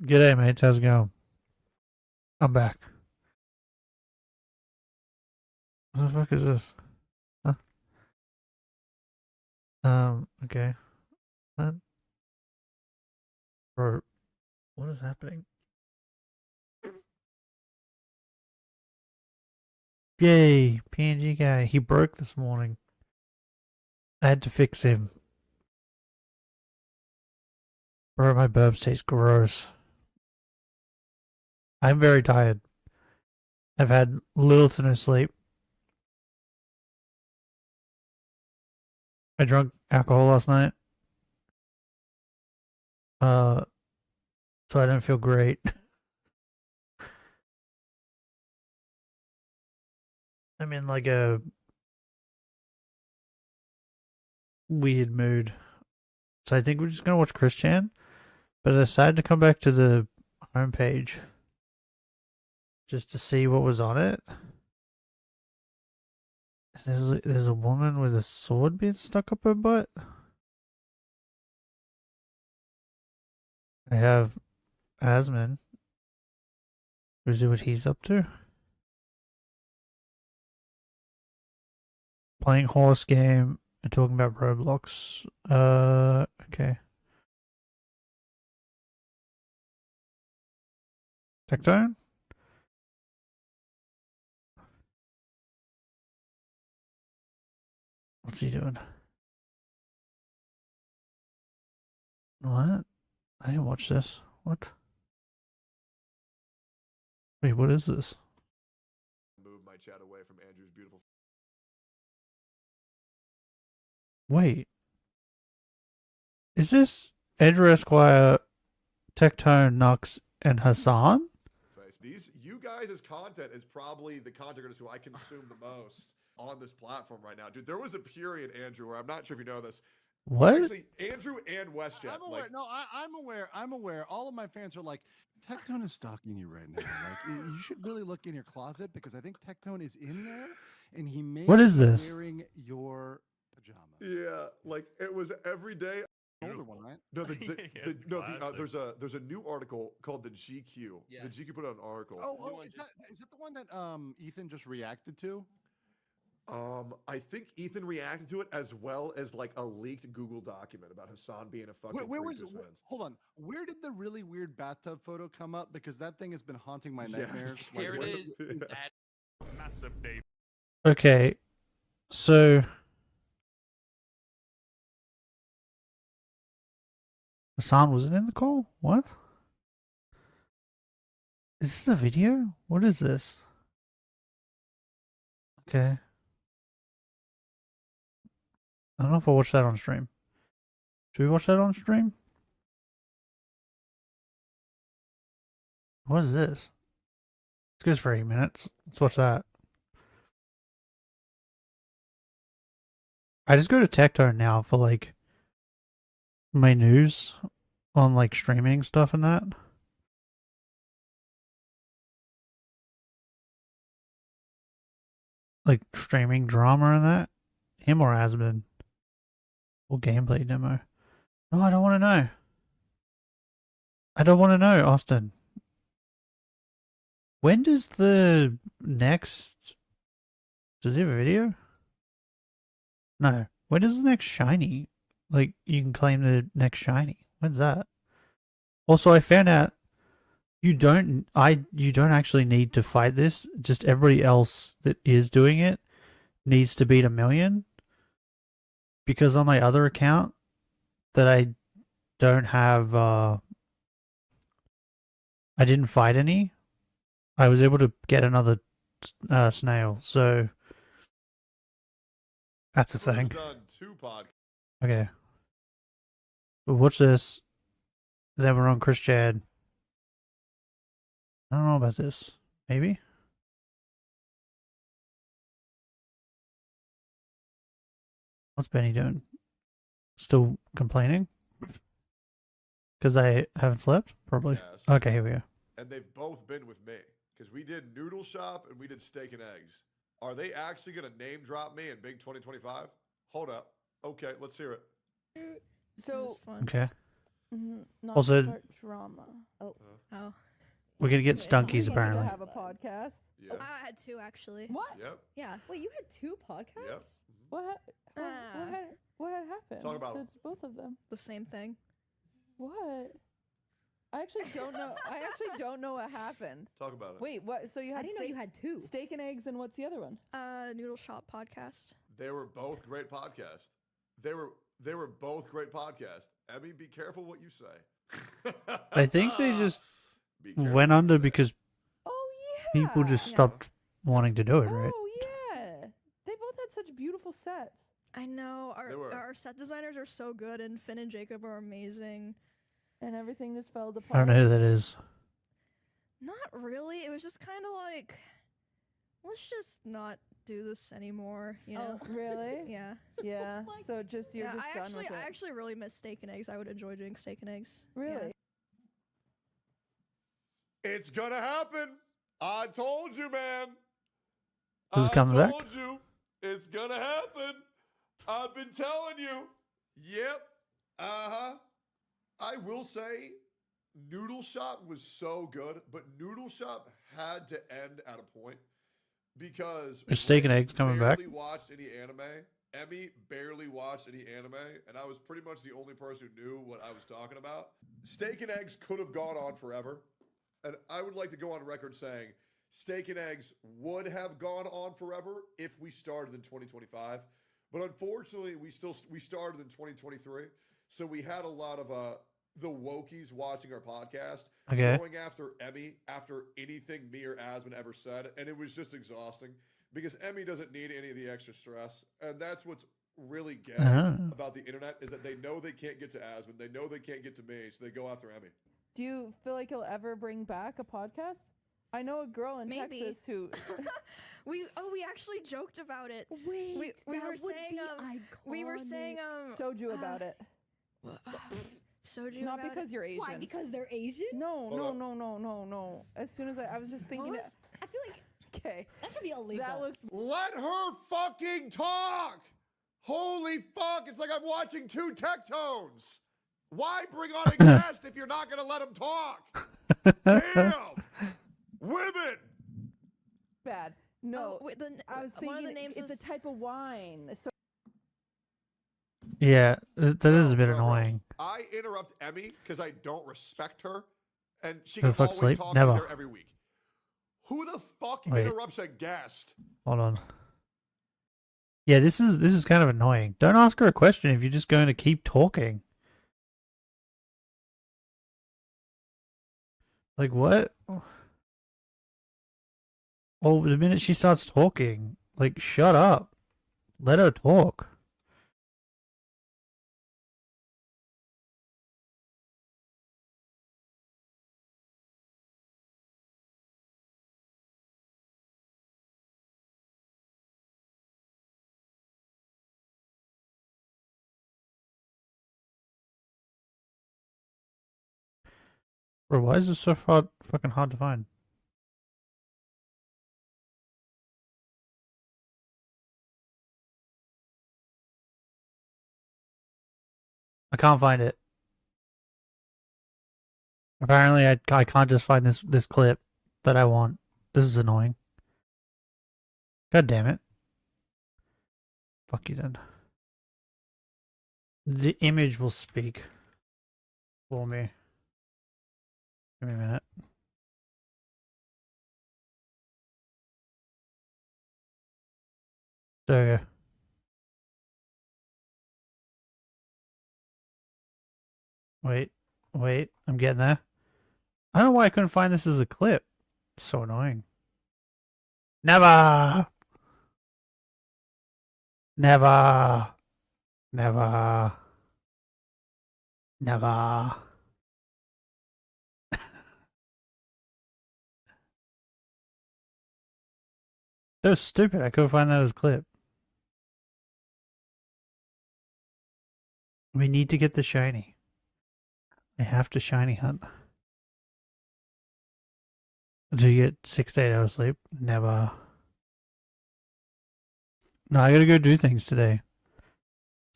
G'day, mates. How's it going? I'm back. What the fuck is this? Huh? Okay. What? Bro, what is happening? Yay, PNG guy. He broke this morning. I had to fix him. Bro, my burps taste gross. I'm very tired. I've had little to no sleep. I drank alcohol last night. So I don't feel great. I'm in like a weird mood. So I think we're just gonna watch Chris Chan. But I decided to come back to the homepage just to see what was on it. There's a woman with a sword being stuck up her butt. I have Asman. We'll see what he's up to. Playing horse game and talking about Roblox. Okay. Tectone? What's he doing? What? I didn't watch this. What? Wait, what is this? Move my chat away from Andrew's beautiful. Wait. Is this Andrew Esquire, Tectone, Nux, and Hassan? These you guys' content is probably the content creators who I consume the most on this platform right now, dude. There was a period, Andrew, where I'm not sure if you know this. What? Actually, Andrew and WestJet. I'm aware. No, I'm aware. I'm aware. All of my fans are like, Tectone is stalking you right now. Like, you should really look in your closet because I think Tectone is in there, and he may What is be this? wearing your pajamas. Yeah, like it was every day. Older one, right? No, there's a new article called the GQ. Yeah. The GQ put out an article. Oh, is that the one that Ethan just reacted to? I think Ethan reacted to it as well as like a leaked Google document about Hassan being a fucking. Where was it? Hold on. Where did the really weird bathtub photo come up? Because that thing has been haunting my nightmares. Like, here it is. Massive Dave. Okay, so Hassan wasn't in the call? What? Is this a video? What is this? Okay. I don't know if I'll watch that on stream. Should we watch that on stream? What is this? It goes for 8 minutes. Let's watch that. I just go to Tectone now for like my news on like streaming stuff and that. Like streaming drama and that. Him or Asman. Or gameplay demo. No, I don't want to know. I don't want to know, Austin. When does the next... Does he have a video? No. When does the next shiny? Like, you can claim the next shiny. When's that? Also, I found out you don't actually need to fight this. Just everybody else that is doing it needs to beat 1 million. Because on my other account that I don't have, I didn't fight any. I was able to get another snail, so that's the thing. Done 2 podcasts. Okay. We'll watch this. Then we're on Chris Chad. I don't know about this. Maybe? What's Benny doing? Still complaining? Because I haven't slept? Probably. Yes. Okay, here we go. And they've both been with me because we did Noodle Shop and we did Steak and Eggs. Are they actually going to name drop me in Big 2025? Hold up. Okay, let's hear it. So Okay. Not Also- to start drama. Oh. We're gonna get Wait, stunkies we need to apparently. have a podcast. Yeah. I had 2 actually. What? Yep. Yeah. Wait, you had 2 podcasts? Yep. What had happened? Talk about 'em. to both of them? The same thing. What? I actually don't know. I actually don't know what happened. Talk about it. Wait, what? So you I had didn't know you had 2. steak and eggs, and what's the other one? Noodle Shop podcast. They were both great podcasts. They were both great podcasts. Emmy, be careful what you say. I think they just Be careful went what you under say. because Oh yeah. people just Yeah. stopped wanting to do it, right? Oh yeah. They both had such beautiful sets. I know They were. our set designers are so good, and Finn and Jacob are amazing. And everything just fell apart. I don't know who that is. Not really. It was just kind of like, let's just not do this anymore. You know? Really? Yeah. Yeah. Like- So just you're Yeah. just I done actually, with it. I actually really miss steak and eggs. I would enjoy doing steak and eggs. Yeah. Really? It's gonna happen. I told you, man. Who's I coming back? told you. It's gonna happen. I've been telling you. Yep. Uh-huh. I will say, Noodle Shop was so good, but Noodle Shop had to end at a point because Is Steak and Rich Eggs coming back? barely watched any anime. Emmy barely watched any anime, and I was pretty much the only person who knew what I was talking about. Steak and Eggs could have gone on forever, and I would like to go on record saying Steak and Eggs would have gone on forever if we started in 2025. But unfortunately, we started in 2023, so we had a lot of the wokies watching our podcast, Okay. going after Emmy after anything me or Asmon ever said, and it was just exhausting because Emmy doesn't need any of the extra stress, and that's what's really gay about the internet is that they know they can't get to Asmon, they know they can't get to me, so they go after Emmy. Do you feel like you'll ever bring back a podcast? I know a girl in Maybe. Texas who. we actually joked about it. Wait, we that were would saying be we were saying iconic. Soju about it. soju Not about because it. you're Asian. Why? Because they're Asian? No, Hold no, up. no, no, no, no. As soon as I was just thinking, was- I feel like okay, that should be illegal. that looks. Let her fucking talk! Holy fuck, it's like I'm watching 2 Tectones! Why bring on a guest if you're not gonna let him talk? Damn! Women! Bad. No, wait, I was one of the thinking names it's was a type of wine. So Yeah, that is a bit Bro, bro. annoying. I interrupt Emmy because I don't respect her, and she Who can the fuck always sleep? talk Never. to her every week. Who the fuck Wait. interrupts a guest? Hold on. Yeah, this is kind of annoying. Don't ask her a question if you're just going to keep talking. Like what? Oh, the minute she starts talking, like shut up. Let her talk. Bro, why is this so fucking hard to find? I can't find it. Apparently, I can't just find this clip that I want. This is annoying. God damn it. Fuck you then. The image will speak for me. Give me a minute. There we go. Wait, I'm getting there. I don't know why I couldn't find this as a clip. It's so annoying. Never! Never! Never! Never! So stupid, I couldn't find that as a clip. We need to get the shiny. I have to shiny hunt. Do you get 6 to 8 hours sleep? Never. No, I gotta go do things today.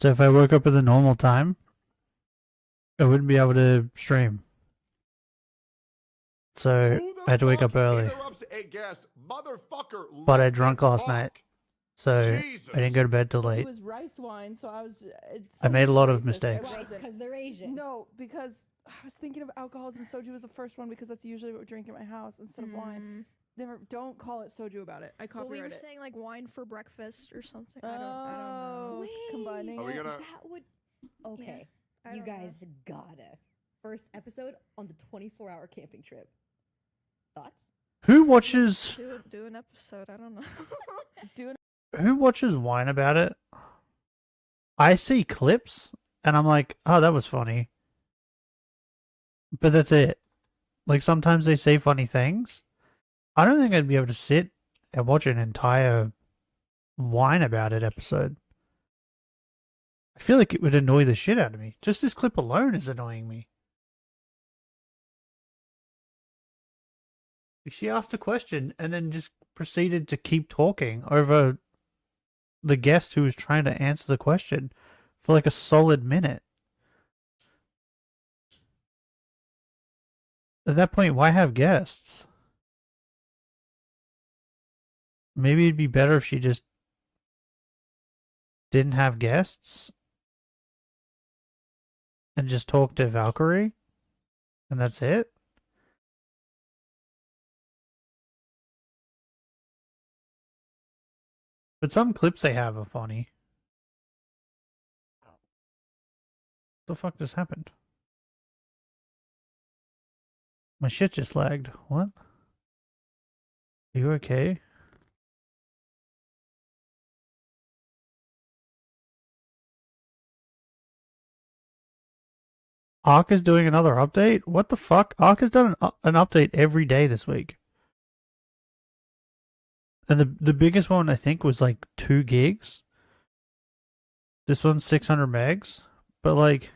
So if I woke up at the normal time, I wouldn't be able to stream. So Who the I had to wake fuck up early. interrupts a guest? Motherfucker, But I let drunk them last talk. night. So Jesus. I didn't go to bed till It late. was rice wine, so I was. It I made a seems lot of racist. It mistakes. Rice, wasn't. because they're Asian. No, because I was thinking of alcohols and soju was the first one because that's usually what we drink at my house instead of wine. Never, don't call it soju about it. I Well, copyright we were it. saying like wine for breakfast or something. I don't know. Oh, combining Are we it. gonna? That would. Okay, I you don't know. guys gotta. First episode on the 24-hour camping trip. Thoughts? Who watches Do an episode. I don't know. Wine about it? I see clips and I'm like, oh, that was funny. But that's it. Like sometimes they say funny things. I don't think I'd be able to sit and watch an entire whine about it episode. I feel like it would annoy the shit out of me. Just this clip alone is annoying me. She asked a question and then just proceeded to keep talking over the guest who was trying to answer the question for like a solid minute. At that point, why have guests? Maybe it'd be better if she just didn't have guests and just talked to Valkyrie and that's it. But some clips they have are funny. What the fuck just happened? My shit just lagged. What? Are you okay? Ark is doing another update? What the fuck? Ark has done an update every day this week. And the biggest one, I think, was like 2 gigs. This one's 600 megs. But, like,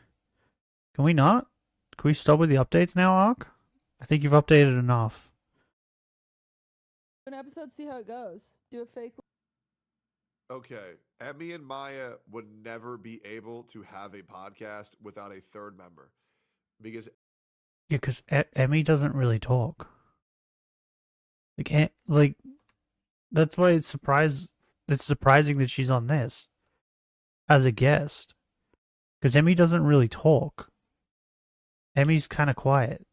can we not? Can we stop with the updates now, Ark? I think you've updated enough. An episode, see how it goes. Do a fake. Okay, Emmy and Maya would never be able to have a podcast without a third member because Yeah, because Emmy doesn't really talk. Like, that's why it's surprising that she's on this as a guest. Because Emmy doesn't really talk. Emmy's kind of quiet.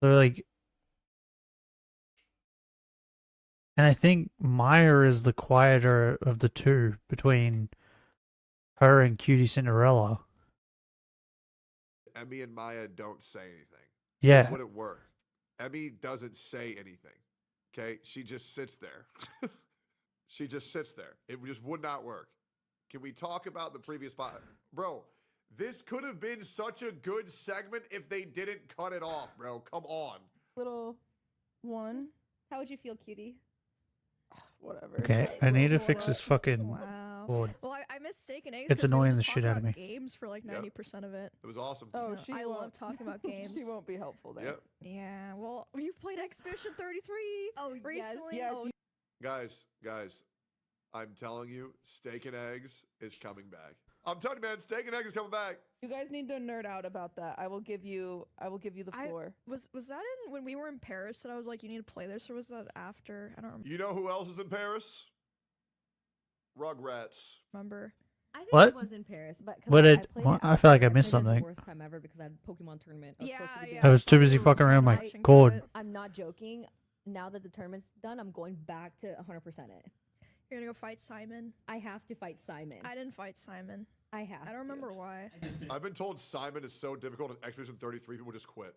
So, like, and I think Maya is the quieter of the two between her and Cutie Cinderella. Emmy and Maya don't say anything. Yeah. It wouldn't work. Emmy doesn't say anything. Okay? She just sits there. She just sits there. It just would not work. Can we talk about the previous spot? Bro, this could have been such a good segment if they didn't cut it off, bro. Come on. Little one. How would you feel, cutie? Whatever. Okay, I need to fix this fucking Wow. board. Well, I miss steak and eggs. It's 'cause we were annoying just the shit talking out of about me. Games for like Yep. 90% of it. It was awesome. Oh, No, she I won't, love talking about games. She won't be helpful there. Yep. Yeah. Well, you played Expedition 33 Oh, recently. yes, Oh, you- Guys, I'm telling you, steak and eggs is coming back. I'm telling you, man, steak and eggs is coming back. You guys need to nerd out about that. I will give you the floor. was that in when we were in Paris and I was like, you need to play this, or was that after? I don't You know who else is in Paris? Rugrats. remember. I think What? it was in Paris, but 'cause What I did- played what? it I feel like I after, missed and it was something. The worst time ever because I had a Pokemon tournament. I was supposed to be Yeah. doing. I was too busy we fucking were around my rushing cord. through it. I'm not joking. Now that the tournament's done, I'm going back to 100% it. You're gonna go fight Simon. I have to fight Simon. I didn't fight Simon. I have. I don't remember why. I've been told Simon is so difficult in Expedition 33, people just quit.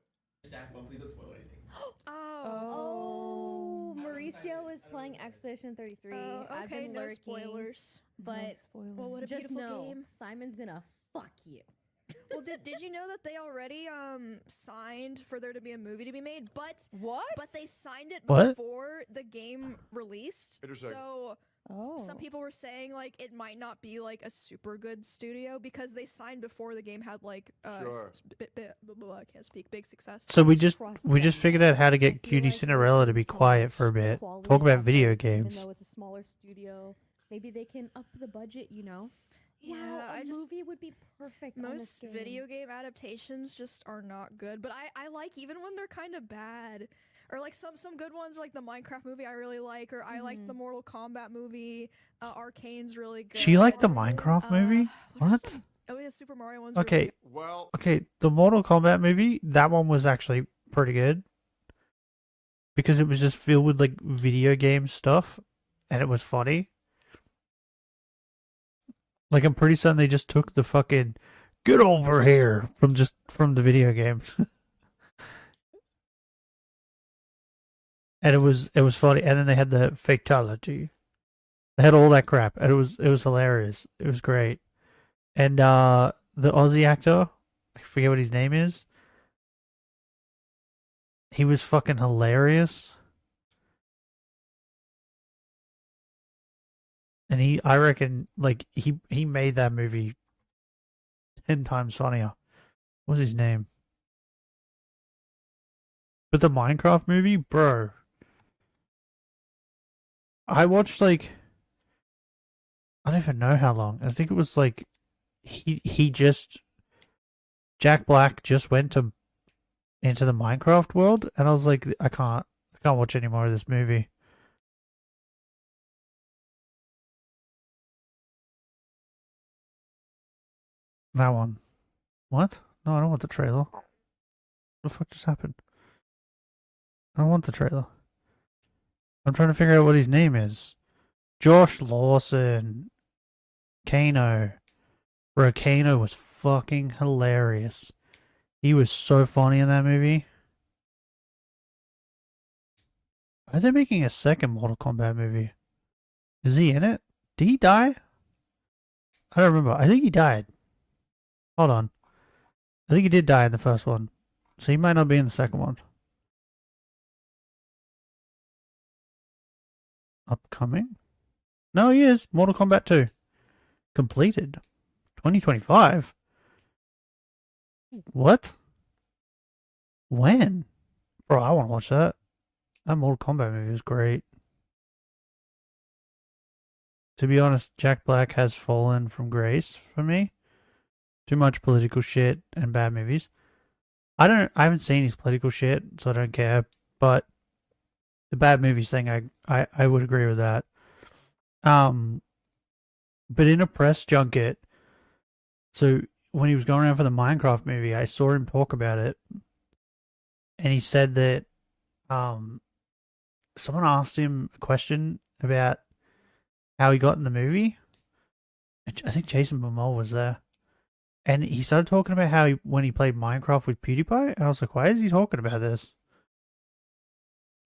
Jack, please don't spoil anything. Oh, Mauricio is playing Expedition 33. I've okay, been no lurking, spoilers. but Well, what a just beautiful know game. Simon's gonna fuck you. Well, did you know that they already signed for there to be a movie to be made, but What? they signed it What? before the game released. Interesting. So Oh. some people were saying like it might not be like a super good studio because they signed before the game had like Sure. I can't speak, big success. So we just Trust figured them. out how to I get feel Cutie like Cinderella to be some quiet for a bit. quality Talk about effort, video Even games. though it's a smaller studio, Maybe they can up the budget, you know? Yeah, Wow, a I just movie would be perfect on this most game. video game adaptations just are not good. But I like even when they're kind of bad. Or like some good ones, like the Minecraft movie I really like, or I like the Mortal Kombat movie. Arcane's really good. She liked the Minecraft movie? What? are What? some- Oh yeah, Super Mario one's Okay. really good. Well, Okay, the Mortal Kombat movie, that one was actually pretty good. Because it was just filled with like video game stuff and it was funny. Like I'm pretty certain they just took the fucking get over here from the video game. And it was funny. And then they had the fatality. They had all that crap. And it was hilarious. It was great. And the Aussie actor, I forget what his name is. He was fucking hilarious. And I reckon, like, he made that movie 10 times funnier. What's his name? But the Minecraft movie, bro. I watched, like, I don't even know how long. I think it was, like, Jack Black just went into the Minecraft world, and I was like, I can't watch any more of this movie. That one. What? No, I don't want the trailer. What the fuck just happened? I don't want the trailer. I'm trying to figure out what his name is. Josh Lawson. Kano. Bro, Kano was fucking hilarious. He was so funny in that movie. Are they making a second Mortal Kombat movie? Is he in it? Did he die? I don't remember. I think he died. Hold on. I think he did die in the first one. So he might not be in the second one. Upcoming? No, he is. Mortal Kombat 2. Completed. 2025? What? When? Bro, I want to watch that. That Mortal Kombat movie was great. To be honest, Jack Black has fallen from grace for me. Too much political shit and bad movies. I haven't seen his political shit, so I don't care. But the bad movies thing, I would agree with that. But in a press junket, so when he was going around for the Minecraft movie, I saw him talk about it, and he said that someone asked him a question about how he got in the movie. I think Jason Momoa was there. And he started talking about how when he played Minecraft with PewDiePie, and I was like, why is he talking about this?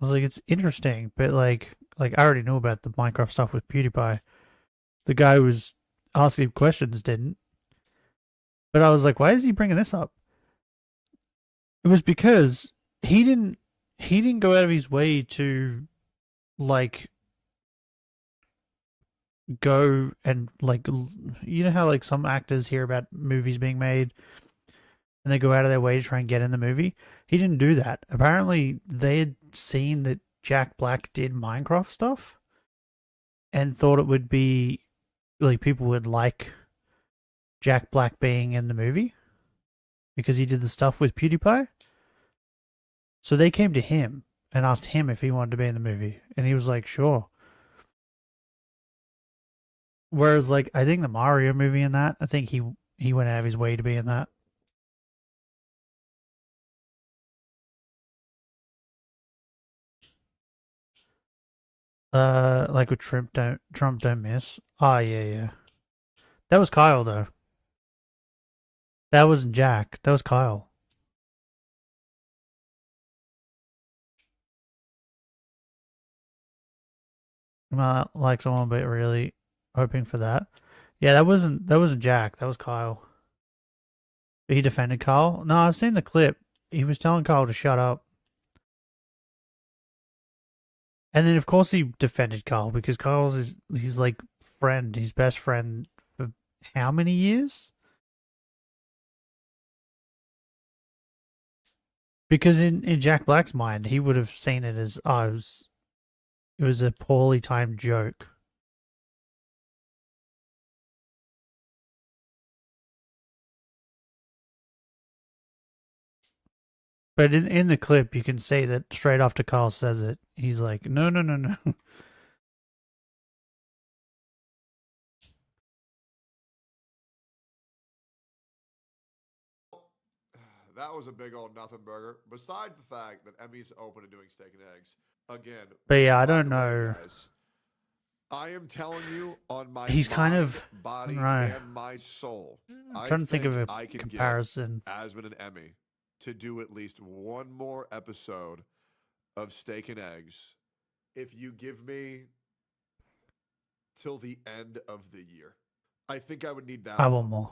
I was like, it's interesting, but like I already knew about the Minecraft stuff with PewDiePie. The guy who was asking questions didn't. But I was like, why is he bringing this up? It was because he didn't go out of his way to like go and like, you know how like some actors hear about movies being made and they go out of their way to try and get in the movie. He didn't do that. Apparently they had seen that Jack Black did Minecraft stuff and thought it would be like people would like Jack Black being in the movie because he did the stuff with PewDiePie. So they came to him and asked him if he wanted to be in the movie, and he was like, sure. Whereas, like, I think the Mario movie in that, I think he went out of his way to be in that. Like with Trump don't miss. Oh yeah. That was Kyle though. That wasn't Jack. That was Kyle. You might like someone, but really hoping for that. Yeah, that wasn't Jack. That was Kyle. He defended Kyle. No, I've seen the clip. He was telling Kyle to shut up. And then, of course, he defended Kyle because Kyle's his like friend, his best friend for how many years? Because in Jack Black's mind, he would have seen it as, it was a poorly timed joke. But in the clip, you can say that straight after Kyle says it, he's like, no, no, no, no. That was a big old nothing burger. Besides the fact that Emmy's open to doing steak and eggs, again. But yeah, I by don't the way, know. guys, I am telling you on my He's kind mind, of- body right. and my soul. I'm trying to think of a I can comparison. get Asmund and Emmy to do at least one more episode of steak and eggs if you give me till the end of the year. I think I would need that. I want more.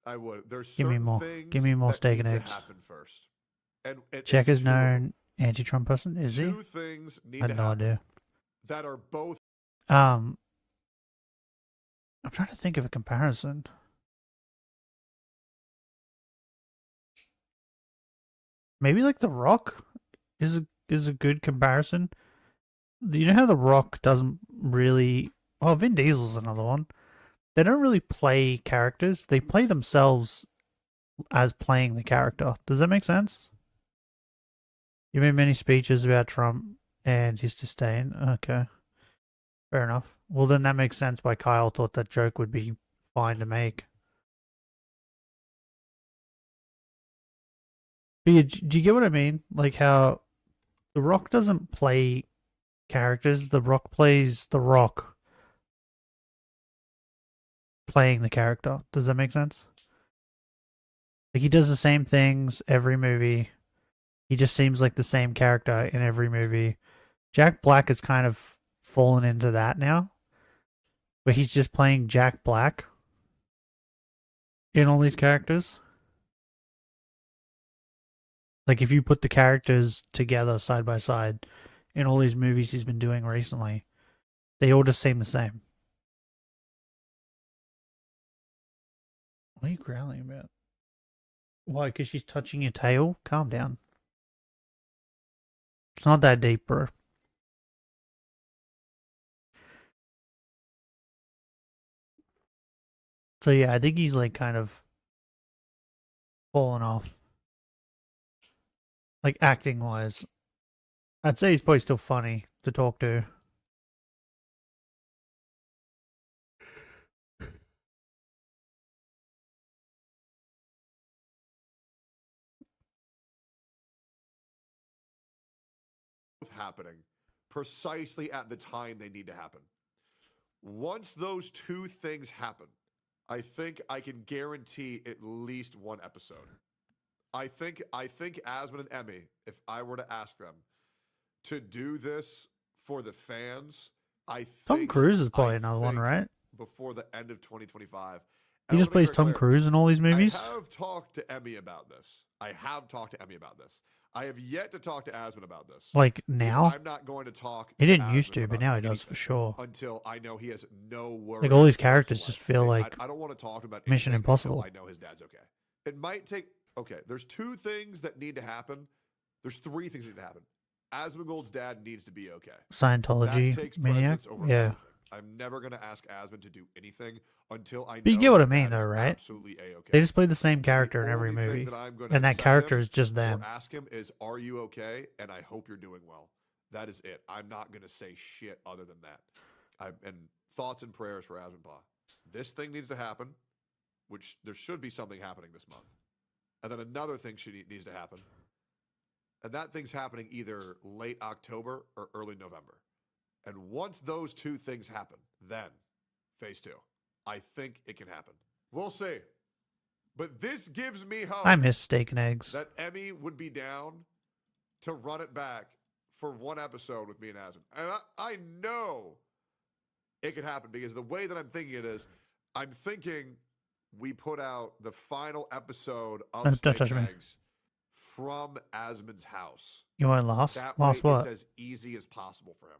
I would. There's Give me certain more. things Give me more that steak need and to eggs. happen first. And Jack it's is two of them. known anti-Trump person, is he? Two things need I to had no happen idea. that are both. I'm trying to think of a comparison. Maybe like The Rock is a good comparison. You know how The Rock doesn't really. Oh, Vin Diesel's another one. They don't really play characters. They play themselves as playing the character. Does that make sense? You made many speeches about Trump and his disdain. Okay. Fair enough. Well, then that makes sense why Kyle thought that joke would be fine to make. But yeah, do you get what I mean? Like how The Rock doesn't play characters. The Rock plays The Rock playing the character. Does that make sense? Like he does the same things every movie. He just seems like the same character in every movie. Jack Black has kind of fallen into that now, where he's just playing Jack Black in all these characters. Like if you put the characters together side by side in all these movies he's been doing recently, they all just seem the same. What are you growling about? Why? Because she's touching your tail? Calm down. It's not that deep, bro. So yeah, I think he's like kind of fallen off. Like acting wise. I'd say he's probably still funny to talk to. Happening precisely at the time they need to happen. Once those two things happen, I think I can guarantee at least one episode. I think Asmund and Emmy, if I were to ask them to do this for the fans, I think Tom Cruise is probably another one, right? Before the end of 2025. He just plays Tom Cruise in all these movies? I have talked to Emmy about this. I have yet to talk to Asmund about this. Like now? I'm not going to talk. He didn't to used Asmund to, but about now he does anything for sure. Until I know he has no worries. Like all these about characters his just life. feel Like, like I don't want to talk about Mission anything Impossible. until I know his dad's okay. It might take. Okay, there's two things that need to happen. There's three things that need to happen. Asmongold's dad needs to be okay. Scientology That takes maniac. precedence over Yeah. everything. I'm never going to ask Asmund to do anything until I know. But you get what I his mean, dad is though, right? Absolutely a-okay. They just play the same character in The every only thing movie. that I'm gonna And that send character him is just them. Or ask him is, "Are you okay?" And I hope you're doing well. That is it. I'm not going to say shit other than that. And thoughts and prayers for Asmund Pa. This thing needs to happen, which there should be something happening this month. And then another thing needs to happen. And that thing's happening either late October or early November. And once those two things happen, then phase 2. I think it can happen. We'll see. But this gives me hope. I miss steak and eggs. That Emmy would be down to run it back for one episode with me and Asmund. And I know it could happen because the way that I'm thinking it is, I'm thinking we put out the final episode of Don't Steak touch and me. Eggs from Asmund's house. You want last? That Last way what? it's as easy as possible for him.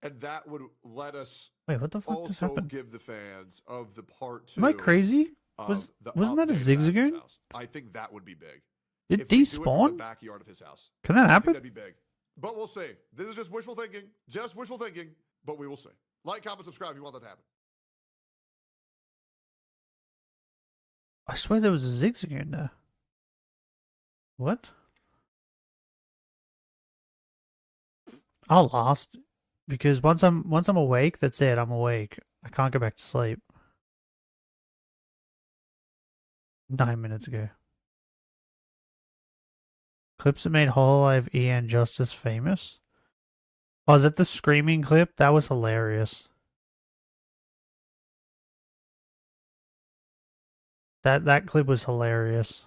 And that would let us Wait, what the fuck just also happened? give the fans of the part 2. Am I crazy? of the Wasn't that a update of Asmund's Zigzagoon? house. I think that would be big. It If we do it from despawned? the backyard of his house. Can that I think happen? that'd be big. But we'll see. This is just wishful thinking. Just wishful thinking. But we will see. Like, comment, subscribe if you want that to happen. I swear there was a Zigzagoon there. What? I'll last because once I'm awake, that's it. I'm awake. I can't go back to sleep. 9 minutes ago. Clips that made Hololive E and Justice famous. Oh, is that the screaming clip? That was hilarious. That clip was hilarious.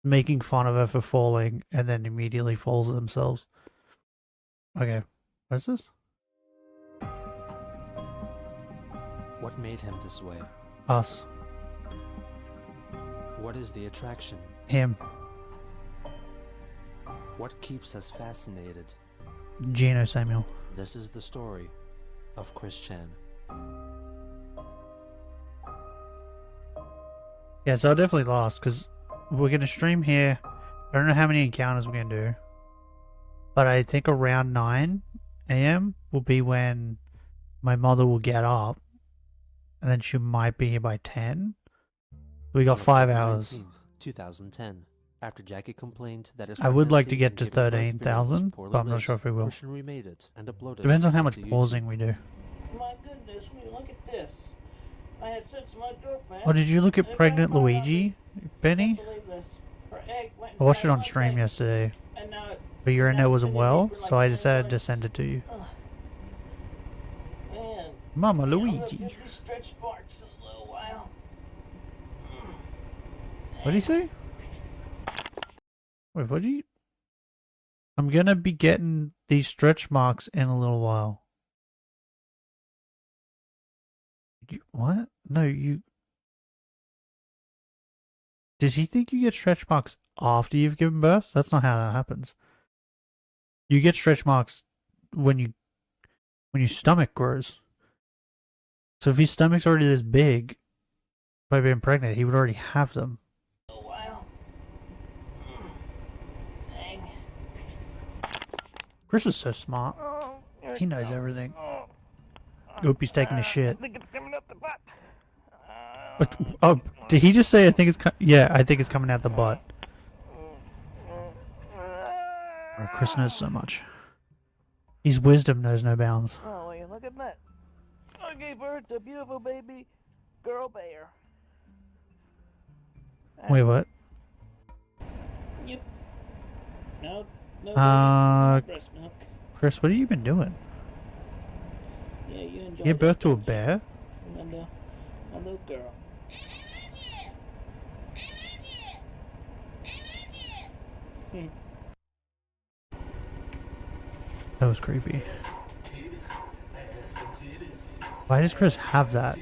Making fun of her for falling and then immediately falls themselves. Okay, what is this? What made him this way? Us. What is the attraction? Him. What keeps us fascinated? Gino Samuel. This is the story of Chris Chan. Yeah, so I'll definitely last because we're going to stream here. I don't know how many encounters we're going to do. But I think around 9 a.m. will be when my mother will get up. And then she might be here by 10. We got 5 hours. 19th, 2010. After Jackie complained that his I would like to pregnancy get to and giving birth videos 13,000, poorly but I'm not lit, sure if we will. Christian remade it and uploaded Depends on how it much to YouTube. pausing we do. My goodness, look at this. I had sex with my girlfriend. Oh, did you look at and Pregnant I found out Luigi, Benny? Can't believe this. Her egg went I watched it inside on my stream egg, yesterday, and now but your internet wasn't been in me well, for so I 20 decided to minutes. send it to you. Ugh. Man, Mama I'm gonna Luigi. get these stretch marks in a little while. What did he say? Wait, what do you... I'm gonna be getting these stretch marks in a little while. What? No, you... Does he think you get stretch marks after you've given birth? That's not how that happens. You get stretch marks when your stomach grows. So if his stomach's already this big, by being pregnant, he would already have them. A while. Dang. Chris is so smart. He knows everything. Oop, he's taking a shit. I think it's coming up the butt. But, oh, did he just say I think it's yeah, I think it's coming out the butt. Oh, Chris knows so much. His wisdom knows no bounds. Oh, will you look at that. I gave birth to a beautiful baby girl bear. Wait, what? Yep. No, breast milk. Chris, what have you been doing? Yeah, you enjoy You gave birth to a bear? And a little girl. Hmm. That was creepy. Why does Chris have that?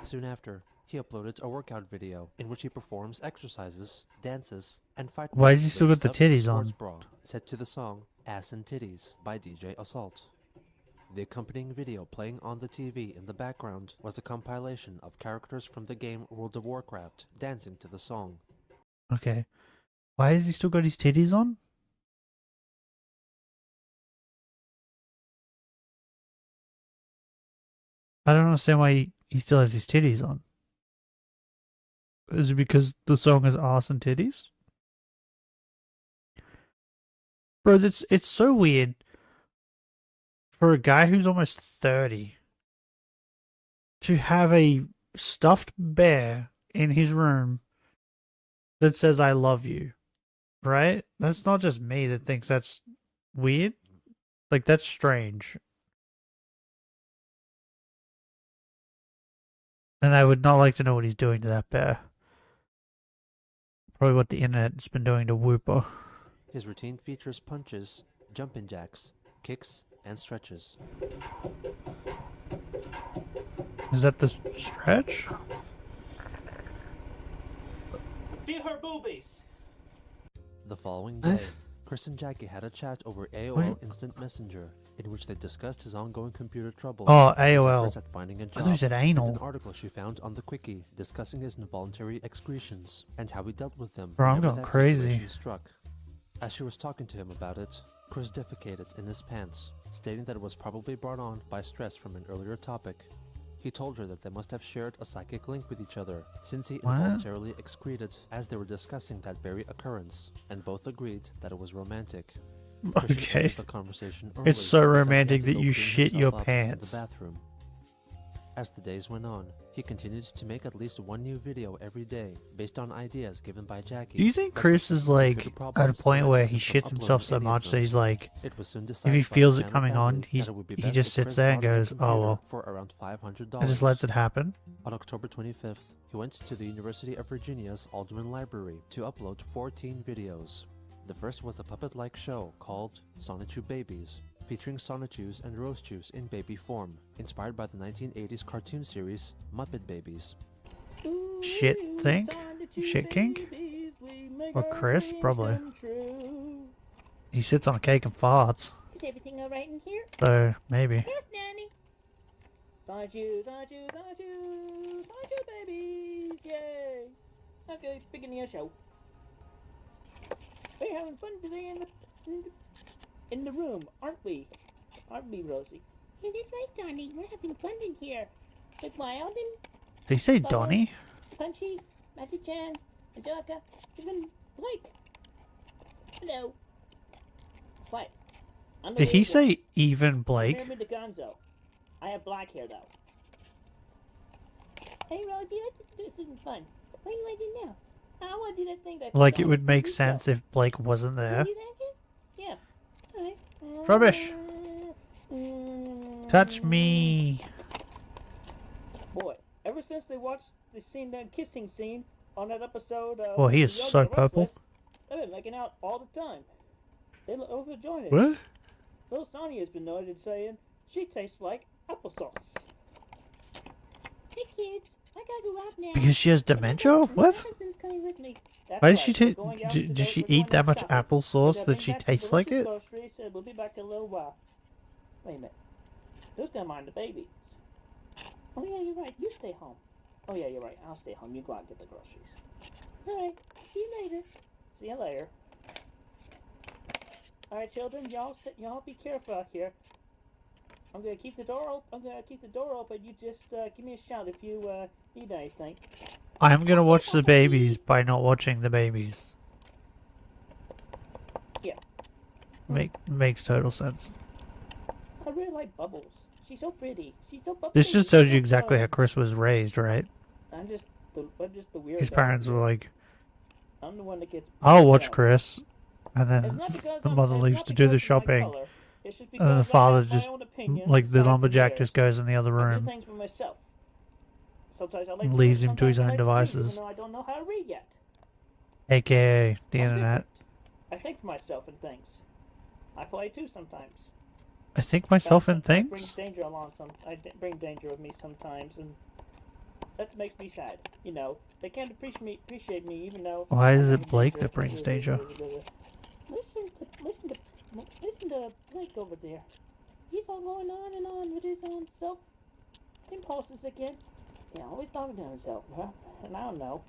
Soon after, he uploaded a workout video in which he performs exercises, dances, and fight. Why does he with still got the stuffed titties sports on? Bra, set to the song "Ass and Titties" by DJ Assault. The accompanying video playing on the TV in the background was a compilation of characters from the game World of Warcraft dancing to the song. Okay. Why has he still got his titties on? I don't understand why he still has his titties on. Is it because the song is ass and titties? Bro, it's so weird for a guy who's almost 30 to have a stuffed bear in his room that says I love you. Right? That's not just me that thinks that's weird. Like, that's strange. And I would not like to know what he's doing to that bear. Probably what the internet's been doing to Whooper. His routine features punches, jumping jacks, kicks, and stretches. Is that the stretch? Feel her boobies. The following day, Chris and Jackie had a chat over AOL Instant Messenger, in which they discussed his ongoing computer troubles. Oh, and his AOL. efforts at finding a I job, thought you said and anal. an article she found on the Quickie discussing his involuntary excretions and how he dealt with them. Bro, I'm whenever going that crazy. situation struck. As she was talking to him about it, Chris defecated in his pants, stating that it was probably brought on by stress from an earlier topic. He told her that they must have shared a psychic link with each other, since he What? involuntarily excreted as they were discussing that very occurrence, and both agreed that it was romantic. Christian Okay. ended the conversation It's early so because he had romantic to that go you clean shit himself your up pants. in the bathroom. As the days went on, he continued to make at least one new video every day, based on ideas given by Jackie. Do you think but Chris the is computer like at a problems point where prevented he him shits from himself so uploading any of much that them. he's like, It was soon if decided he by the feels it channel coming on, family that it would be he best just if sits Chris there and bought a new goes, oh computer well, for around $500. and just lets it happen? On October 25th, he went to the University of Virginia's Aldrin Library to upload 14 videos. The first was a puppet-like show called Sonichu Babies, featuring Sonichus and Rosechus in baby form, inspired by the 1980s cartoon series Muppet Babies. Shit think? Shit kink? Or Chris? Probably. He sits on a cake and farts. Is everything alright in here? So, maybe. Yes, Nanny. Sonichu, babies, yay! Okay, beginning of show. We're having fun today in the room, aren't we? Aren't we, Rosie? It is right, Donnie. We're having fun in here. With Wild and Did he say Donnie? Punchy, Matty-chan, Angelica, even Blake. Hello. What? I'm the Did he weird one. say even Blake? Compare me to Gonzo. I have black hair, though. Hey, Rosie, let's do something fun. What do you want to do now? I want to do that thing that... Like, it would make sense if Blake wasn't there. Do that again? Yeah. Alright. Rubbish. Touch me. Boy, ever since they seen that kissing scene on that episode of... Oh, he is The so Yoga purple. Restless, they've been making out all the time. They look overjoyed. What? Little Sonny has been noted saying she tastes like applesauce. Hey kids, I gotta go out now. Because she has dementia? What? Madison's coming with me. That's Why right, does she we're take? going out Does today, she we're eat going that out much shopping. applesauce We're that she bring back tastes the like grocery it? groceries, and we'll be back in a little while. Wait a minute. Who's gonna mind the babies? Oh yeah, you're right. You stay home. Oh yeah, you're right. I'll stay home. You go out and get the groceries. All right. See you later. See you later. All right, children. Y'all be careful out here. I'm gonna keep the door open. You just give me a shout if you need anything. I'm gonna watch the babies by not watching the babies. Yeah. Makes total sense. I really like Bubbles. She's so pretty. She's so bubbly. This just tells you so exactly how fun. Chris was raised, right? I'm just the weird. His guy parents here. were like, I'm the one that gets. I'll watch down. Chris. And It's then not because the I'm- mother it's leaves not to do the because of my shopping. color. It's just And then the because I father have my just, own opinion like, the aside from lumberjack theirs. just goes in the other I do room. things for myself. Sometimes I like And to leaves read, him to his sometimes I own like to read, devices. even though I don't know how to read yet. AKA the I'm internet. different. I think for myself and things. I play too sometimes. I think myself in Sometimes I things? bring danger along. Bring danger with me sometimes, and that makes me sad. You know, they can't appreciate me, even though. Why I is bring it Blake danger. that brings danger? Listen to Blake over there. He's all going on and on with his own self impulses again. You know, always talking to himself, huh? And I don't know.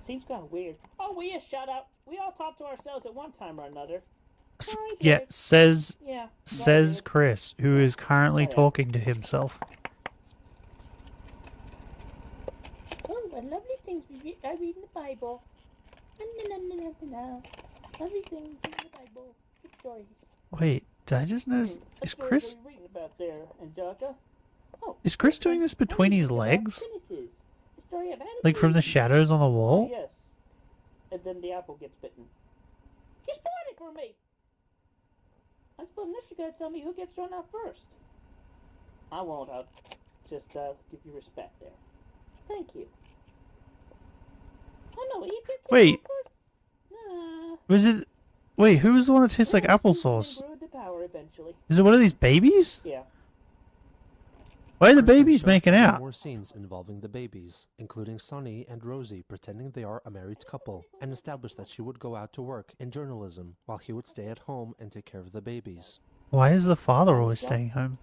Seems kind of weird. Oh, will you shut up? We all talk to ourselves at one time or another. Sorry, Yeah, kids. says Yeah. says Chris, who is currently Oh, yeah. talking to himself. Oh, what lovely things I read in the Bible. Lovely things in the Bible. Good stories. Wait, did I just notice? What Is stories Chris are you reading about there, Angelica? Oh, is Chris doing this between his legs? Genesis. The story of Adam Like from the and Eve. shadows on the Oh, wall? yes. And then the apple gets bitten. You spoiled it for me! I suppose next you gotta tell me who gets thrown out first. I won't. I'll just give you respect there. Thank you. Oh no, you get Wait. first? Nah. Was it? Wait, who was the one that tastes like Well, applesauce? grow to power eventually. Is it one of these babies? Yeah. Why are the Chris then babies shows making several out? more scenes involving the babies, including Sonny and Rosie pretending they are a married couple, and established that she would go out to work in journalism while he would stay at home and take care of the babies. Why is the father always staying home?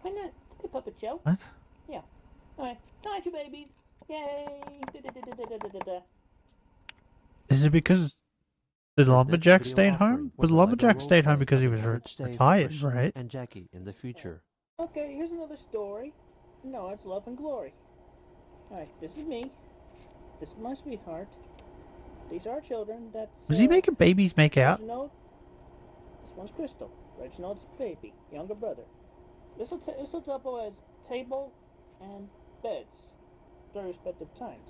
Why not? The puppet show. What? Yeah. Alright. Night, you babies. Yay. Da-da-da-da-da-da-da. Is it because the His next lumberjack video stayed offering home? was But a lumberjack Lego stayed home roleplay because he of was an average day for retired, Christian right? Oh, and Jackie in the future. Okay, here's another story. No, it's love and glory. Alright, this is me. This is my sweetheart. These are our children. That's Was he making babies make out? Reginald. This one's Crystal. Reginald's baby, younger brother. This will double as table and beds, their respective times.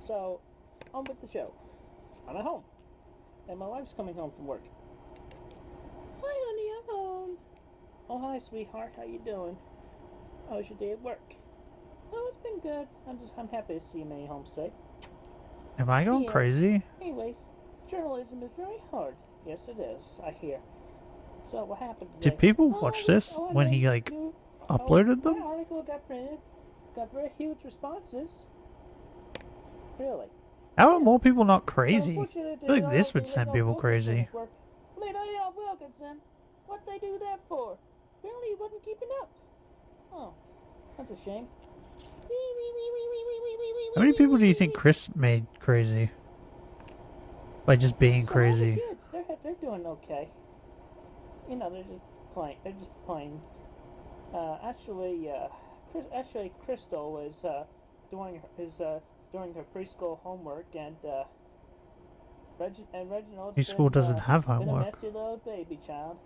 So, on with the show. I'm at home, and my wife's coming home from work. Hi, honey, I'm home. Oh, hi, sweetheart. How you doing? How was your day at work? Oh, it's been good. I'm happy to see you made home safe. Am I going crazy? Anyways, journalism is very hard. Yes, it is. I hear. So what happened today? Did people watch this when he like uploaded them? The article got printed. Got very huge responses. Really? How are more people not crazy? I feel like this would send people crazy. Lena Wilkinson, what'd they do that for? Apparently he wasn't keeping up. Oh, that's a shame. How many people do you think Chris made crazy? By just being crazy. They're doing okay. You know, they're just playing. Actually, Crystal was doing her preschool homework, and Reginald. Preschool doesn't have been a homework. messy little baby child.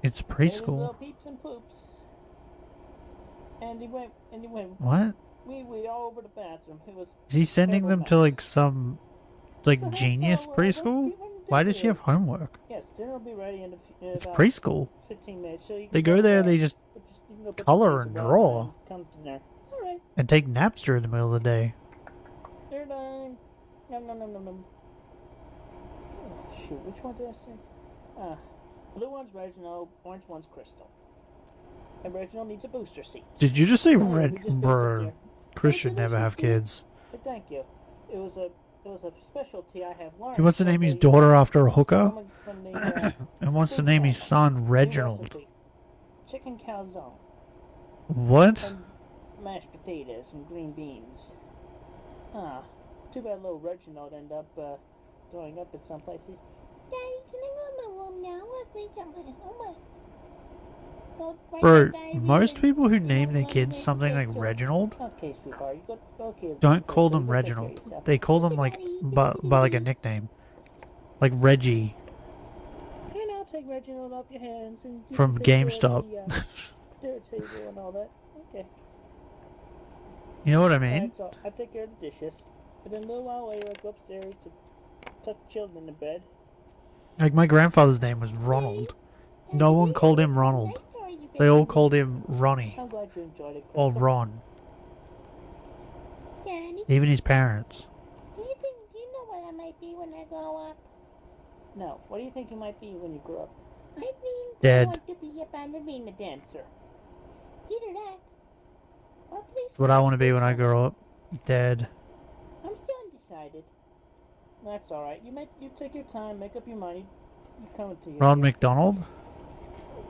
It's Made his preschool. little peeps and poops. And he went. What? We all over the bathroom. It was. Is he sending them to like some like genius preschool? Why does she have homework? Yes, dinner will be ready in It's about preschool. 15 minutes. So you They can go there, there, they just you can go put color the and pizza draw. and come to dinner. All right, And take naps during the middle of the day. they're done. Nom nom nom nom nom. Oh, shoot, which one did I say? Blue one's Reginald, orange one's Crystal. And Reginald needs a booster seat. Did you just say Oh, we red? just visited Bro, there. Chris Thank should you, never Lucy. have kids. But thank you. It was a specialty I have learned. He wants to from name his the, daughter after a hooker, woman from the, and wants to food name his channel. son New Reginald. recipe. Chicken calzone. What? And mashed potatoes and green beans. Too bad little Reginald ended up throwing up at some places. Daddy, can I go in my room now? Let's make something. Bro, most people who name their kids something like Reginald Okay, sweetheart. You go, okay, don't call them you go take care of Reginald. yourself. They call them like by like a nickname, like Reggie Here now, take Reginald off your hands and you from can take care of GameStop. the dinner table and all that. Okay. You know what I Alright, mean? so I take care of the dishes. But then a little while later, I go upstairs to tuck the children in bed. Like my grandfather's name was Ronald. No one called him Ronald. They all called him Ronnie I'm glad you enjoyed it, or Crystal. Ron. Daddy, Even his parents. do you know what I might be when I grow up? No, what do you think you might be when you grow up? I mean, Dead. I want to be a ballerina dancer. Either that, or please. That's what I want to be when I grow up. Dead. I'm still undecided. That's alright. You take your time, make up your mind. You come to your Ron McDonald?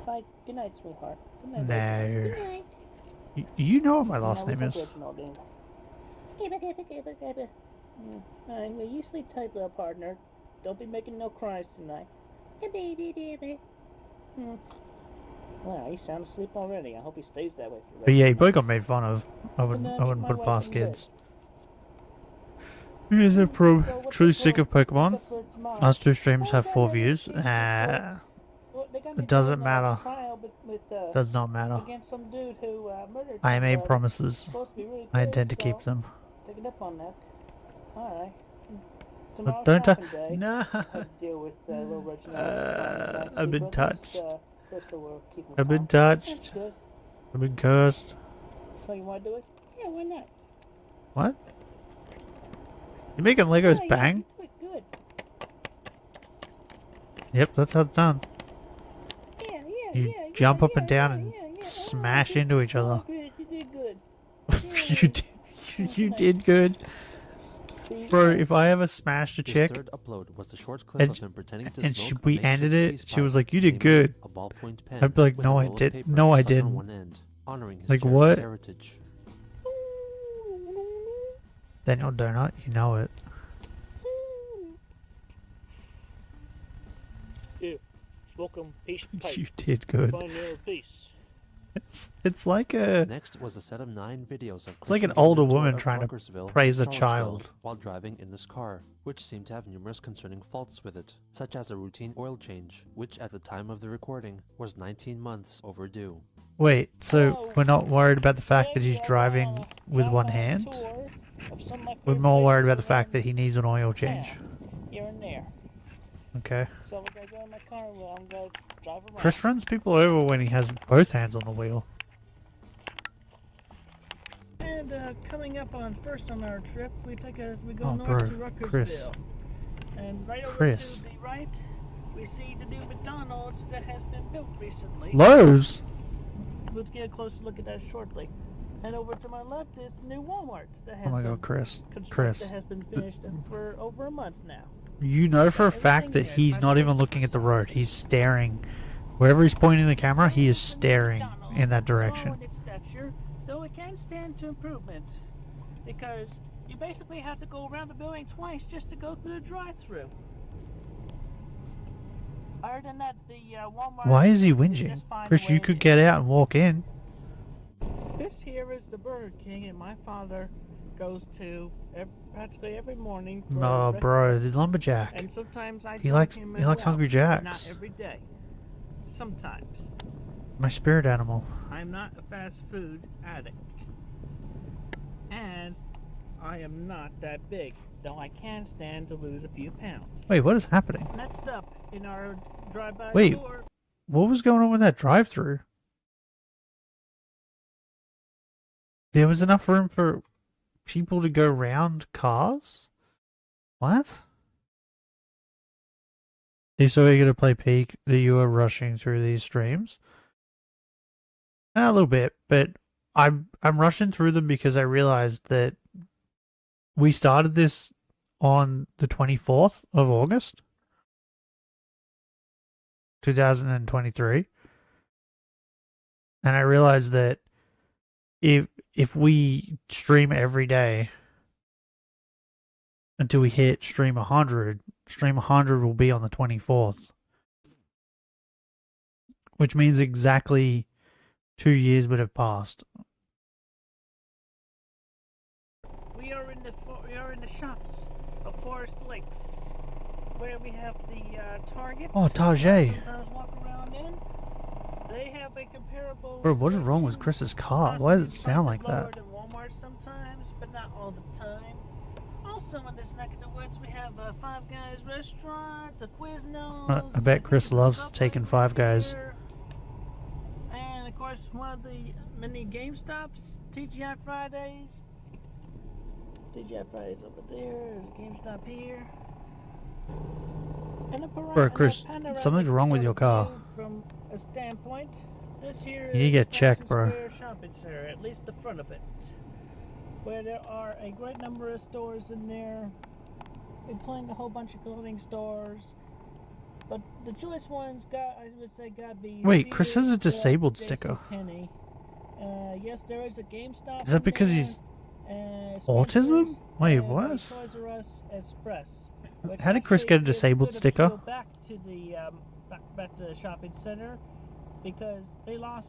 Bye. Good night, sweetheart. Good night. No. Good night. You know what my No, last we name hope is. Reginald didn't. Alright, well, you sleep tight, little partner. Don't be making no cries tonight. Wow, he's sound asleep already. I hope he stays that way for the But yeah, he rest probably got made fun of. I wouldn't put it past kids. Here's a pro. Truly sick of Pokemon. Us two streams have 4 views. It doesn't matter. Does not matter. Against some dude who murdered I made somebody. promises. Supposed to be really I good, intend to keep so them. Take it up on that. Alright. But don't shopping day. No. I'll deal with little Reginald. I've been touched. Crystal will keep him I've been calm. That's touched. good. I've been cursed. So you want to do it? Yeah, why not? What? You making Legos Yeah, bang? Good. Yep, that's how it's done. Yeah, You jump up and down and smash into each other. Good. You did good. you did. You did good. Bro, if I ever smashed a His chick third upload was the short clip and, of him pretending to and smoke a we makeshift ended it, peace she was pipe, like, "You did namely good." a ballpoint pen I'd be like, with "No, a I roll of did. paper No, I stuck on didn't." one end, honoring his Like, cherished what? heritage. Daniel Donut, you know it. Yeah, smoke 'em peace pipe. You did good. Find your peace. It's like a Next was a set of 9 videos of It's like an Christian older doing a tour woman of trying to Ruckersville, praise a Charlottesville, child. while driving in his car, which seemed to have numerous concerning faults with it, such as a routine oil change, which at the time of the recording was 19 months overdue. Wait, so we're not worried about the fact that he's driving with one hand? We're more worried about the fact that he needs an oil change. You're in there. Okay. So we're gonna go in my car. Well, I'm gonna drive around. Chris runs people over when he has both hands on the wheel. And coming up on first on our trip, we go Oh, north bro, to Ruckersville. Chris. And right over Chris. to the right, we see the new McDonald's that has been built recently. Lowe's? We'll get a closer look at that shortly. And over to my left is the new Walmart that has Oh my been god, Chris. constructed, Chris. that has been finished for over a month now. You know for a fact that he's not even looking at the road. He's staring. Wherever he's pointing the camera, he is staring in that direction. Its stature, though it can stand to improvement, because you basically have to go around the building twice just to go through the drive-thru. Other than that, the Walmart. Why is he just whinging? find a Chris, you way could to- get out and walk in. This here is the Burger King, and my father goes to practically every morning. For No, breakfast. bro, the lumberjack. And sometimes I He join likes him he as likes well, Hungry but Jacks. Not every day. Sometimes. My spirit animal. I'm not a fast food addict. And I am not that big, though I can stand to lose a few pounds. Wait, what is happening? Next up in our drive-by Wait, tour, what was going on with that drive-thru? There was enough room for people to go around cars? What? So you're gonna play peek that you were rushing through these streams? A little bit, but I'm rushing through them because I realized that we started this on the 24th of August, 2023, and I realized that if we stream every day until we hit stream 100 will be on the 24th, which means exactly 2 years would have passed. we are in the shops of Forest Lakes, where we have the Target. Oh, Tajay. Sometimes walk around in. They have a comparable. Bro, what is wrong with Chris's car? Why does it sound like lower that? than Walmart sometimes, but not all the time. Also in this neck of the woods, we have a Five Guys restaurant, the Quiznos. I bet Chris loves taking Five Guys. And of course, one of the many GameStops, TGI Fridays. TGI Fridays over there, there's a GameStop here. And Bro, Chris, something's wrong with your car. From a standpoint, this here You need to get checked, bro. Square Shopping Center, at least the front of it, where there are a great number of stores in there, including a whole bunch of clothing stores. But the choice ones I would say gotta be. Wait, Chris has a Sears, disabled J.C. sticker. Penney. Yes, there is a GameStop. Is that because he's autism? Wait, what? Toys R Us Express. which How did Chris get a actually disabled could sticker? appeal Back to the back to the shopping center, because they lost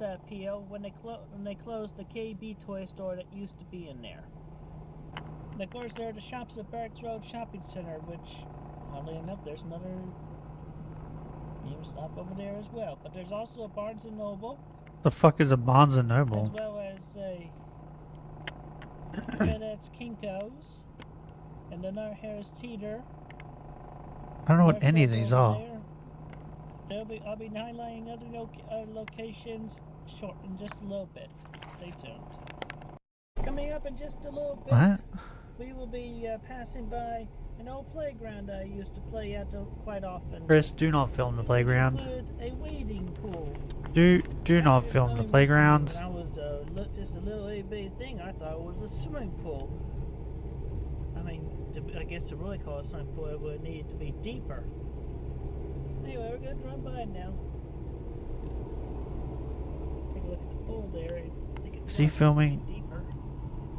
that appeal when they closed the KB toy store that used to be in there. And of course, there are the shops at Barracks Road Shopping Center, which, oddly enough, there's another GameStop over there as well. But there's also a Barnes and Noble, The fuck is a Barnes and as Noble? well as a FedEx Kinko's, and another Harris Teeter. I don't know what any of these are. I'll be highlighting other locations short in just a little bit. Stay tuned. Coming up in just a little bit, What? we will be passing by an old playground I used to play at quite often. Chris, do not film the playground. With a wading pool. Do not film the playground. When I was just a little itty thing, I thought it was a swimming pool. I mean, I guess to really call it a swimming pool, it would need to be deeper. Anyway, we're gonna run by now. Take a look at the pool there. Is he filming? Deeper.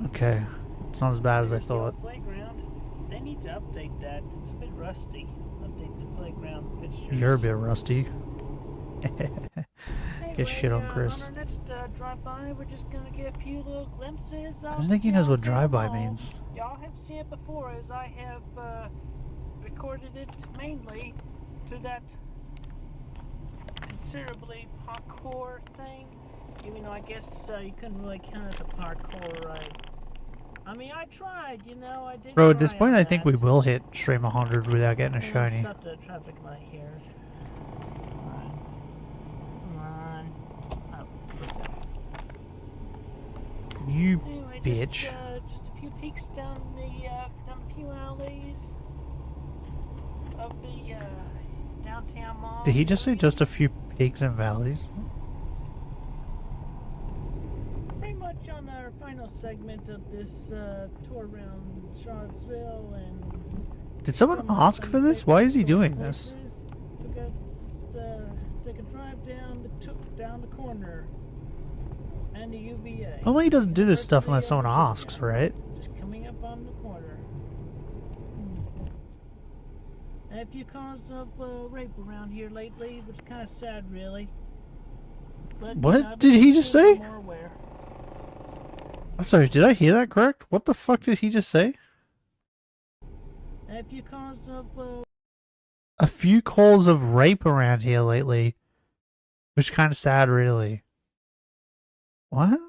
Okay. It's not as bad as I There's the old thought. Playground. They need to update that. It's a bit rusty. Update the playground fixtures. You're a bit rusty. Get shit on Chris. On our next drive-by, we're just gonna get a few little glimpses I of don't think he knows what downtown drive-by mall. means. Y'all have seen it before, as I have recorded it mainly to that considerably parkour thing. Even though I guess you couldn't really count it as a parkour ride. I mean, I tried, you know, I did. Bro, at this try point, on I think that. we will hit stream 100 without getting a Let's shiny. Stop the traffic light here. Come on. Oh, You anyway, bitch. just a few peeks down a few alleys of the downtown mall. Did he just say just a few peaks and valleys? Pretty much on our final segment of this tour around Charlottesville and. Did someone ask for this? Why is he doing this? We got take a drive down the corner and the UVA. Normally he doesn't do this stuff unless Virtually someone over asks, here. right? Just coming up on the corner. A few cause of rape around here lately, which is kind of sad, really. But, you What know, did he just people are say? more aware. I'm sorry, did I hear that correct? What the fuck did he just say? A few cause of A few calls of rape around here lately. Which is kind of sad, really. What?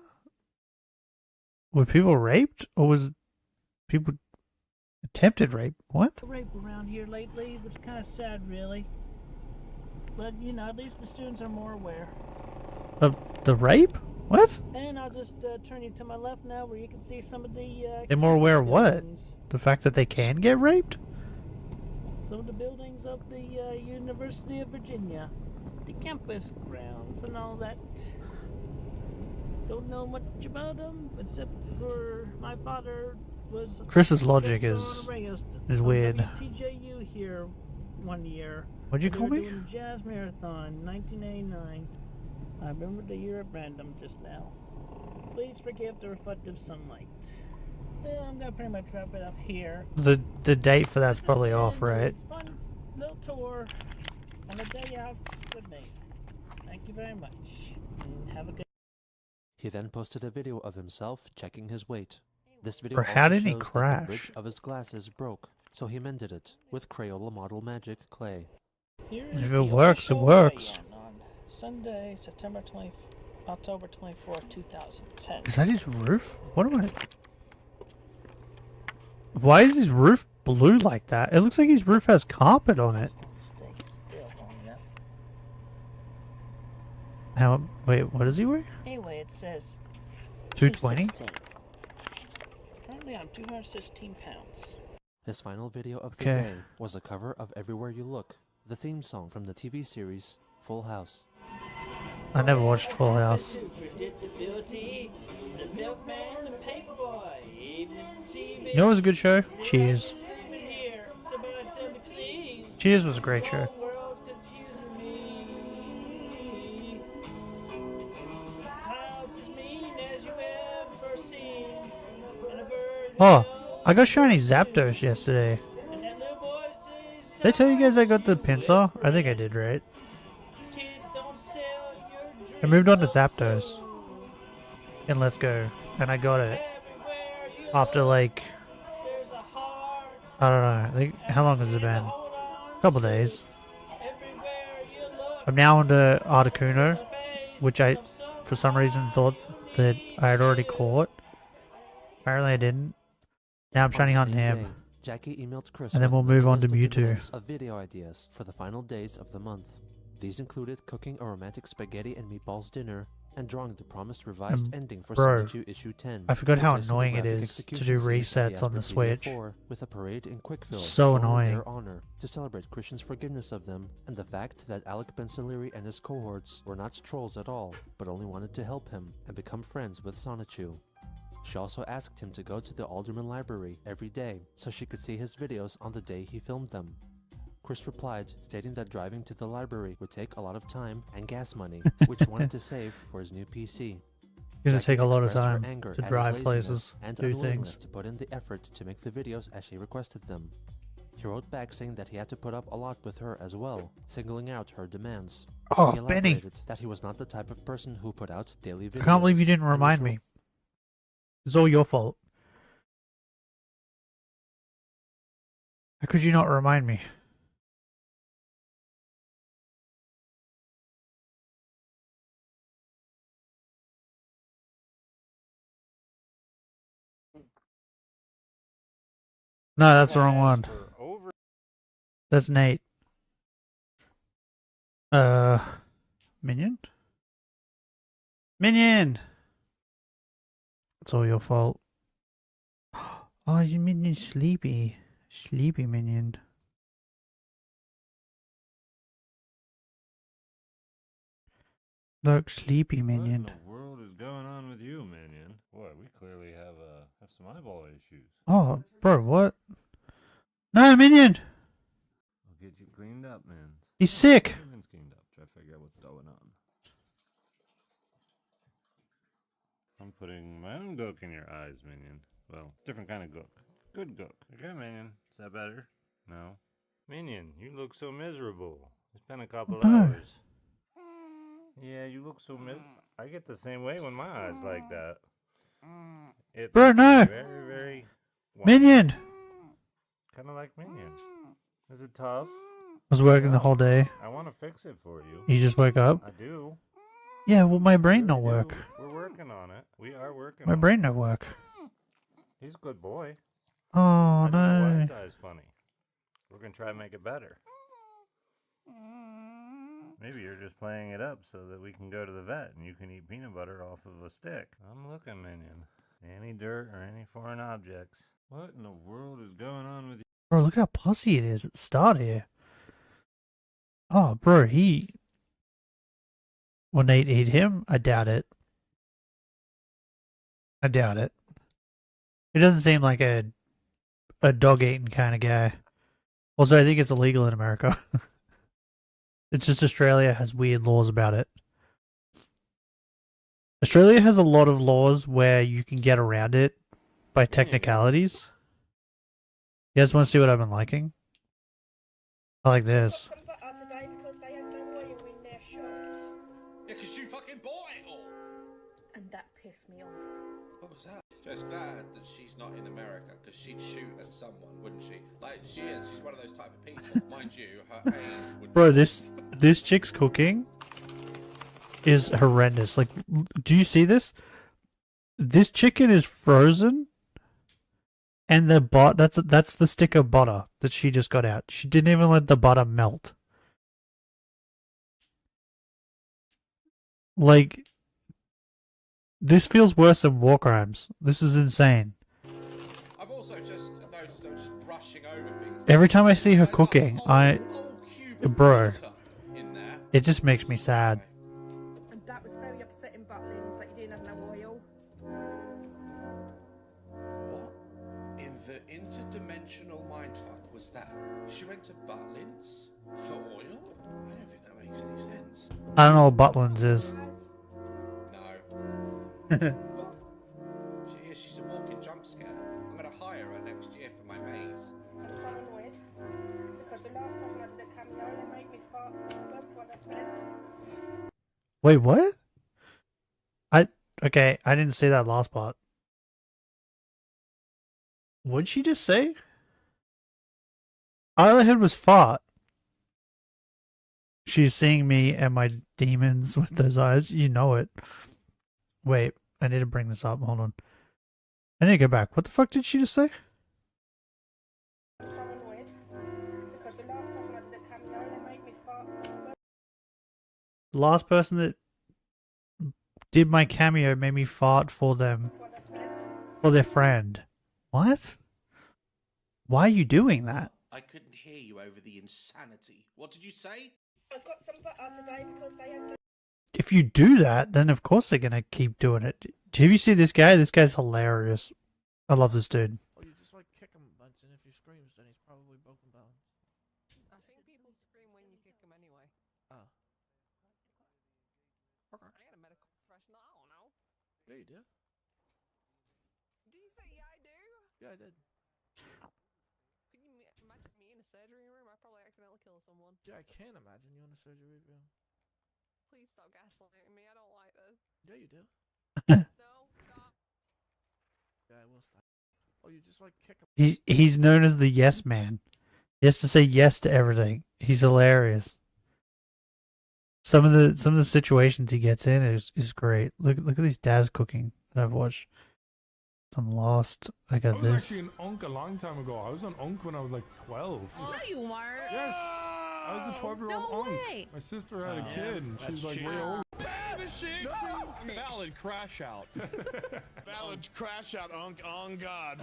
Were people raped? Or was people attempted rape? What? rape around here lately, which is kind of sad, really. But, you know, at least the students are more aware. Of the rape? What? And I'll just turn you to my left now where you can see some of the They're more aware of what? buildings. The fact that they can get raped? Some of the buildings of the University of Virginia. The campus grounds and all that. Don't know much about them, except for my father was... Chris's logic on is the radio is on weird. WTJU here one year. What'd you We call were me? doing the Jazz Marathon, 1989. I remember the year at random just now. Please forgive the reflective sunlight. I'm gonna pretty much wrap it up here. The date for that's probably off, right? Fun little tour on a day out with me. Thank you very much. And have a good. He then posted a video of himself checking his weight. This video Bro, how also did he shows that the crash? bridge of his glasses broke, so he mended it with Crayola model magic clay. Here's If the it works, it official works. weigh-in on Sunday, October 24th, 2010. Is that his roof? What am I... Why is his roof blue like that? It looks like his roof has carpet on it. Stay still long enough. How... Wait, what does he weigh? Anyway, it says 220? 216. Currently, I'm 216 pounds. His final video of the Okay. day was a cover of Everywhere You Look, the theme song from the TV series Full House. I never watched Full House. Predictability, the milkman, the paperboy, evening TV. You know what was a good show? Cheers. Here, somebody tell me please. Cheers was a great show. The world's confusing me. How as mean as you ever seen. And a bird Oh, I got shiny Zapdos yesterday. and that little boy says, Did I tell you guys I got the Pinsir? I think I did, right? kids don't sell your I moved on to Zapdos. And Let's Go. And I got it everywhere you after like, there's a heart. I don't know, like, how long has it been? Hold on. A couple days. Everywhere you look, I'm now onto Articuno, the face which I, of some for some reason, thought that I had already caught. Apparently I didn't. Now I'm shining the on same him. day, Jackie emailed Chris And then with we'll move a on to list of Mewtwo. demands of video ideas for the final days of the month. These included cooking a romantic spaghetti and meatballs dinner and drawing the promised revised ending for bro, Sonichu issue 10. I forgot how replacing the annoying it graphic is to execution do scene of resets on the Asperpedia Switch. 4 with a parade in Quickville So performed in annoying. their honor to celebrate Christian's forgiveness of them and the fact that Alec Bensaliri and his cohorts were not trolls at all, but only wanted to help him and become friends with Sonichu. She also asked him to go to the Alderman Library every day so she could see his videos on the day he filmed them. Chris replied, stating that driving to the library would take a lot of time and gas money, which he wanted to save for his new PC. It's gonna Jackie take a lot of expressed her time anger to at his drive laziness places, and do unwillingness things. to put in the effort to make the videos as she requested them. He wrote back saying that he had to put up a lot with her as well, singling out her demands. Oh, He Benny. elaborated that he was not the type of person who put out daily videos. I can't believe you didn't and was remind me. It's all your fault. How could you not remind me? No, that's the wrong one. That's Nate. Minion? Minion! It's all your fault. Oh, you Minion sleepy. Sleepy Minion. Look, sleepy Minion. What in the world is going on with you, Minion? Boy, we clearly have some eyeball issues. Oh, bro, what? No, Minion! I'll get you cleaned up, man. He's sick! Min's cleaned up. Try to figure out what's going on. I'm putting my own gook in your eyes, Minion. Well, different kind of gook. Good gook. Okay, Minion. Is that better? No? Minion, you look so miserable. It's been a couple hours. Yeah, you look so I get the same way when my eyes like that. It Bro, no! Very, very... Minion! Kind of like Minion. Is it tough? I was working the whole day. I want to fix it for you. You just woke up? I do. Yeah, well, my brain don't work. We're working on it. We are working My on brain don't work. He's a good boy. Oh, I don't know why no. his eye's funny. We're going to try to make it better. Maybe you're just playing it up so that we can go to the vet and you can eat peanut butter off of a stick. I'm looking, Minion. Any dirt or any foreign objects. What in the world is going on with you? Bro, look how pussy it is at the start here. Oh, bro, Will Nate eat him? I doubt it. I doubt it. He doesn't seem like a dog-eating kind of guy. Also, I think it's illegal in America. It's just Australia has weird laws about it. Australia has a lot of laws where you can get around it by technicalities. You guys want to see what I've been liking? I like this. Yeah, because you fucking bought it all. And that pissed me off. What was that? Just glad that she's not in America, because she'd shoot at someone, wouldn't she? Like, she is. She's one of those type of people. Mind you, her aim would Bro, this chick's cooking is horrendous. Like, do you see this? This chicken is frozen, and that's the stick of butter that she just got out. She didn't even let the butter melt. Like, this feels worse than war crimes. This is insane. I've also just noticed I'm just brushing over things. Every time I see her cooking, bro, in there. it just makes me sad. And that was very upsetting, Butlins, that you didn't have no oil. What in the interdimensional mindfuck was that? She went to Butlins for oil? I don't think that makes any sense. I don't know what Butlins is. She is. She's a walking jump scare. I'm gonna hire her next year for my maze. I'm so annoyed because the last person I did a cameo, they made me fart for that bed. Wait, what? Okay, I didn't say that last part. What'd she just say? All I heard was fart. She's seeing me and my demons with those eyes. You know it. Wait, I need to bring this up. Hold on. I need to go back. What the fuck did she just say? I'm so annoyed because the last person I did a cameo, they made me fart. The last person that did my cameo made me fart for them. For their friend. What? Why are you doing that? I couldn't hear you over the insanity. What did you say? I've got some butter today because they had If you do that, then of course they're gonna keep doing it. Have you seen this guy? This guy's hilarious. I love this dude. Oh, you just like kick him once, and if he screams, then he's probably broken bones. I think people scream when you kick them anyway. Oh. Okay. I ain't a medical professional. I don't know. Yeah, you do. Did you say yeah, I do? Yeah, I did. Could you imagine me and surgery room, I probably accidentally killed someone. Yeah, I can't imagine you in a surgery room. Please stop gaslighting me. I don't like this. Yeah, you do. No, stop. Yeah, I will stop. Oh, you just like kick him. He's known as the yes man. He has to say yes to everything. He's hilarious. Some of the situations he gets in is great. Look at these dads cooking that I've watched. Some Lost. I got I was this. actually an Unk a long time ago. I was an Unk when I was like 12. No, you weren't. Yes, I was a 12-year-old No Unk. way. My sister had a kid, and she's like way older. Valid crash out. Valid crash out, Unk, on God.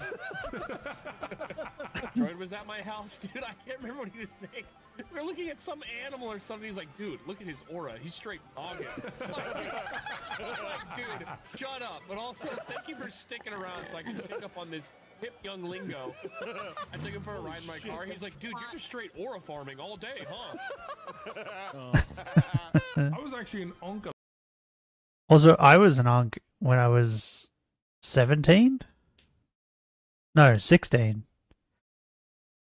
Droid was at my house, dude. I can't remember what he was saying. We were looking at some animal or something. He's like, dude, look at his aura. He's straight dogging. Like, dude, shut up. But also, thank you for sticking around so I can pick up on this hip young lingo. I took him for a ride in my car. He's like, dude, you're just straight aura farming all day, huh? I was actually an Unk. Also, I was an Unk when I was 17. No, 16.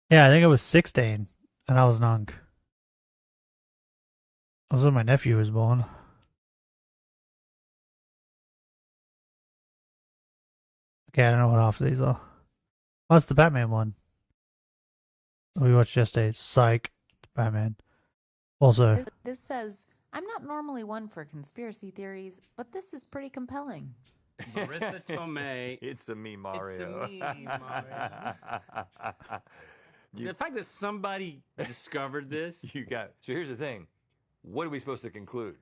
Yeah, I think I was 16, and I was an Unk. That was when my nephew was born. Okay, I don't know what half of these are. Oh, it's the Batman one. We watched yesterday. Psych. Batman. Also, This says, I'm not normally one for conspiracy theories, but this is pretty compelling. Marissa Tomei. It's a me, Mario. It's a me, Mario. The fact that somebody discovered this. So here's the thing. What are we supposed to conclude?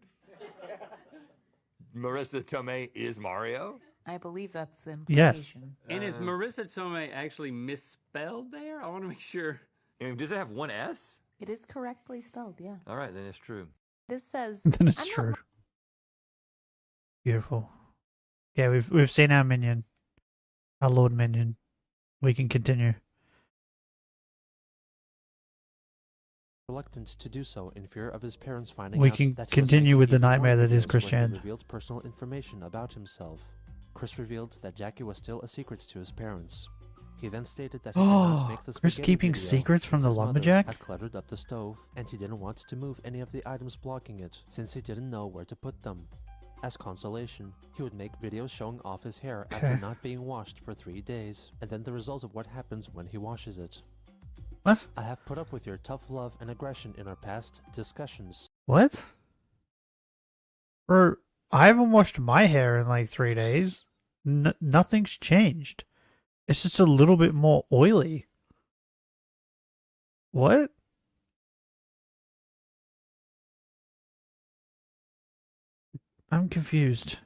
Marissa Tomei is Mario? I believe that's the Yes. implication. And is Marissa Tomei actually misspelled there? I want to make sure. And does it have one S? It is correctly spelled, yeah. All right, then it's true. This says, then it's I'm not true. Beautiful. Yeah, we've seen our minion. Our Lord Minion. We can continue. Reluctant to do so in fear of his parents finding We out can that he was continue making with the even more nightmare that is videos Chris where he Chan. revealed personal information about himself. Chris revealed that Jackie was still a secret to his parents. He then stated that he could not make the Chris spaghetti keeping video secrets from since the his mother lumberjack? had cluttered up the stove, and he didn't want to move any of the items blocking it, since he didn't know where to put them. As consolation, he would make videos showing off his hair after Okay. not being washed for 3 days, and then the result of what happens when he washes it. What? I have put up with your tough love and aggression in our past discussions. What? Bro, I haven't washed my hair in like 3 days. Nothing's changed. It's just a little bit more oily. What? I'm confused.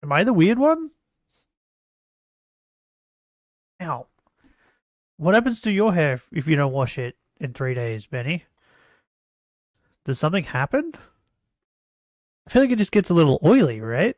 Am I the weird one? Ow. What happens to your hair if you don't wash it in 3 days, Benny? Does something happen? I feel like it just gets a little oily, right?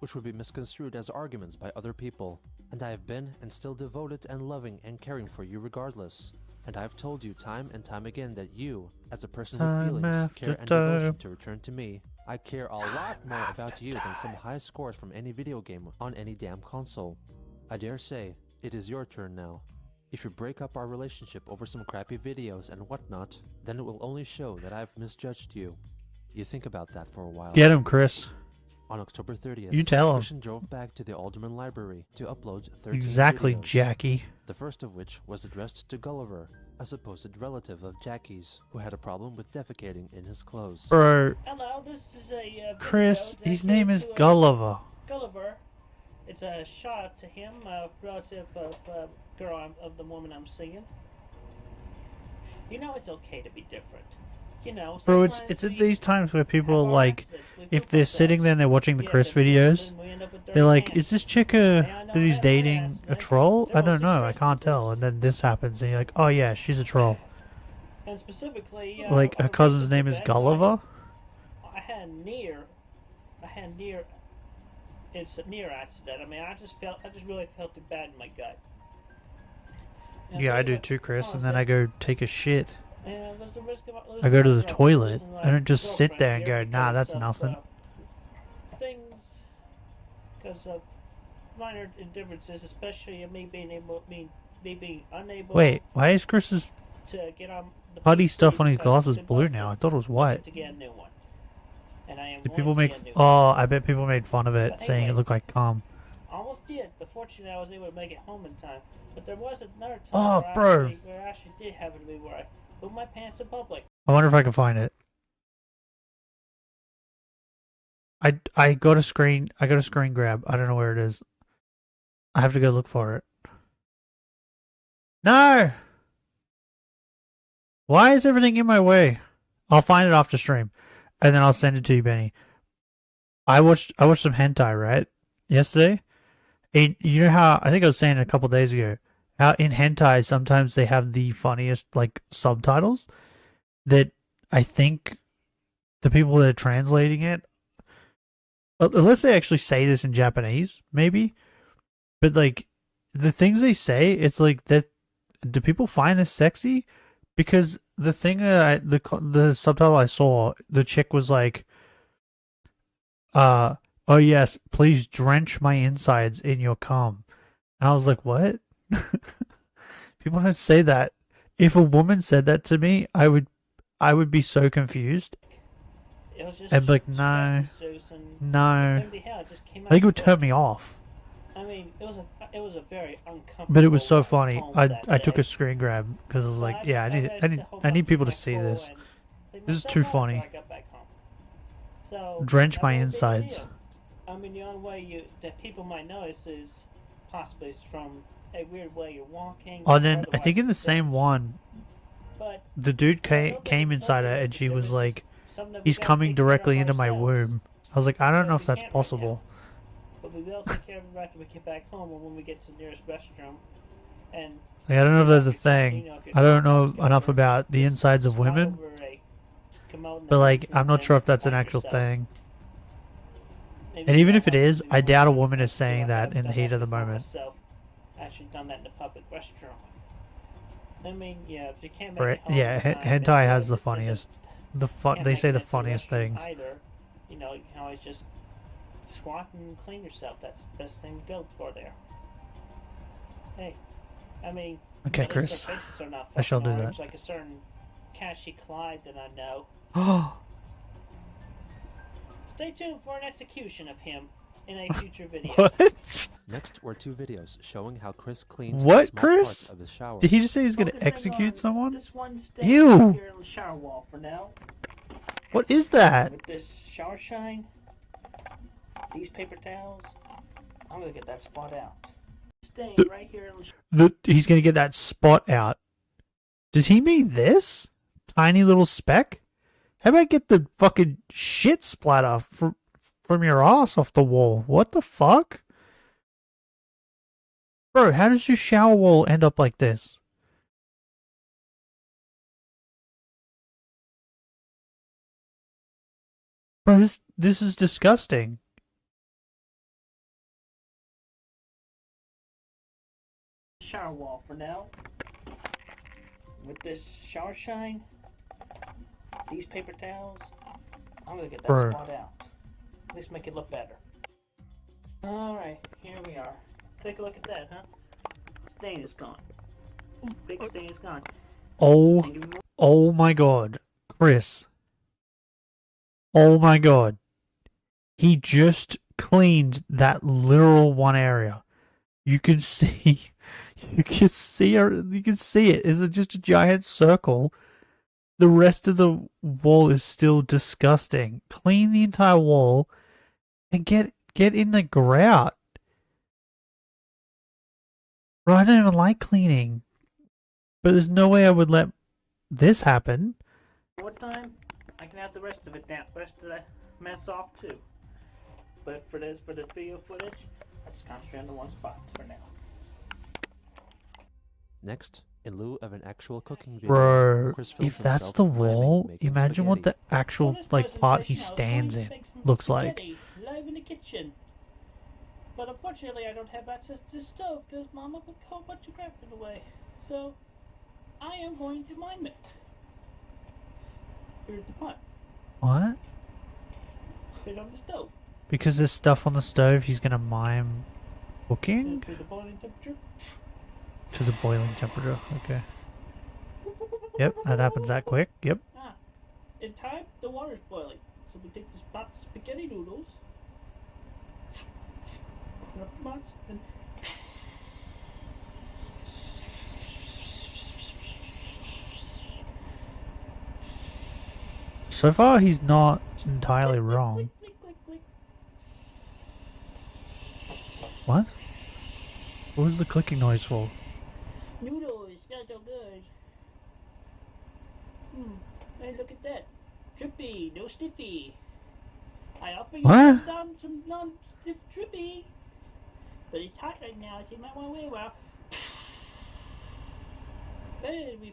Which would be misconstrued as arguments by other people. And I have been and still devoted and loving and caring for you regardless. And I have told you time and time again that you, as a person with Time feelings, after care and time. devotion to return to me. I care a lot more about you than some high scores from any video game on any damn console. I dare say, it is your turn now. If you break up our relationship over some crappy videos and whatnot, then it will only show that I've misjudged you. You think about that for a while. Get him, Chris. On October 30th, You tell him. Christian drove back to the Alderman Library to upload 13 Exactly, videos, Jackie. the first of which was addressed to Gulliver, a supposed relative of Jackie's, who had a problem with defecating in his clothes. Bro, Hello, this is a Chris, video his name is dedicated to, Gulliver. Gulliver. It's a shout out to him, relative of of the woman I'm singing. You know, it's okay to be different. You know, Bro, it's sometimes at we these times where people have are our like, accidents, we if put they're ourselves sitting there and they're watching the yeah, Chris but videos, then we end up with they're dirty like, hands. is this chick that he's dating a troll? I don't know, I can't tell. And then this happens and you're like, oh yeah, she's a troll. And specifically, Like, her cousin's name is Gulliver? I had a near it's a near accident. I mean, I just really felt it bad in my gut. Yeah, I do too, Chris, and then I go take a shit. And there's the risk of I go to the losing toilet. my I don't just sit there and go, girlfriend nah, here that's because nothing. Things, because of minor indifferences, especially me being unable. Wait, why is Chris's to get on the putty PC stuff on his because glasses it's blue busted. now? I thought it was I white. need to get a new one. And I am Did going people to make? get a new Oh, one. I bet people made fun of it, But saying it anyway, looked like cum. Almost did, but fortunately I was able to make it home in time. But there was another time Oh, where, bro. where I actually did happen to be where I put my pants in public. I wonder if I can find it. I got a screen grab. I don't know where it is. I have to go look for it. No! Why is everything in my way? I'll find it after stream, and then I'll send it to you, Benny. I watched some hentai, right? Yesterday. And you know how I think I was saying it a couple days ago, how in hentai sometimes they have the funniest like subtitles that I think the people that are translating it, unless they actually say this in Japanese, maybe, but like the things they say, it's like that. Do people find this sexy? Because the thing that the subtitle I saw, the chick was like, oh yes, please drench my insides in your cum. And I was like, what? People don't say that. If a woman said that to me, I would be so confused. It was just I'd be like, no, no. I think it would turn me off. I mean, it was a very uncomfortable. But it was so funny. home I that took day. a screen grab because I was like, But yeah, I need people to see this. This is too funny. So, Drench that my was a big insides. deal. I mean, the only way that people might notice is possibly from a weird way you're walking. Oh, or then I think in the otherwise. same one, But the dude came inside her and she was like, he's coming directly into my womb. I was like, I don't know if that's possible. But we will take care of it after we get back home or when we get to the nearest restroom. And Like, I don't know if there's a thing. I don't know enough about the insides of women. But like, I'm not sure if that's an actual thing. And even if it is, I doubt a woman is saying that in the heat of the moment. Actually done that in the public restroom. I mean, yeah, if you can't make Right? it home Yeah, in time, hentai then has the if it funniest. can't They make say it the into funniest restroom things. Either, you know, you can always just squat and clean yourself. That's the best thing to go for there. Hey, I mean, Okay, at least Chris. their faces are not I shall fucking do large, that. Like a certain Cashy Clyde that I know. Oh, Stay tuned for an execution of him in a future video. what? Next were two videos showing how Chris cleaned What, small Chris? parts of his shower. Did he just say he's gonna Focusing execute on someone? This one stay Ew! here on the shower wall for now. What is that? With this shower shine, these paper towels, I'm gonna get that spot out. Staying right here in the He's gonna get that spot out. Does he mean this? Tiny little speck? How about get the fucking shit splatter from your ass off the wall? What the fuck? Bro, how does your shower wall end up like this? Bro, this is disgusting. shower wall for now. With this shower shine, these paper towels, I'm gonna get that Bro. spot out. At least make it look better. Alright, here we are. Take a look at that, huh? Stain is gone. Big stain is gone. Oh my god. Chris. Oh my god. He just cleaned that literal one area. You can see you can see it. Is it just a giant circle? The rest of the wall is still disgusting. Clean the entire wall and get in the grout. Bro, I don't even like cleaning. But there's no way I would let this happen. What time? I can have the rest of it down, rest of the mess off too. But for this video footage, I just concentrate on the one spot for now. Next, in lieu of an actual cooking video, Bro, Chris filmed if that's himself the miming wall, making imagine what the spaghetti. actual like part he stands in looks like. Spaghetti, live in the kitchen. But unfortunately, I don't have access to the stove because Mama put a whole bunch of crap in the way. So, I am going to mime it. Here's the pot. What? Put it on the stove. Because there's stuff on the stove, he's gonna mime cooking? To the boiling temperature. To the boiling temperature, okay. Yep, that happens that quick, yep. Ah, in time, the water's boiling. So we take this pot of spaghetti noodles, put up the pots, and So far, he's not entirely wrong. What? What was the clicking noise for? noodles, not so good. Hey, look at that. Trippy, no stiffy. I offer you What? some non-stiff trippy. But it's hot right now, so you might want to wait a while. Then we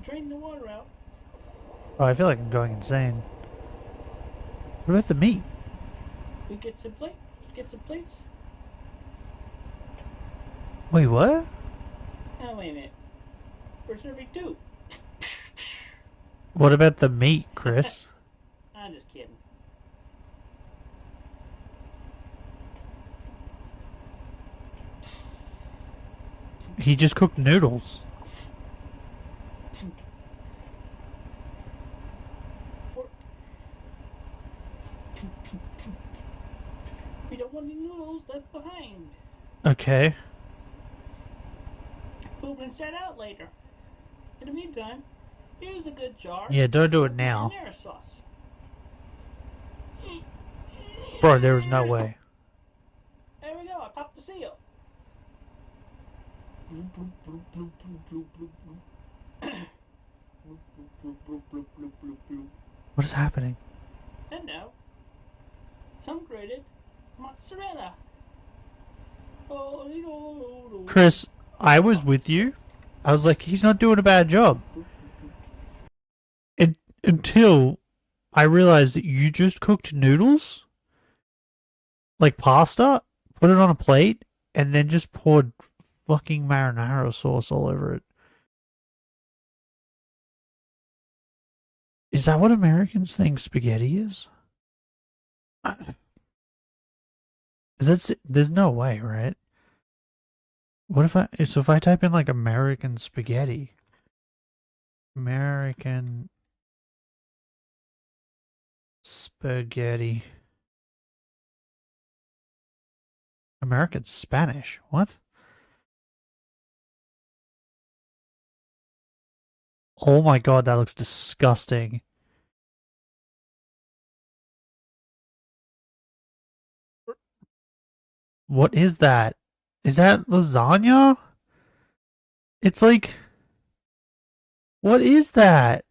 drain the water out. Oh, I feel like I'm going insane. What about the meat? We get some plates. Wait, what? Oh, wait a minute. We're serving two. What about the meat, Chris? I'm just kidding. He just cooked noodles. We don't want any noodles left behind. Okay. We'll rinse that out later. In the meantime, here's a good jar. Yeah, don't do it of now. marinara sauce. Bro, there was no way. There we go. I popped the seal. What is happening? And now, some grated mozzarella. Oh, Chris, I was with you. I was like, he's not doing a bad job. Until I realized that you just cooked noodles, like pasta, put it on a plate, and then just poured fucking marinara sauce all over it. Is that what Americans think spaghetti is? There's no way, right? What if I type in like American spaghetti? American spaghetti. American Spanish. What? Oh my god, that looks disgusting. What is that? Is that lasagna? It's like... What is that?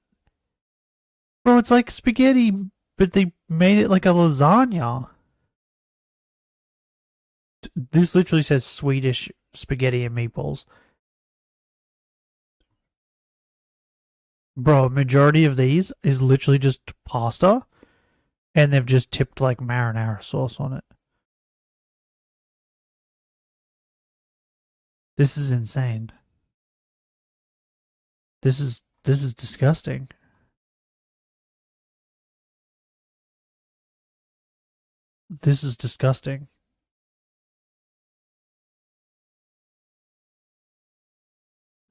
Bro, it's like spaghetti, but they made it like a lasagna. This literally says Swedish spaghetti and meatballs. Bro, majority of these is literally just pasta, and they've just tipped like marinara sauce on it. This is insane. This is disgusting. This is disgusting.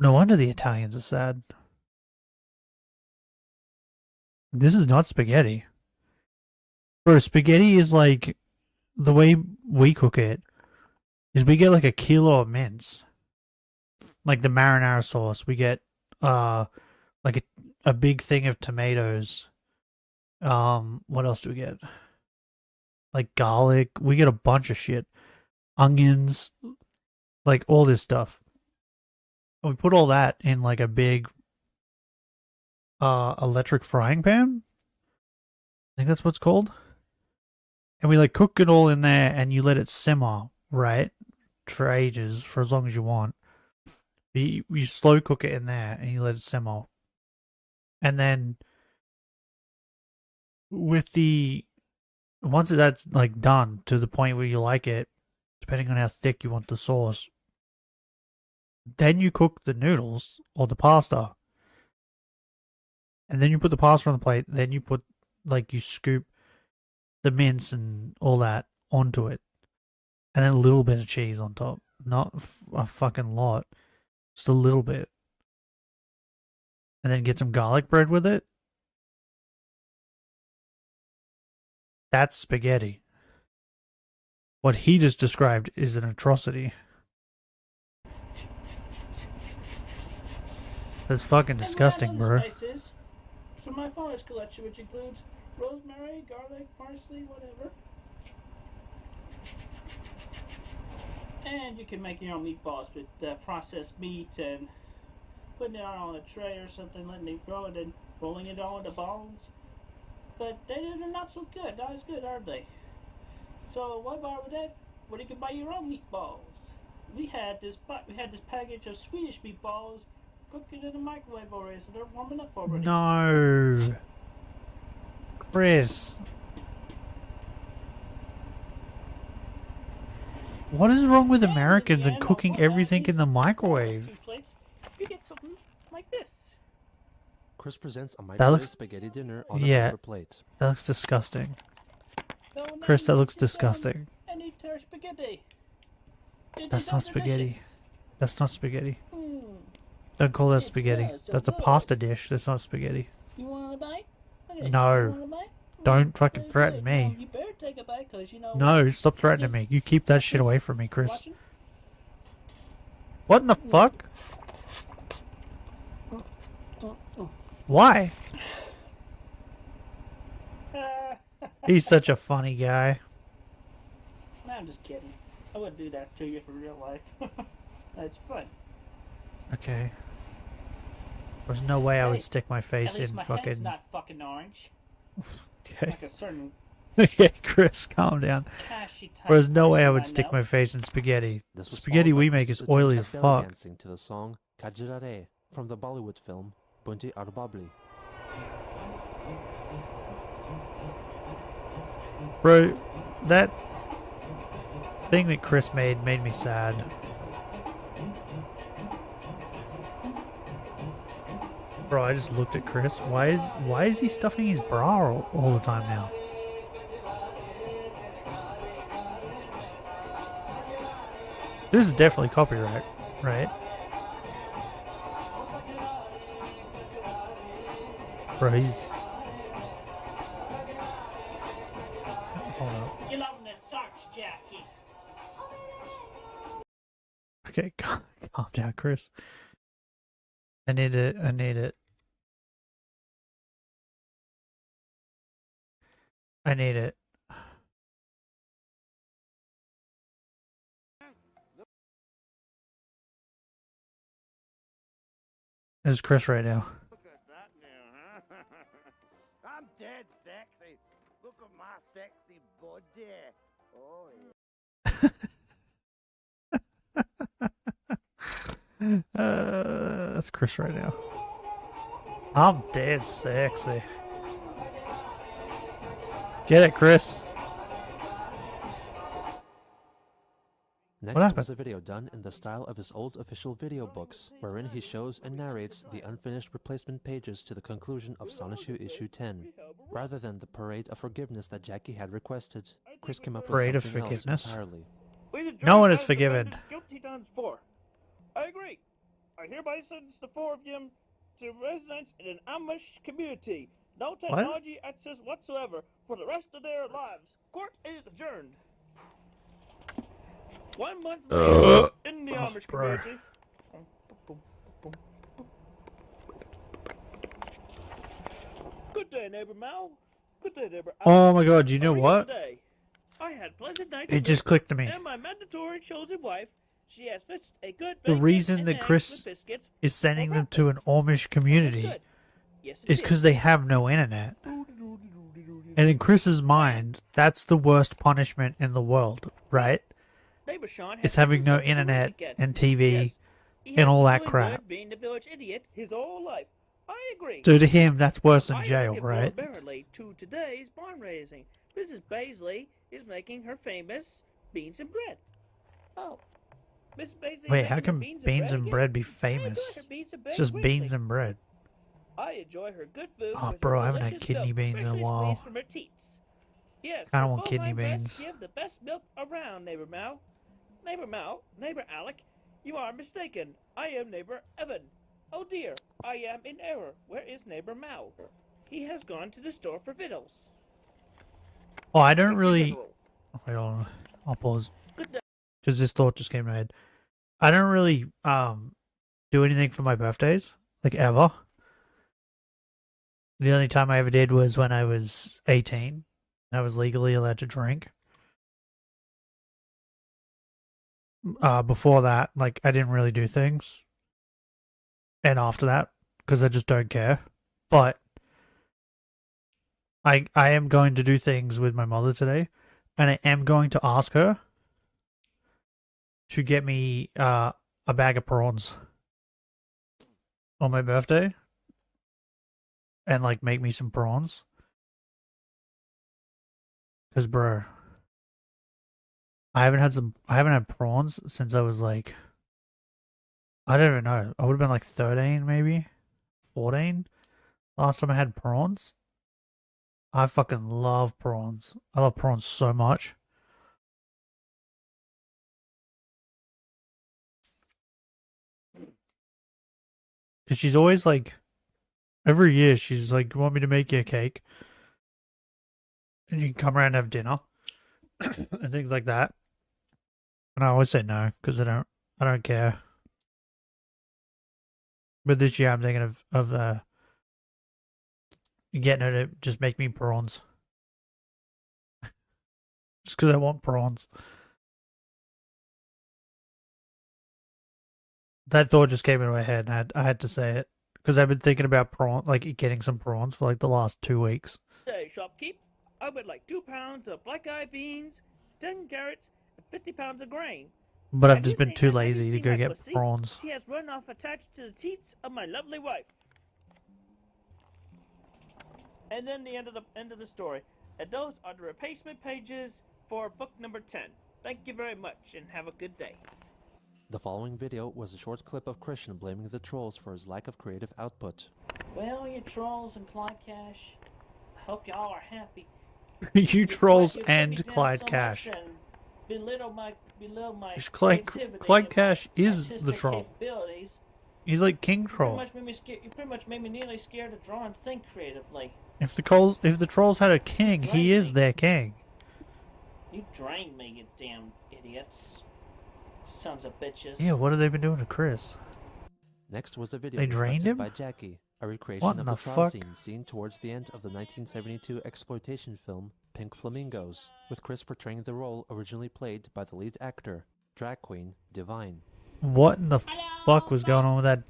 No wonder the Italians are sad. This is not spaghetti. Bro, spaghetti is like, the way we cook it is we get like a kilo of mince. Like the marinara sauce, we get like a big thing of tomatoes. What else do we get? Like garlic. We get a bunch of shit. Onions. Like all this stuff. We put all that in like a big electric frying pan. I think that's what it's called. And we like cook it all in there and you let it simmer, right? For ages, for as long as you want. You slow cook it in there and you let it simmer. And then once that's like done to the point where you like it, depending on how thick you want the sauce, Then you cook the noodles or the pasta. And then you put the pasta on the plate. Then you put, like, you scoop the mince and all that onto it. And then a little bit of cheese on top. Not a fucking lot. Just a little bit. And then get some garlic bread with it. That's spaghetti. What he just described is an atrocity. That's fucking disgusting, bro. So my forest collection, which includes rosemary, garlic, parsley, whatever. And you can make your own meatballs with processed meat and putting it on a tray or something, letting it grow, and then rolling it all into balls. But they're not so good, not as good, are they? So why bother with that when you can buy your own meatballs? We had this package of Swedish meatballs cooked in the microwave already, so they're warming up already. No. Chris. What is wrong with Americans and cooking everything in the microwave? You get something like this. Chris presents a microwave spaghetti dinner on a paper plate. That looks disgusting. Chris, that looks disgusting. And eat their spaghetti. That's not spaghetti. That's not spaghetti. Don't call that spaghetti. That's a pasta dish. That's not spaghetti. You want a bite? Okay, No. you want a bite? Don't fucking threaten me. You better take a bite, 'cause you know. No, stop threatening me. You keep that shit away from me, Chris. What in the fuck? Why? He's such a funny guy. I'm just kidding. I wouldn't do that to you for real life. That's fun. Okay. There's no way I would stick my At face least in my head's fucking... not fucking orange. Okay. Like a certain Okay, Chris, calm down. cashy type There's no way I person would I stick know. my face in spaghetti. This was Spaghetti followed we by make Chris's is oily as attempt at belly fuck. dancing to the song Kajirare from the Bollywood film Bunti Arbabli. Bro, that thing that Chris made me sad. Bro, I just looked at Chris. Why is he stuffing his bra all the time now? This is definitely copyright, right? Bro, he's... Hold up. You loving the socks, Jackie? Okay, calm down, Chris. I need it. This is Chris right now. Look at that now, huh? I'm dead sexy. Look at my sexy body. Oh, yeah. That's Chris right now. I'm dead sexy. Get it, Chris? Next What happened? was a video done in the style of his old official video books, wherein he shows and narrates the unfinished replacement pages to the conclusion of Sonichu Issue 10. Rather than the parade of forgiveness that Jackie had requested, Chris came up with Parade of something else forgiveness? entirely. No one is forgiven. Guilty times 4. I agree. I hereby sentence the 4 of you to residence in an Amish community. No technology access whatsoever for the rest of their lives. Court is adjourned. 1 month later, in the Amish bro. community. Good day, neighbor Mal. Good day, neighbor. Oh my god, you know what? Today, I had pleasant night. It just clicked to me. And my mandatory chosen wife, she has fixed a good The bacon reason and that eggs Chris with biscuits. is sending them to an Amish community is because they have no internet. And in Chris's mind, that's the worst punishment in the world, right? Neighbor Sean has It's having no every food internet he gets. and TV He and has all been that doing crap. good being the village idiot his whole life. I agree. So to him, that's worse than I jail, look right? apparently to today's barn raising. Mrs. Baisley is making her famous beans and bread. Oh, Miss Maisie Wait, how making her can beans beans and and bread bread be again? famous? her beans and It's bread just greatly. beans and bread. I enjoy her good food Oh, with bro, her I haven't had delicious kidney milk beans in a freshly while. squeezed from her teats. Yes, Kinda her want kidney bovine breasts beans. give the best milk around, Neighbor Mao. Neighbor Mao, Neighbor Alec, you are mistaken. I am Neighbor Evan. Oh dear, I am in error. Where is Neighbor Mao? He has gone to the store for victuals. Oh, I don't really... Wait, hold on. I'll pause. Because this thought just came to my head. I don't really do anything for my birthdays. Like, ever. The only time I ever did was when I was 18. And I was legally allowed to drink. Before that, like, I didn't really do things. And after that, because I just don't care. But I am going to do things with my mother today. And I am going to ask her to get me a bag of prawns on my birthday. And, like, make me some prawns. Because, bro, I haven't had prawns since I was, like, I don't even know. I would have been, like, 13, maybe? 14? Last time I had prawns. I fucking love prawns. I love prawns so much. Because she's always, like, every year she's like, you want me to make you a cake? And you can come around and have dinner. And things like that. And I always say no, because I don't care. But this year I'm thinking of getting her to just make me prawns. Just because I want prawns. That thought just came into my head, and I had to say it. Because I've been thinking about getting some prawns for, like, the last 2 weeks. Say, shopkeep, I would like 2 pounds of black-eyed beans, 10 carrots, and 50 pounds of grain. But I've Have just you been seen- too have you lazy to seen go my get pussy? prawns. She has run off attached to the teats of my lovely wife. And then the end of the story. And those are the replacement pages for book number 10. Thank you very much, and have a good day. The following video was a short clip of Christian blaming the trolls for his lack of creative output. Well, you trolls and Clyde Cash, I hope y'all are happy. You trolls You put me and down Clyde so much Cash. and below my Because Clyde Cash is the artistic troll. capabilities. He's like King You Troll. pretty much made me nearly scared to draw and think creatively. If the trolls had a king, he is their king. You drained me, you damn idiots. Sons of bitches. Yeah, what have they been doing to Chris? Next was a video They drained requested him? by Jackie, a recreation What of in the the trial fuck? scene seen towards the end of the 1972 exploitation film Pink Flamingos, with Chris portraying the role originally played by the lead actor, drag queen Divine. What in the fuck was going on with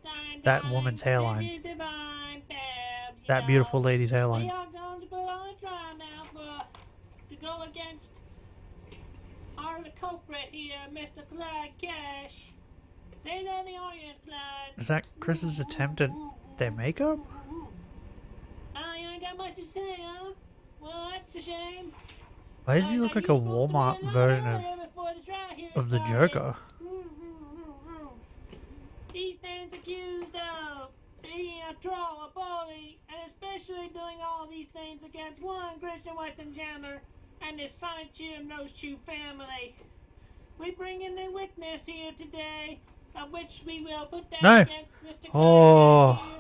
that woman's hairline? That beautiful lady's hairline. We are going to put on a trial now to go against our culprit here, Mr. Clyde Cash. Stay there in the audience, Clyde. Is that Chris's attempt at their makeup? Oh, you ain't got much to say, huh? Well, that's a shame. Why does he look like a Walmart version of the Joker? He stands accused of being a troll, a bully, and especially doing all these things against one Christian Western Chandler and his Sonic Chew and Rose Chew family. We bring in a witness here today, of which we will put down No! against Mr. Oh!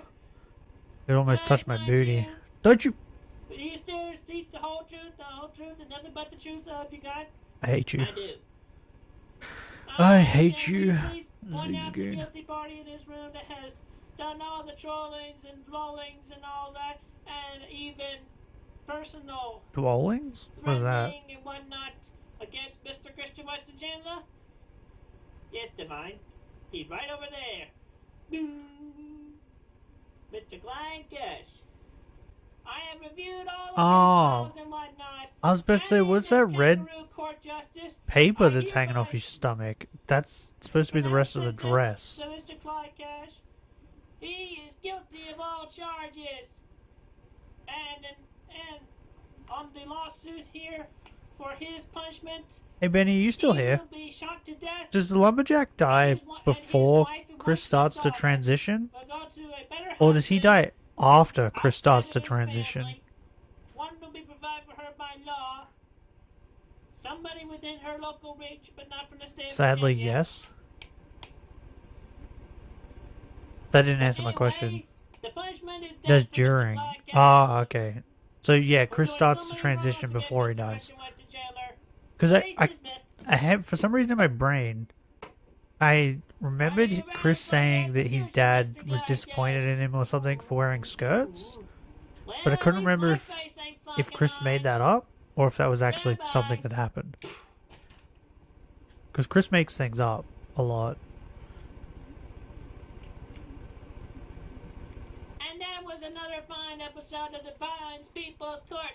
It almost touched my booty. Don't you? Do you still seek the whole truth, and nothing but the truth, so help you God? I hate you. I do. I hate you. Point out the Zigzagoon. guilty party in this room that has done all the trollings and rollings and all that, and even personal Dwellings? What is that? threatening and whatnot against Mr. Christian Weston Chandler? Yes, Divine. He's right over there. Mr. Clyde Cash. I have reviewed all of Oh. and whatnot. I was about to say, what's that red paper that's hanging off your stomach? That's supposed to be the rest of the dress. So, Mr. Clyde Cash, he is guilty of all charges. And on the lawsuit here, for his punishment, Hey Benny, are you still He here? will be shot to death. Does the lumberjack die before Chris starts to transition? Or does he die after Chris starts to transition? One will be provided for her by law. Somebody within her local reach, but not from the state of Sadly, Virginia. yes. That didn't answer my question. The punishment is Does death during. Ah, okay. So yeah, Chris starts to transition before he dies. Because I have, for some reason in my brain, I remembered Chris saying that his dad was disappointed in him or something for wearing skirts. But I couldn't remember if Chris made that up or if that was actually something that happened. Because Chris makes things up a lot. And that was another fine episode of the Pines People's Court.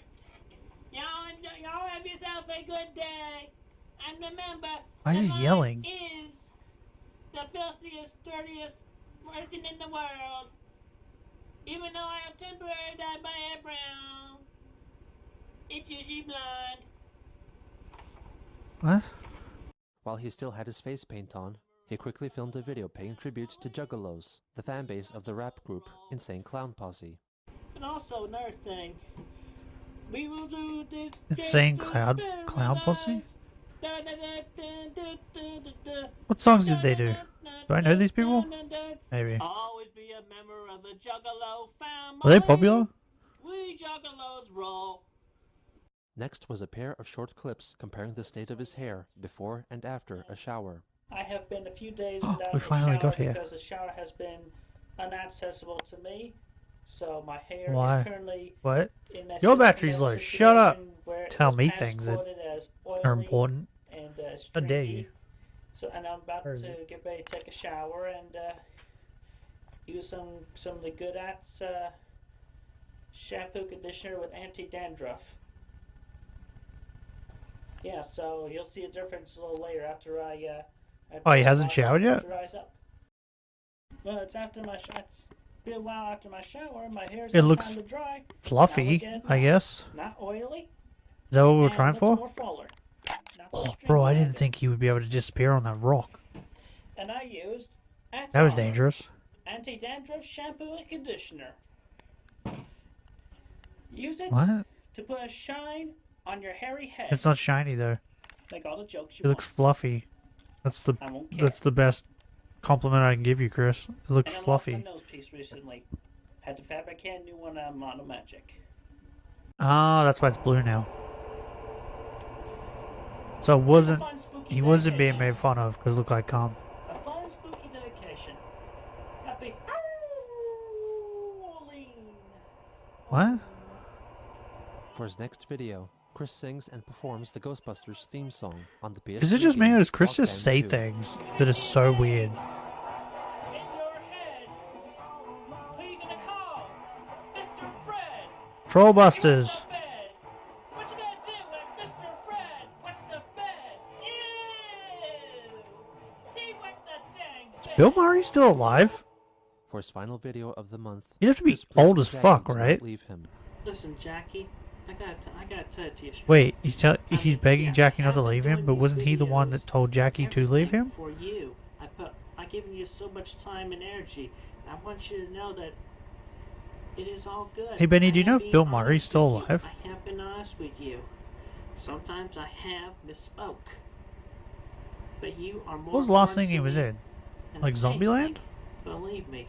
Y'all have yourself a good day. And remember, Why is he yelling? is the filthiest, dirtiest person in the world. Even though I have temporarily dyed my hair brown, it's usually blonde. What? While he still had his face paint on, he quickly filmed a video paying tribute to Juggalos, the fanbase of the rap group Insane Clown Posse. And also, another thing, we will do this. Insane Clown Posse? What songs did they do? Do I know these people? Maybe. Always be a member of the Juggalo family. Were they popular? We Juggalos roll. Next was a pair of short clips comparing the state of his hair before and after a shower. I have been a few days without We finally a shower got here. because the shower has been inaccessible to me. So my hair Why? is currently What? in a Your battery's low. Shut up. situation where it Tell was me things that transported as are oily important. and How dare stringy. you? So, and I'm about Where to is it? get ready to take a shower and use some of the Good Ats shampoo conditioner with anti-dandruff. Yeah, so you'll see a difference a little later after I. Oh, he hasn't showered yet? Dries up. Well, it's after my it's been a while after my shower. My hair's It still looks kinda dry. fluffy, Now again, I guess. Not oily. Is that what we were and trying looks for? more fuller. Not so Oh, bro, I didn't think he would be able to disappear on that rock. And I used That was dangerous. anti-dandruff shampoo and conditioner. Use it What? to put a shine on your hairy head. It's not shiny though. Like all the jokes you It looks fluffy. That's the I won't care. that's the best compliment I can give you, Chris. It looks And I lost fluffy. my nose piece recently. Had to fabricate a new one on Mono Magic. Ah, that's why it's blue now. So it wasn't. He wasn't being made fun of because it looked like cum. A fun spooky dedication. Happy Halloween. What? For his next video, Chris sings and performs the Ghostbusters theme song on the PS3 Is it just me or does Chris Rock just Band say 2. things that are so weird? In your head. Who are you gonna call? Mr. Fred. Trollbusters. What you gonna do when Mr. Fred wets the bed? Ew. He wet the dang Is Bill Murray still alive? For his final video of the month, He'd have to be Chris pleads old for as Jackie fuck, to not right? leave him. Listen, Jackie, I gotta tell it to you straight. Wait, he's begging Jackie not to leave him, but wasn't he the one that told Jackie to leave him? For you, I given you so much time and energy. I want you to know that it is all good. Hey Benny, do you I know have if been Bill honest Murray's with still you. alive? I have been honest with you. Sometimes I have misspoke. But you are more What was the last important thing he to was me in? than Like Zombieland? anything. Believe me.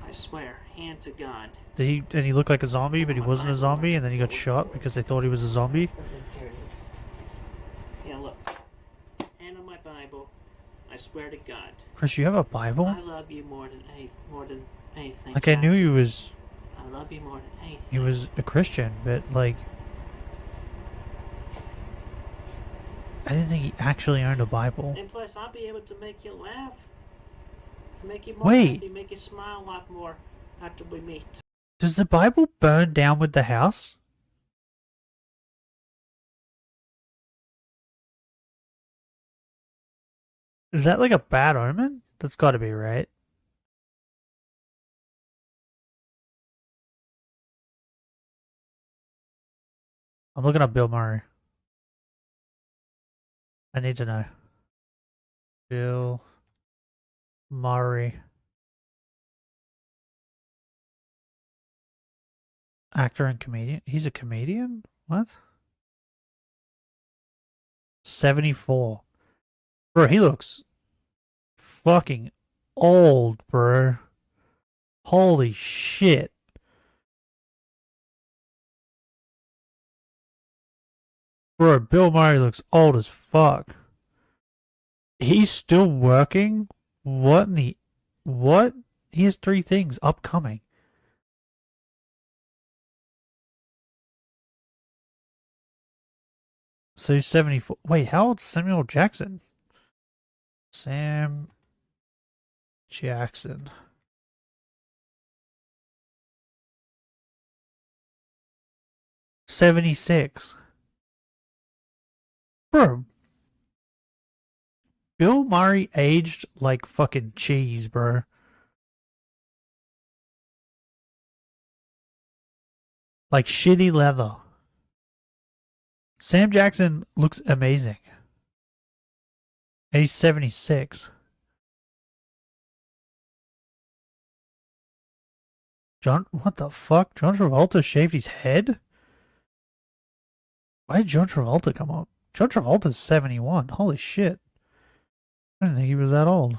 I swear, hand to God. Did he look like a zombie, but he wasn't a zombie, and then he got shot because they thought he was a zombie? Here it is. Yeah, look. Hand on my Bible. I swear to God. Chris, you have a Bible? I love you more than anything. Like I knew he was I love you more than anything. he was a Christian, but like I didn't think he actually owned a Bible. And plus, I'll be able to make you laugh. Make you more Wait. happy, make you smile a lot more after we meet. Does the Bible burn down with the house? Is that like a bad omen? That's got to be right. I'm looking up Bill Murray. I need to know. Bill Murray. Actor and comedian? He's a comedian? What? 74. Bro, he looks fucking old, bro. Holy shit. Bro, Bill Murray looks old as fuck. He's still working? What in the... What? He has 3 things upcoming. So he's 74. Wait, how old's Samuel Jackson? Sam Jackson. $76. Bro. Bill Murray aged like fucking cheese, bro. Like shitty leather. Sam Jackson looks amazing. And he's 76. What the fuck? John Travolta shaved his head? Why did John Travolta come up? John Travolta's 71. Holy shit. I didn't think he was that old.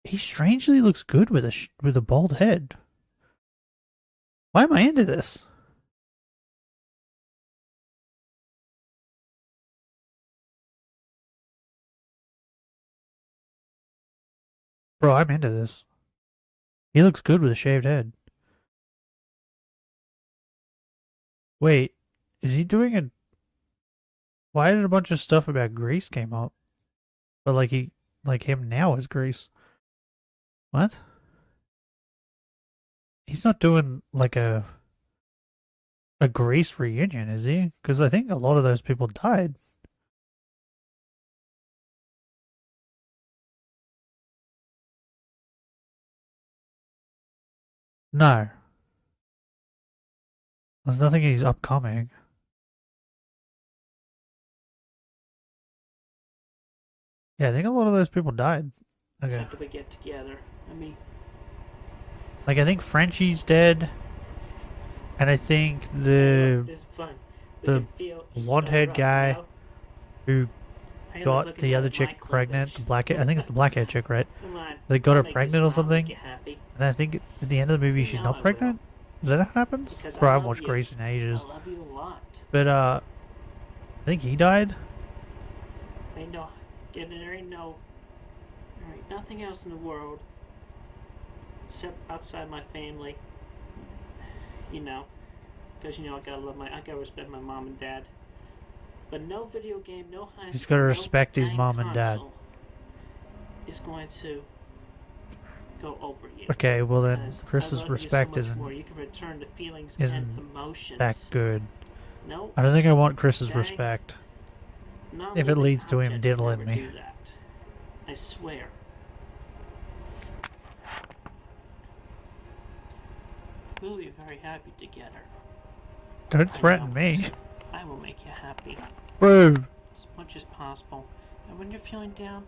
He strangely looks good with a bald head. Why am I into this? Bro, I'm into this. He looks good with a shaved head. Wait, is he doing a... Why did a bunch of stuff about Grease came up? But like him now is Grease. What? He's not doing like a Grease reunion, is he? Because I think a lot of those people died. No. There's nothing he's upcoming. Yeah, I think a lot of those people died. Okay. After we get together, I mean, Like, I think Frenchie's dead. And I think the blonde-haired guy who got the other chick pregnant, I think it's the black-haired chick, right? They got her pregnant or something. And I think at the end of the movie she's not pregnant? Is that how it happens? Bro, I haven't watched Grease in ages. But, I think he died. There ain't nothing else in the world except outside my family. You know, because I gotta respect my mom and dad. But no video game, no high. He's gotta respect his mom and dad. Is going to go over you. Okay, well then, Chris's respect isn't that good. I don't think I want Chris's respect. If it leads to him diddling me. I swear. We'll be very happy together. Don't threaten me. I will make you happy. Bro. As much as possible. And when you're feeling down,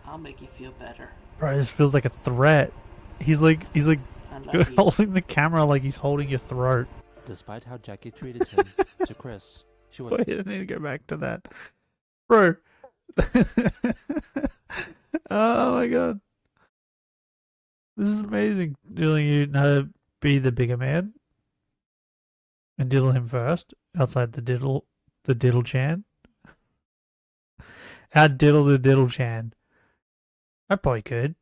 I'll make you feel better. Bro, this feels like a threat. He's like holding the camera like he's holding your throat. Despite how Jackie treated him, to Chris, she went... Wait, I need to go back to that. Bro. Oh my god. This is amazing. Telling you how to be the bigger man. And diddle him first. Outside the diddle chan. Out diddle the diddle chan. I probably could.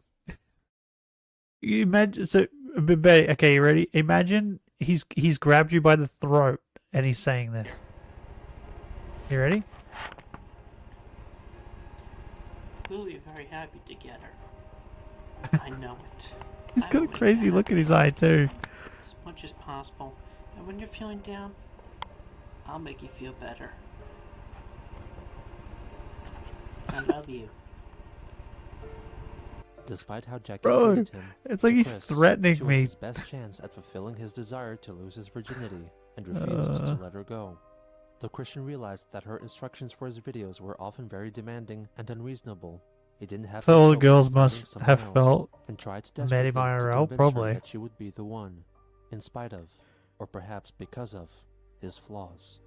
You imagine, okay, you ready? Imagine he's grabbed you by the throat and he's saying this. You ready? We'll be very happy together. I know it. He's got a crazy look in his eye too. As much as possible. And when you're feeling down, I'll make you feel better. I love you. Despite how Jackie Bro, treated him, it's like to he's Chris, threatening she was me. his best chance at fulfilling his desire to lose his virginity and refused to let her go. Though Christian realized that her instructions for his videos were often very demanding and unreasonable, he didn't have So all the much hope girls in finding must someone have else, felt and tried met him desperately to IRL, convince her probably. that she would be the one, in spite of, or perhaps because of, his flaws.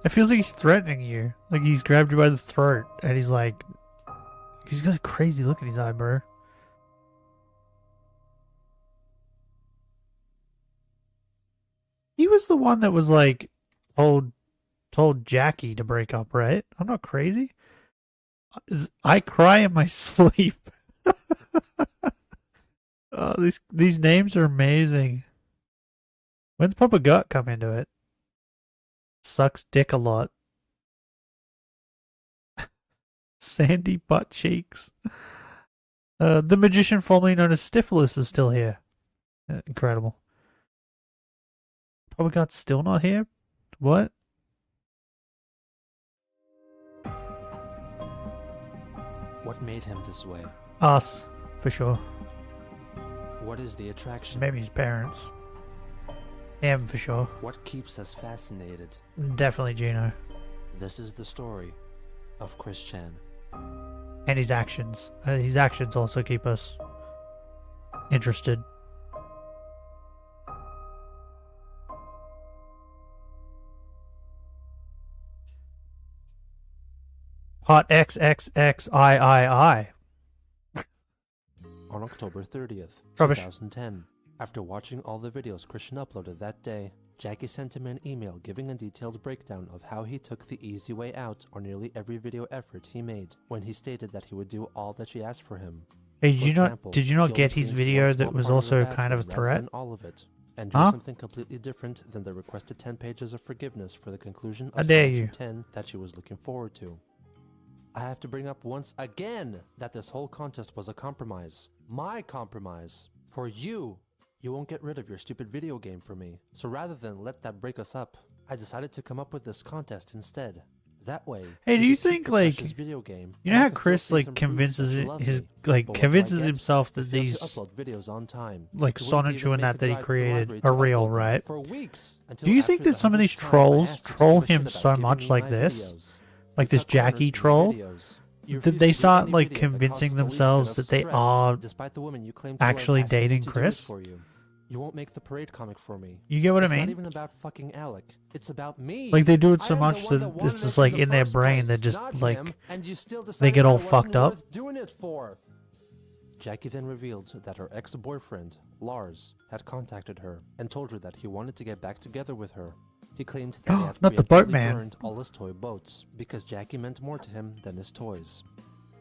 It feels like he's threatening you. Like he's grabbed you by the throat and he's like, he's got a crazy look in his eye, bro. He was the one that was like told Jackie to break up, right? I'm not crazy. I cry in my sleep. Oh, these names are amazing. When's Papa Gut come into it? Sucks dick a lot. Sandy butt cheeks. The magician formerly known as Stifilus is still here. Incredible. Papa Gut's still not here? What? What made him this way? Us, for sure. What is the attraction? Maybe his parents. Him, for sure. What keeps us fascinated? Definitely Gino. This is the story of Chris Chan. And his actions. His actions also keep us interested. Part XXXIII. On October 30th, Rubbish. 2010, after watching all the videos Christian uploaded that day, Jackie sent him an email giving a detailed breakdown of how he took the easy way out on nearly every video effort he made, when he stated that he would do all that she asked for him. Hey, For example, did you he not only get his cleaned video one small that was part of the also kind of a bathroom rather threat? than all of it, and do Huh? something completely different than the requested 10 pages of forgiveness for the conclusion How of dare Solution you. 10 that she was looking forward to. I have to bring up once again that this whole contest was a compromise. My compromise. For you. You won't get rid of your stupid video game for me. So rather than let that break us up, I decided to come up with this contest instead. That way. Hey, do you could keep think your like precious video game, you and know I how can still Chris see like some proof convinces that you it, love his me. like But what do I convinces get? himself You that failed to these upload videos on time. like You wouldn't Sonichu even and make a that he drive to the created library to are real, upload them right? for weeks until Do you think after that some of the these 100th time I trolls asked you to troll give a him shit so about much giving like me my this? videos? Like You this cut corners Jackie in your troll? videos. You Did refuse they to do start any like video that convincing causes the least themselves bit that of they stress, are despite the woman you claim to love actually asking you dating to do it Chris? for you? You won't make the parade comic for me. You get what I It's mean? not even about fucking Alec. It's about me. Like they do it I so am the much one that wanted it's just it like the in their first brain place, that just not like him, and you still they decided get I all wasn't fucked up. worth doing it for. Jackie then revealed that her ex-boyfriend, Lars, had contacted her and told her that he wanted to get back together with her. He claimed that he had Not the preemptively boatman. burned all his toy boats because Jackie meant more to him than his toys.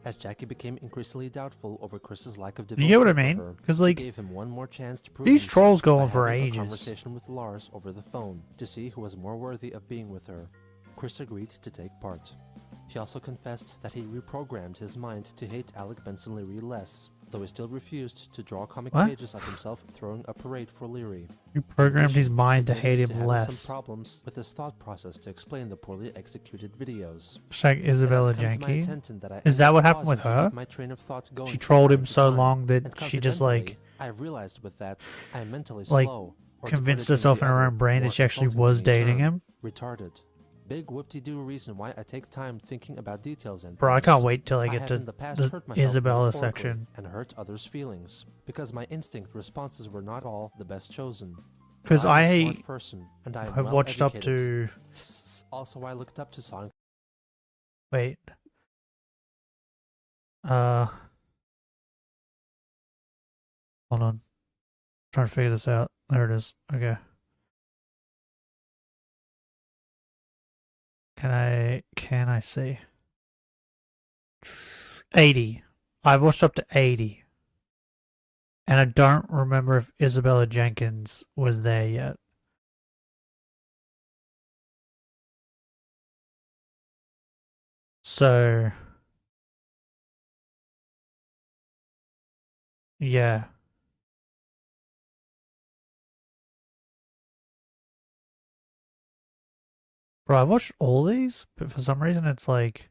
As Jackie became increasingly doubtful over Chris's lack of You devotion get what I for mean? her, 'Cause, she like, gave him one more chance to prove these himself trolls go by on for having ages. a conversation with Lars over the phone to see who was more worthy of being with her. Chris agreed to take part. He also confessed that he reprogrammed his mind to hate Alec Benson Leary less, though he still refused to draw comic What? pages of himself throwing a parade for Leary. You programmed his mind to hate admitted him having less. some problems with his thought process to explain the poorly executed videos. Check It has Isabella come to my Janke. attention that I Is that ended what up happened with pausing to her? keep my train of thought going She from trolled time him to so time, long that and she just like confidentally, I realized with that I'm mentally like slow, or to put convinced it herself the in her other, own brain more that she actually insulting was to me dating term, him. Retarded. Big whoop-de-doo reason why I take time thinking about details and Bro, I things. can't wait till I get have to in the past the hurt myself Isabella metaphorically section. and hurt others' feelings because my instinct responses were not all the best chosen. 'Cause I'm a I smart person and I am have watched up well-educated. to- Also, I looked up to Sonic. Wait. Hold on. Trying to figure this out. There it is. Okay. Can I see? 80. I've watched up to 80. And I don't remember if Isabella Jenkins was there yet. So yeah. Bro, I watched all these, but for some reason it's like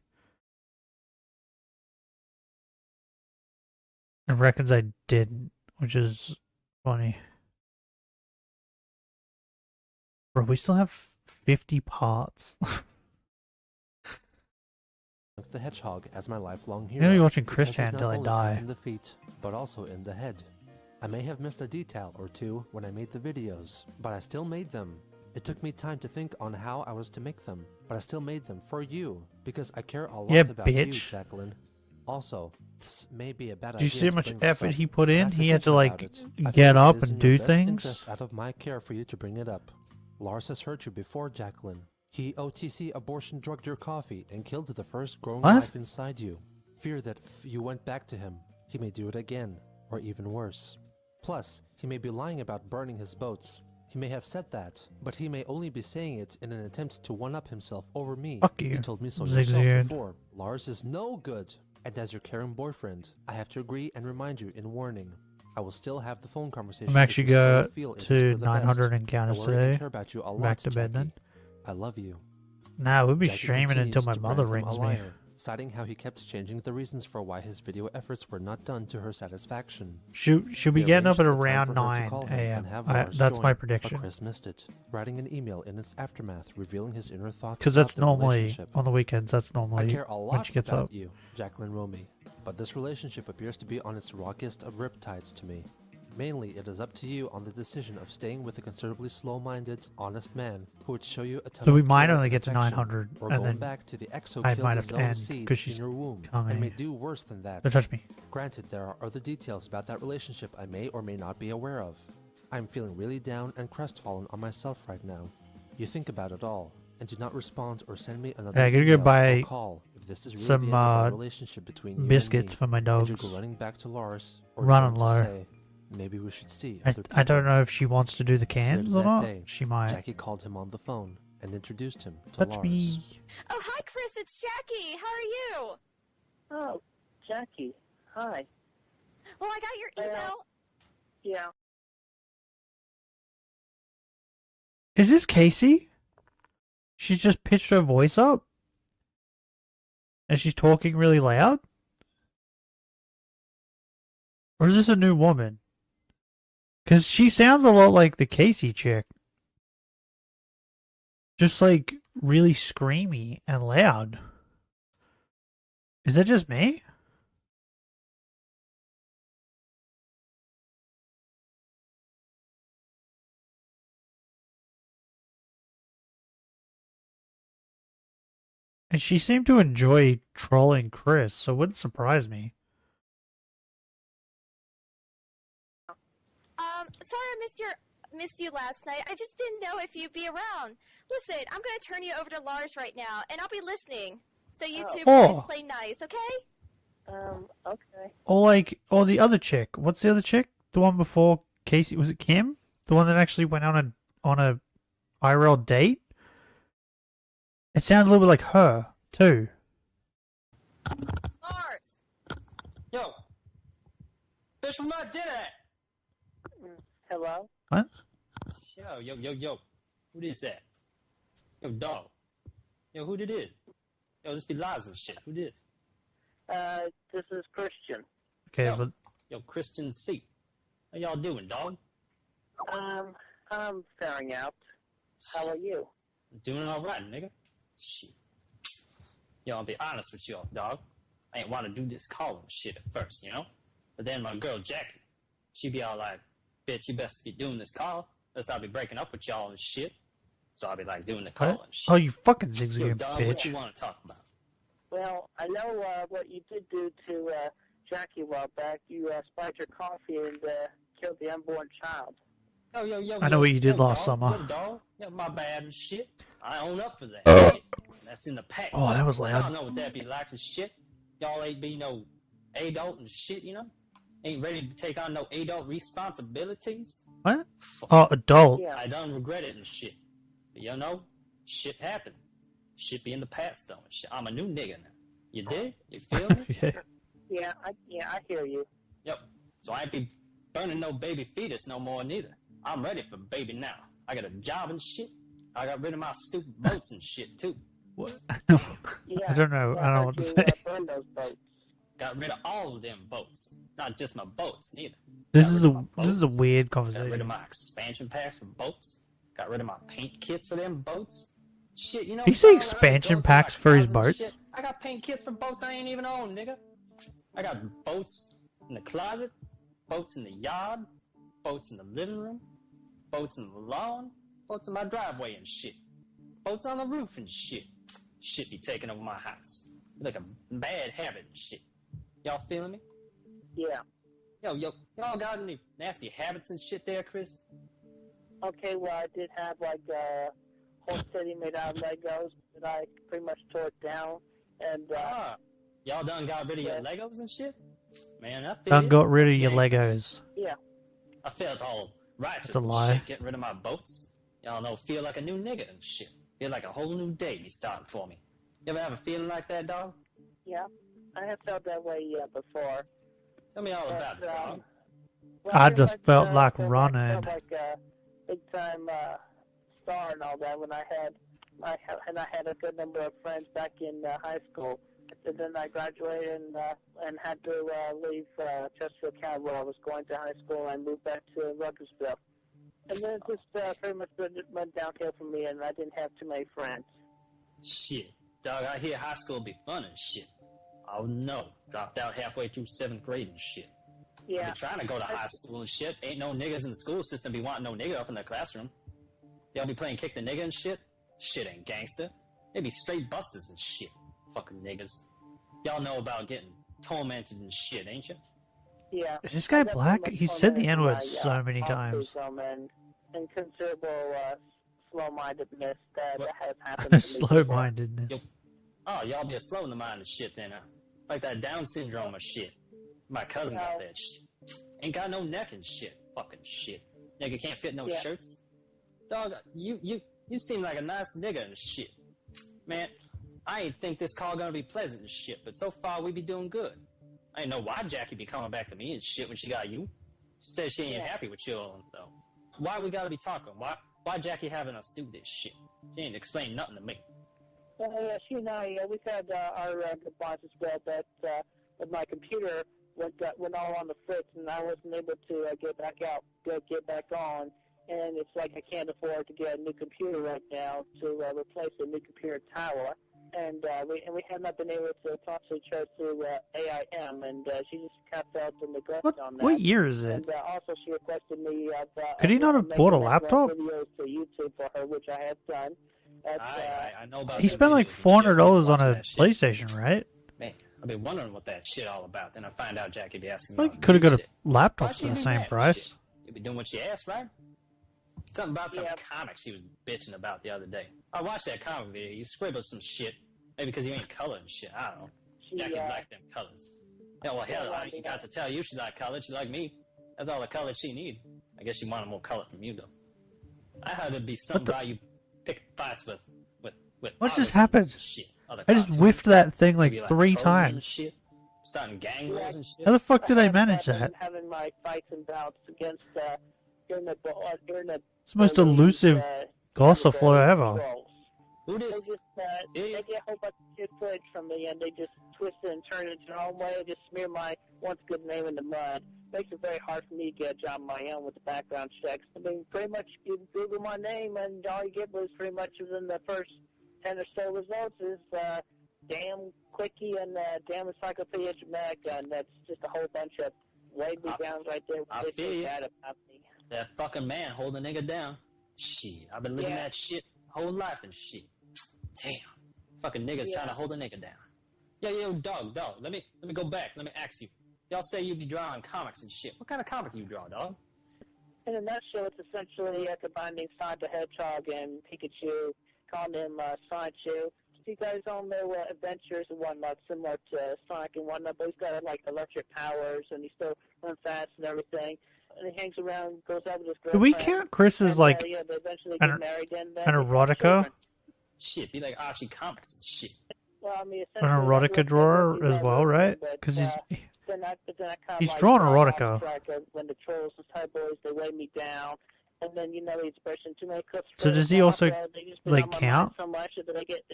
it reckons I didn't, which is funny. Bro, we still have 50 parts. the Hedgehog as my lifelong You're hero. gonna be watching because Chris he's Chan not till I only die. quick in the feet, but also in the head. I may have missed a detail or two when I made the videos, but I still made them. It took me time to think on how I was to make them, but I still made them for you, because I care a lot Yeah, about you, bitch. Jacqueline. Also, this may be a bad Do idea you see how to much bring this effort up, he put but in? after He had to, thinking like, about it, I get feel up it is and in your do best things? interest out of my care for you to bring it up. Lars has hurt you before, Jacqueline. He OTC abortion drugged your coffee and killed the first growing What? life inside you. Fear that if you went back to him, he may do it again, or even worse. Plus, he may be lying about burning his boats. He may have said that, but he may only be saying it in an attempt to one-up himself over me. Fuck you, You told me so Zigzag. yourself before. Lars is no good. And as your caring boyfriend, I have to agree and remind you in warning. I will still have the phone conversation. I'm actually if you still got feel it is to for the 900 best. encounters I worry and today. care about you a lot, Back to bed Jackie. then. I love you. Nah, we'll be Jackie streaming until continues my to mother brand him a rings me. liar, citing how he kept changing the reasons for why his video efforts were not done to her satisfaction. She'll be They getting up arranged at a time around for her to 9 call him and a.m. have Lars That's my join, prediction. But Chris missed it, writing an email in its aftermath revealing his inner thoughts Because about that's the normally, relationship. on the weekends, that's I normally care a when lot she gets about up. you, Jacqueline Romy, but this relationship appears to be on its rockiest of riptides to me. Mainly, it is up to you on the decision of staying with a considerably slow-minded, honest man who would show you a ton So we of might care only and get to affection, 900, or and going then back to the I exo-killed might have to zone end seeds because she's in your womb, coming. and may do worse than that. Don't touch me. Granted, there are other details about that relationship I may or may not be aware of. I'm feeling really down and crestfallen on myself right now. You think about it all, and do not respond or send me another Yeah, I gotta email go buy or call if this is really some, the end of our relationship between you biscuits and me, for my and dogs. you go running back to Lars, or Running you want low. to say, maybe we should see I other don't people." know if she wants to do the Later cans or that not. day, She might. Jackie called him on the phone and introduced him to Touch Lars. me. Oh, hi, Chris. It's Jackie. How are you? Oh, Jackie. Hi. Well, I got your email. Yeah. Is this Casey? She's just pitched her voice up? And she's talking really loud? Or is this a new woman? Because she sounds a lot like the Casey chick. Just like really screamy and loud. Is that just me? And she seemed to enjoy trolling Chris, so it wouldn't surprise me. Sorry I missed you last night. I just didn't know if you'd be around. Listen, I'm gonna turn you over to Lars right now, and I'll be listening. So you two Oh. boys play nice, okay? Okay. Or the other chick. What's the other chick? The one before Casey, was it Kim? The one that actually went on a IRL date? It sounds a little bit like her, too. Lars! Yo! Fish from my dinner! Hello? What? Yo. Who this that? Yo, dog. Yo, who did it? Yo, this be Liza shit. Who this? This is Christian. Okay, yo, but Yo, Christian C. How y'all doing, dog? I'm faring out. How are you? Doing alright, nigga. Shit. Yo, I'll be honest with y'all, dog. I ain't want to do this calling shit at first, you know? But then my girl Jackie, she be all like, bitch, you best be doing this call, else I'll be breaking up with y'all and shit. So I'll be like doing the call what? and shit. Oh, you fucking Yo, zigzag dog, what bitch. you want to talk about? Well, I know what you did do to Jackie a while back. You spiked her coffee and killed the unborn child. Yo, I know what you did last dog, summer. Yo, dog. Yo, my bad and shit. I own up for that shit. That's in the past. Oh, that was loud. I don't know what that be like and shit. Y'all ain't be no adult and shit, you know? Ain't ready to take on no adult responsibilities. What? Oh, adult. I don't regret it and shit. But you know, shit happened. Shit be in the past though and shit. I'm a new nigga now. You dig? You feel me? Yeah, I hear you. Yep. So I ain't be burning no baby fetus no more neither. I'm ready for baby now. I got a job and shit. I got rid of my stupid boats and shit too. What? Yeah, I don't know. I don't know what to say. Burn those boats. Got rid of all of them boats. Not just my boats neither. This is a weird Got rid conversation. of my expansion packs for boats. Got rid of my paint kits for them boats. Shit, you know. He say dog, I expansion go through packs my for his closets and boats? shit. I got paint kits for boats I ain't even own, nigga. I got boats in the closet, boats in the yard, boats in the living room, boats in the lawn, boats in my driveway and shit. Boats on the roof and shit. Shit be taking over my house. Like a bad habit and shit. Y'all feeling me? Yeah. Y'all got any nasty habits and shit there, Chris? Okay, well, I did have like a whole city made out of Legos, but I pretty much tore it down. And Y'all done got rid of your Legos and shit? Man, I feel Done it. got rid of That's your gangsta. Legos. Yeah. I felt all righteous That's a and lie. shit getting rid of my boats. Y'all know, feel like a new nigga and shit. Feel like a whole new day be starting for me. You ever have a feeling like that, dog? Yeah, I have felt that way before. Tell me all about it, dog. Well, I pretty just much, felt like felt running. like a big time star and all that when I had a good number of friends back in high school. And then I graduated and had to leave Chesterfield County where I was going to high school and moved back to Ruckersville. And then it just pretty much went downhill for me, and I didn't have too many friends. Shit, dog, I hear high school be fun and shit. Oh no, dropped out halfway through 7th grade and shit. Yeah. Be trying to go to high school and shit. Ain't no niggas in the school system be wanting no nigga up in the classroom. Y'all be playing kick the nigga and shit? Shit ain't gangster. They be straight busters and shit. Fucking niggas. Y'all know about getting tormented and shit, ain't you? Yeah. Is this guy I got black? too much He said the torment N-word by, so many times. autism and considerable slow-mindedness that has happened to me. Slow-mindedness. Oh, y'all be slow in the mind and shit then, huh? Like that Down syndrome or shit. My cousin got that shit. Ain't got no neck and shit. Fucking shit. Nigga can't fit no shirts. Dog, you seem like a nice nigga and shit. Man, I ain't think this call gonna be pleasant and shit, but so far we be doing good. I ain't know why Jackie be coming back to me and shit when she got you. She said she ain't happy with you all, though. Why we gotta be talking? Why Jackie having us do this shit? She ain't explained nothing to me. Yeah, she and I, we've had our goodbyes as well, but my computer went all on the fritz, and I wasn't able to get back on. And it's like I can't afford to get a new computer right now to replace a new computer tower. And we have not been able to talk to each other through AIM, and she just kind of felt neglect on that. What year is it? And also she requested me Could he not have bought a laptop? videos to YouTube for her, which I have done. I know about He the spent like videos and $400 shit, on a watching that shit. PlayStation, right? Man, I've been wondering what that shit all about. Then I find out Jackie be asking me. Like, all he could have the got a shit. laptop Why for she the do same that? price. Shit. You be doing what she asked, right? Something about some comic she was bitching about the other day. I watched that comic video. You scribbled some shit. Maybe because you ain't color and shit. I don't know. Jackie liked them colors. Yeah, well, hell, I ain't got to tell you she like color. She like me. That's all the color she need. I guess she wanted more color from you, though. I heard it'd be something about you pick fights with What just artists happened? and shit. Other I just cartoons. whiffed that thing Maybe, like 3 trolling and times. shit. Starting gang wars and shit. How the fuck did I have manage been that? having my fights and bouts against internet It's the most elusive Gossiflow ever. Who They this? just they get a whole bunch of shit footage from me, and they just twist it and turn it their own way. Just smear my once good name in the mud. Makes it very hard for me to get a job of my own with the background checks. I mean, pretty much you Google my name, and all you get was pretty much within the first 10 or so results is damn quickie and damn encyclopedia Jamaica, and that's just a whole bunch of way downs right there. I They feel say you. bad about me. That fucking man holding a nigga down. Shit, I've been living Yeah. that shit whole life and shit. Damn, fucking niggas Yeah. trying to hold a nigga down. Yo, dog. Let me go back. Let me ask you. Y'all say you be drawing comics and shit. What kind of comic you draw, dog? In a nutshell, it's essentially combining Sonic the Hedgehog and Pikachu, calling him Sonichu. You guys all know adventures and whatnot, similar to Sonic and whatnot, but he's got like electric powers and he still runs fast and everything. And he hangs around, goes out with his Do girlfriend. we count Chris as and, like they eventually an, get married and an erotica? Shit, be like Archie comics and shit. Well, I mean, An erotica drawer as well, right? Because he's he's drawn erotica. When the trolls, the type boys, they weigh me down. And then, you know, the expression, too many cooks. So does he also they just been like on my count? mind so much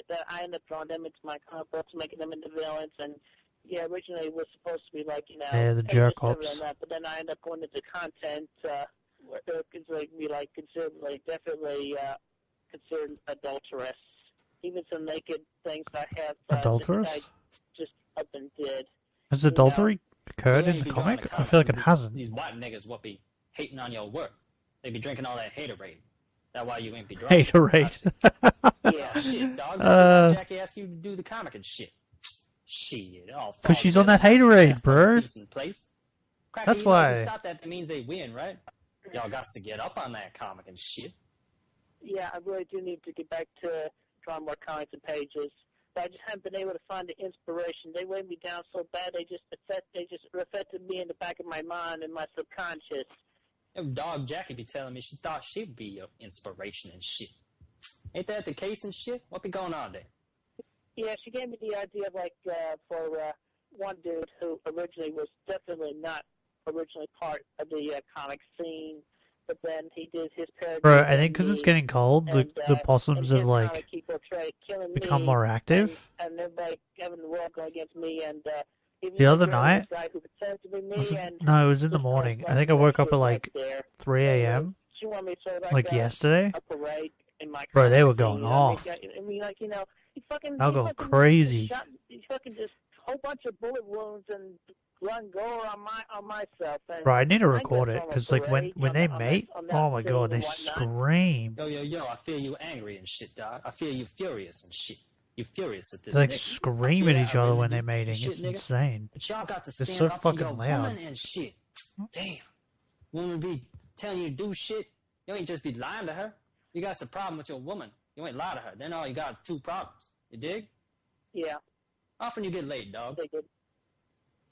that I end up drawing them into my comic books, making them into villains. And yeah, originally it was supposed to be like, you know, Yeah, the hey, jerk this, ops. that, but then I end up going into content where it's would be like considered like definitely considered adulterous. Even some naked things I have Adulterous? just up and did. Has You know? adultery occurred Yeah, in you the be drawing comic? the I feel like it comics, hasn't. These white niggas what be hating on your work. They be drinking all that haterade. That's why you ain't be drawing. Haterade. Yeah, shit, dog. Jackie asked you to do the comic and shit. Shit, all Because she's on that haterade, bro. place. Cracky, That's you know, if you why. stop that means they win, right? Y'all got to get up on that comic and shit. Yeah, I really do need to get back to drawing more comics and pages. But I just haven't been able to find the inspiration. They weighed me down so bad. They just affected me in the back of my mind and my subconscious. That dog Jackie be telling me she thought she'd be your inspiration and shit. Ain't that the case and shit? What be going on there? Yeah, she gave me the idea of for one dude who originally was definitely not originally part of the comic scene, but then he did his parody. Bro, I think because it's getting cold, the possums have, and like, comic, he portrayed killing become me, more active. and everybody having the world going against me, and even The other girl, night, this guy who pretends to be me, Was it- and no, it was in the morning. I think I woke up at like 3 a.m. she wanted me to throw like yesterday. a parade in my Bro, they were comic going scene, off. I mean, like, you know, he fucking I'll he go fucking crazy. He fucking just whole bunch of bullet wounds and blood gore on myself. And Bro, I need to I record guess it on a because, like, when parade, they on mate, that oh my scene god, they and whatnot. scream. Yo, I feel you angry and shit, dog. I feel you furious and shit. You furious at this They like nigga. scream at Yeah, each I other really when do. they're mating. Shit, It's nigga. insane. But y'all got to They're stand so up to fucking your loud. woman and shit. Damn. Woman be telling you to do shit. You ain't just be lying to her. You got some problem with your woman. You ain't lie to her. Then all you got is two problems. You dig? Yeah. How often you get laid, dog? They did.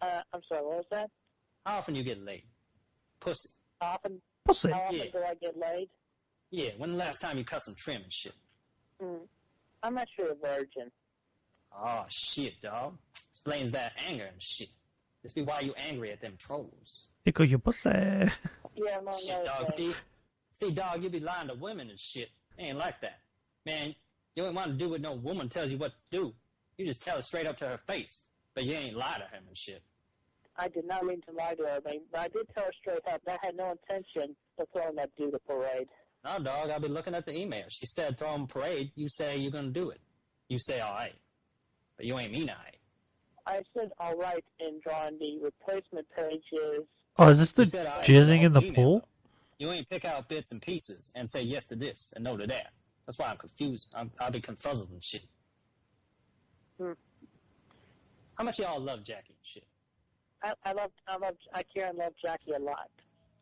I'm sorry, what was that? How often you get laid? Pussy. Often. Pussy. How often Yeah. do I get laid? Yeah, when the last time you cut some trim and shit? I'm not sure a virgin. Oh, shit, dog. Explains that anger and shit. This be why you angry at them trolls. Tickle your pussy. Yeah, among Shit, other dog, things. see, dog, you be lying to women and shit. They ain't like that. Man, you ain't want to do what no woman tells you what to do. You just tell her straight up to her face. But you ain't lie to him and shit. I did not mean to lie to her, but I did tell her straight up that I had no intention of throwing that dude a parade. No, dog, I'll be looking at the email. She said throw him a parade. You say you're gonna do it. You say alright. But you ain't mean alright. I said all right in drawing the replacement pages. Oh, is this the You said alright jizzing in the email, pool? though. You ain't pick out bits and pieces and say yes to this and no to that. That's why I'm confused. I'll be confuzzled and shit. How much y'all love Jackie and shit? I care and love Jackie a lot.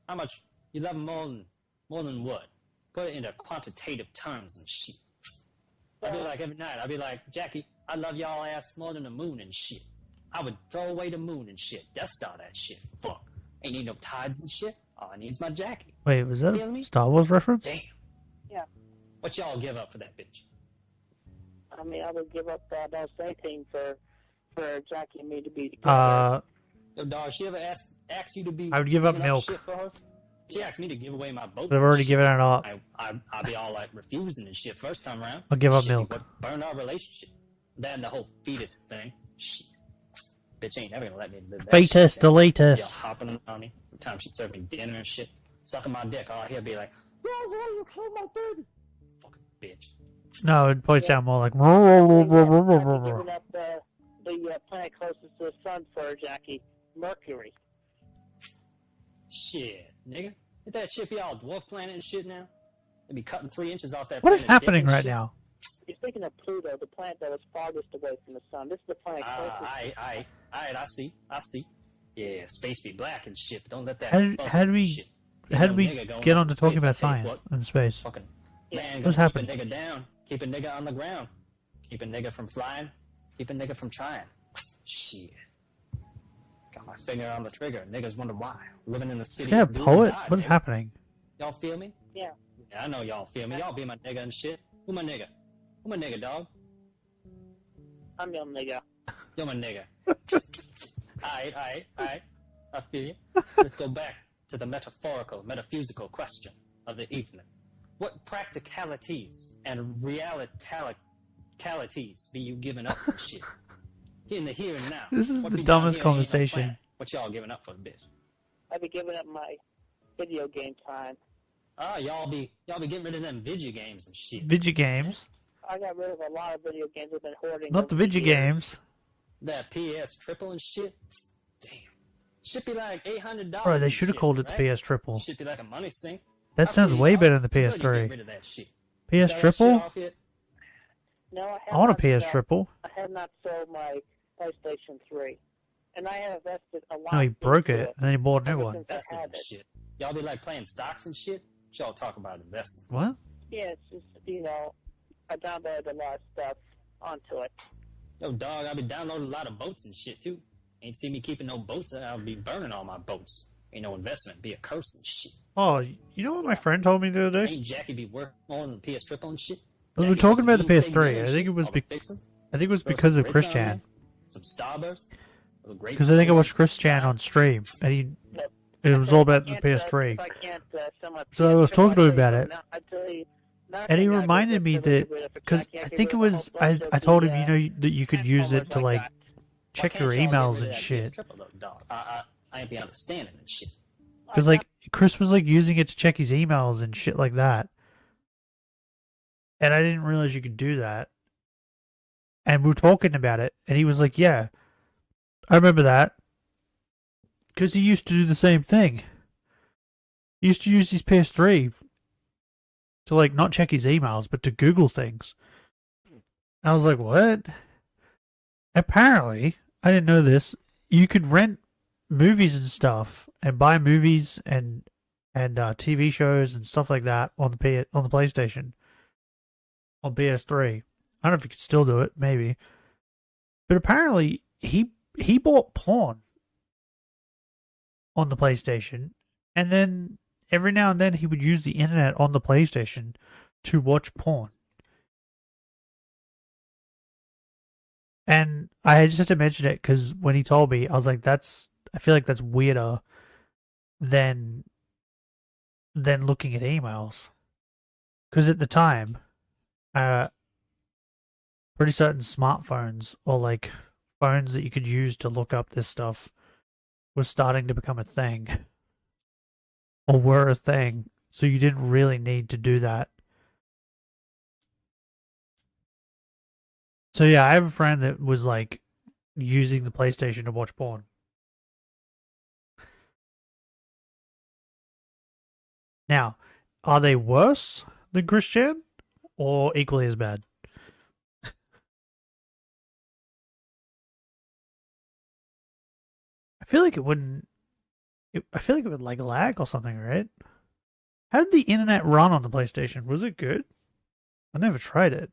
How much you love him more than what? Put it into quantitative terms and shit. I'd be like every night, I'd be like, Jackie, I love y'all ass more than the moon and shit. I would throw away the moon and shit. Death Star that shit. Fuck. Ain't need no tides and shit. All I need is my Jackie. Wait, was that Feel me? a Star Wars reference? Damn. Yeah. What y'all give up for that bitch? I mean, I would give up almost anything for Jackie and me to be together. Yo, dog, she ever asked you to be I would give up giving milk. shit for her? She asked me to give away my boats. I've already and given shit. it up. I'll be all like refusing and shit first time around. I'll give up Shit, milk. What burned our relationship? Then the whole fetus thing. Shit. Bitch ain't never gonna let me live that Fetus, shit. deletus. Y'all hopping on me. Every time she served me dinner and shit. Sucking my dick. All I hear be like, "Yo, you killed my baby." Fucking bitch. No, it probably sound more like. Giving up the planet closest to the sun for Jackie, Mercury. Shit, nigga. Ain't that shit be all dwarf planet and shit now? They be cutting 3 inches off that What is planet's dick happening and right shit. now? You're thinking of Pluto, the planet that was farthest away from the sun. This is the planet closest. Alright, I see. Yeah, space be black and shit, but don't let that How fuzzy did we shit. You how know, did we nigga going get up on to in talking space, about I tell you science what, and space? Fucking man, What's keep happening? a nigga down, keep a nigga on the ground, keep a nigga from flying, keep a nigga from trying. Shit. Got my finger on the trigger. Niggas wonder why. Living in the Is city. that a is do or poet? die, What is nigga. happening? Y'all feel me? Yeah. Yeah, I know y'all feel me. Y'all be my nigga and shit. Who my nigga? Who my nigga, dog? I'm your nigga. You're my nigga. Alright. I feel you. Let's go back to the metaphysical question of the evening. What practicalities and realities be you giving up for shit? In the here and now. This is What the be down dumbest here ain't no conversation. planet? What y'all giving up for the bitch? I'd be giving up my video game time. Y'all be getting rid of them video games and shit. Video games. I got rid of a lot of video games I've been hoarding. Not the over video years. games. That PS triple and shit. Damn. Should be like $800. Bro, they should have called it the right? PS Triple. Should be like a money sink. That sounds way better than the You know you PS3. get rid of that shit. PS Sell that shit Triple? off yet? No, I, I want a have not PS sold- Triple. I have not sold my PlayStation 3. And I have invested a lot No, he broke into it, and then he bought a new ever one. since I Investing had in it. shit. Y'all be like playing stocks and shit? Y'all talk about investing. What? Yeah, it's just, I downloaded a lot of stuff onto it. Yo, dog, I be downloading a lot of boats and shit, too. Ain't see me keeping no boats, I'll be burning all my boats. Ain't no investment, be a curse and shit. Oh, you know what my friend told me the other day? Ain't Jackie be working on the PS Triple and shit? We were talking about the PS3. I think it was because of Chris Chan. Some Starburst. Because I think I watched Chris Chan on stream, and it was all about the PS3. So I was talking to him about it, and he reminded me that because I think it was I told him that you could use it to like check your emails and shit. I ain't be understanding and shit. Because like Chris was like using it to check his emails and shit like that, and I didn't realize you could do that. And we were talking about it, and he was like, "Yeah, I remember that." Because he used to do the same thing. He used to use his PS3 to like not check his emails, but to Google things. I was like, "What?" Apparently, I didn't know this. You could rent movies and stuff, and buy movies and TV shows and stuff like that on the PlayStation, on PS3. I don't know if you could still do it, maybe. But apparently, he bought porn on the PlayStation, and then every now and then he would use the internet on the PlayStation to watch porn. And I just had to mention it because when he told me, I was like, I feel like that's weirder than looking at emails. Because at the time, pretty certain smartphones or like phones that you could use to look up this stuff was starting to become a thing. Or were a thing. So you didn't really need to do that. So yeah, I have a friend that was like using the PlayStation to watch porn. Now, are they worse than Christian or equally as bad? I feel like it wouldn't. I feel like it would like lag or something, right? How did the internet run on the PlayStation? Was it good? I never tried it.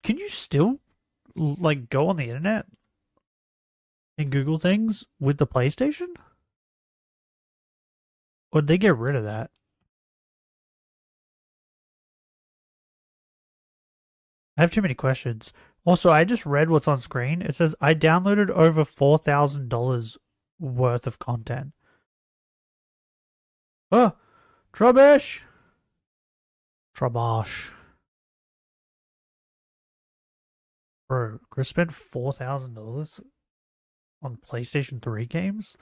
Can you still like go on the internet and Google things with the PlayStation? Or did they get rid of that? I have too many questions. Also, I just read what's on screen. It says, I downloaded over $4,000 worth of content. Oh, Trubbish! Trabosh. Bro, Chris spent $4,000 on PlayStation 3 games?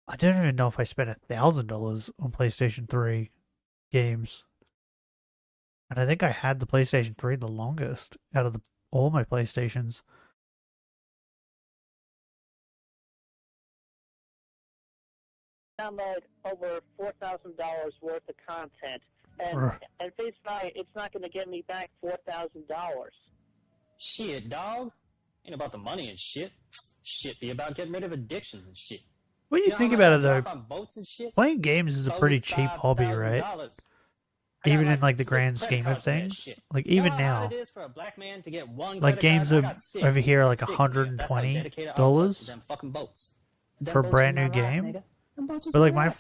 I don't even know if I spent $1,000 on PlayStation 3 games. And I think I had the PlayStation 3 the longest out of all my PlayStations. Download over $4,000 worth of content. And face value, it's not going to get me back $4,000. Shit, dog. Ain't about the money and shit. Shit be about getting rid of addictions and shit. What do you think about it, though? Playing games is a pretty cheap hobby, right? Even in, like, the grand scheme of things. Like, even now. Like, games over here are, like, $120 for a brand new game. But, like,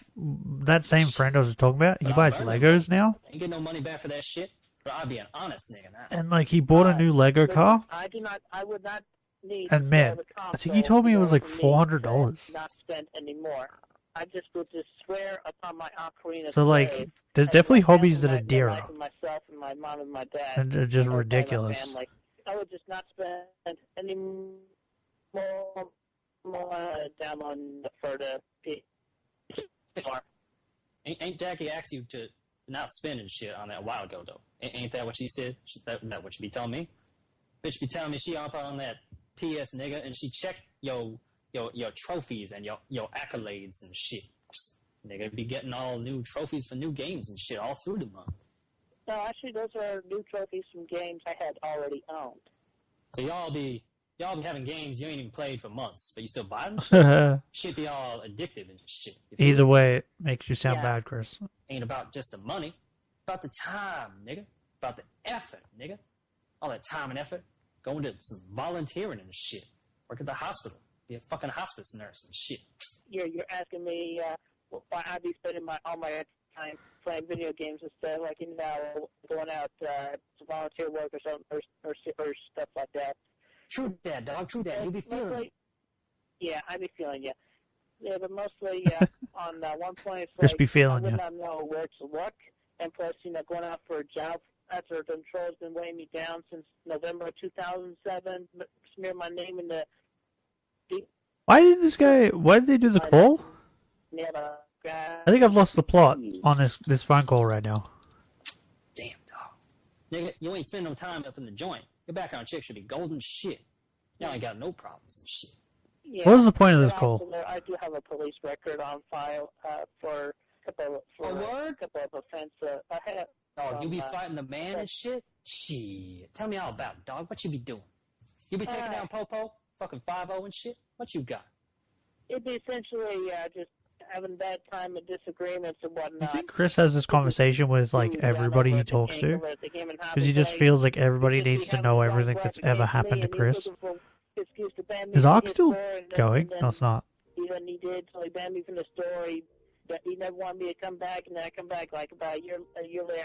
that same friend I was talking about, he buys Legos now. Ain't get no money back for that shit. But I'll be an honest nigga now. And, like, he bought a new Lego car. I would not need And, man, I think he told me it was, like, $400. Not spend anymore. I just would just swear upon my ocarina. So, like, there's definitely hobbies that are dearer. Myself and my mom and my dad. And they're just ridiculous. I would just not spend any more download for the PS4. Ain't Jackie asked you to not spend and shit on that a while ago, though? Ain't that what she said? That what she be telling me? Bitch be telling me she up on that PS nigga, and she checked your trophies and your accolades and shit. Nigga be getting all new trophies for new games and shit all through the month. No, actually, those are new trophies from games I had already owned. So y'all be having games you ain't even played for months, but you still buy them? Shit, shit be all addictive and shit. Either way, it makes you sound Yeah. bad, Chris. Ain't about just the money, it's about the time, nigga. About the effort, nigga. All that time and effort going to some volunteering and shit. Work at the hospital. Be a fucking hospice nurse and shit. You're asking me why I'd be spending all my time playing video games instead of going out to volunteer work or something or stuff like that. True that, dog. True that. You be feeling mostly, yeah, I be feeling you. Yeah, but mostly on one point, it's Just like be feeling I would ya. not know where to look, and plus, going out for a job after the control's been weighing me down since November of 2007. Smear my name in the deep. Why did they do the call? I think I've lost the plot on this phone call right now. damn, dog. Nigga, you ain't spending no time up in the joint. Your background check should be golden shit. Y'all ain't got no problems and shit. Yeah, What was the point of this but call? also, I do have a police record on file for a couple of offenses. I have. Oh, you be from, fighting the man and shit? Shit. Tell me all about it, dog. What you be doing? You be taking down Popo? Fucking 5-0 and shit? What you got? It'd be essentially just having bad time and disagreements and whatnot. You think Chris has this conversation with like everybody he talks to? Because he just feels like everybody needs to know everything that's ever happened to Chris. Is Ark still going? No, it's not. Even he did, so he banned me from the store. He never wanted me to come back, and then I come back like about a year later,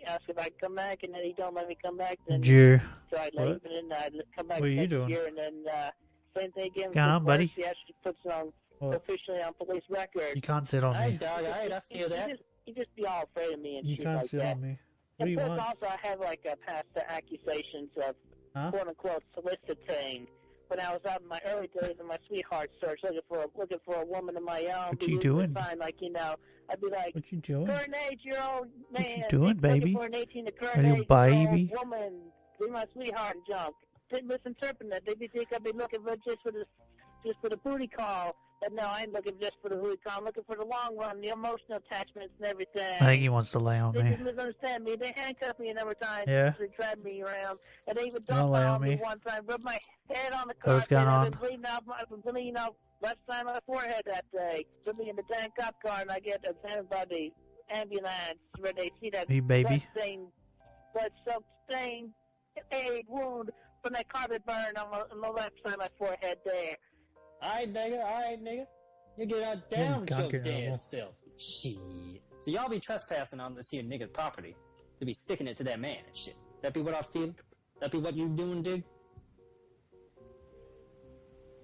ask if I could come back, and then he don't let me come back. Then Jew. so I leave, and then I come back What are you next doing? year, and then same thing again. Going on, buddy? He actually puts it on What? officially on police record. You can't sit on Hey, me. dog, I feel that. He just be all afraid of me and You shit can't like sit that. on me. What do And you plus, want? also, I have past accusations of Huh? quote unquote soliciting. When I was out in my early days in my sweetheart search, looking for a woman of my own. What you be losing doing? the sign, I'd be like, What you doing? current 8-year-old man. you doing, looking baby? For an 18 to current Are you 8-year-old baby? woman. Be my sweetheart and junk. They misinterpret that. They think I'd be looking for just for the booty call. But no, I ain't looking just for the booty call. I'm looking for the long run, the emotional attachments and everything. I think he wants to lay on They me. just misunderstand me. They handcuffed me a number of times. Yeah. They dragged me around. And they even Don't dumped lay on on me me. one time, rubbed my head on the What's carpet. going I've on? been bleeding out left side of my forehead that day. Put me in the damn cop car, and I get examined by the ambulance where they see that Hey, baby. blood-soaked stain, aid wound from that carpet burn on the left side of my forehead there. Alright, nigga. You get out Yeah, down with your gonker dead animal. self. Shit. So y'all be trespassing on this here nigga's property to be sticking it to that man and shit. That be what I feel? That be what you doing, dude?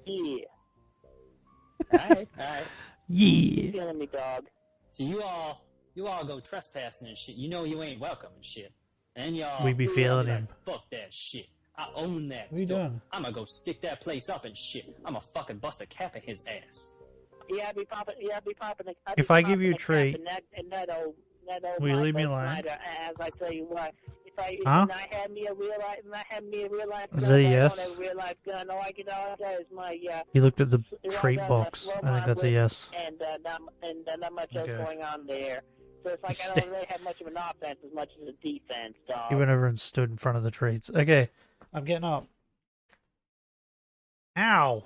Yeah. Alright. Yeah. Feeling me, dog. So you all go trespassing and shit. You know you ain't welcome and shit. And y'all We be y'all feeling like, him. fuck that shit. I own that What you store. doing? I'ma go stick that place up and shit. I'ma fucking bust a cap in his ass. Yeah, I'd be popping. If I give you a treat, and that old will you leave me Michael alone? Snyder, as I tell you what, if I had me a real life, Is gun, that a I yes? don't have a real life gun. All I got is my He looked at the revolver trait and box. slow I think that's a mod yes. and not much else Okay. going on there. So it's like I Stay- don't really have much of an offense as much as a defense, dog. He went over and stood in front of the traits. Okay, I'm getting up. Ow!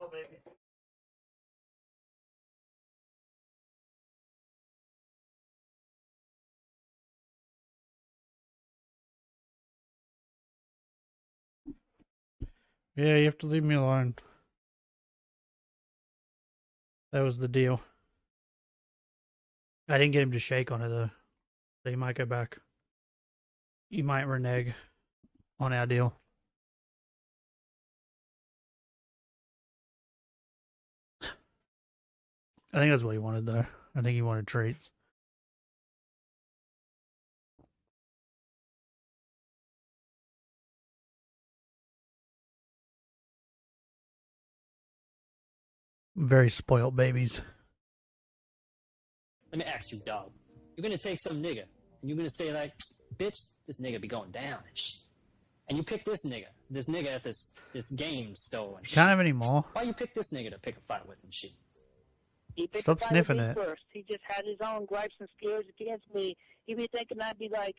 spoiled, baby. Yeah, you have to leave me alone. That was the deal. I didn't get him to shake on it though. So he might go back. He might renege on our deal. I think that's what he wanted though. I think he wanted treats. Very spoiled babies. Let me ask you, dog. You're gonna take some nigga, and you're gonna say like, bitch, this nigga be going down and shit. And you pick this nigga at this game store and shit. Can't have any more. Why you pick this nigga to pick a fight with and shit? He picked Stop a fight sniffing with me it. First. He just had his own gripes and scares against me. He be thinking I'd be like,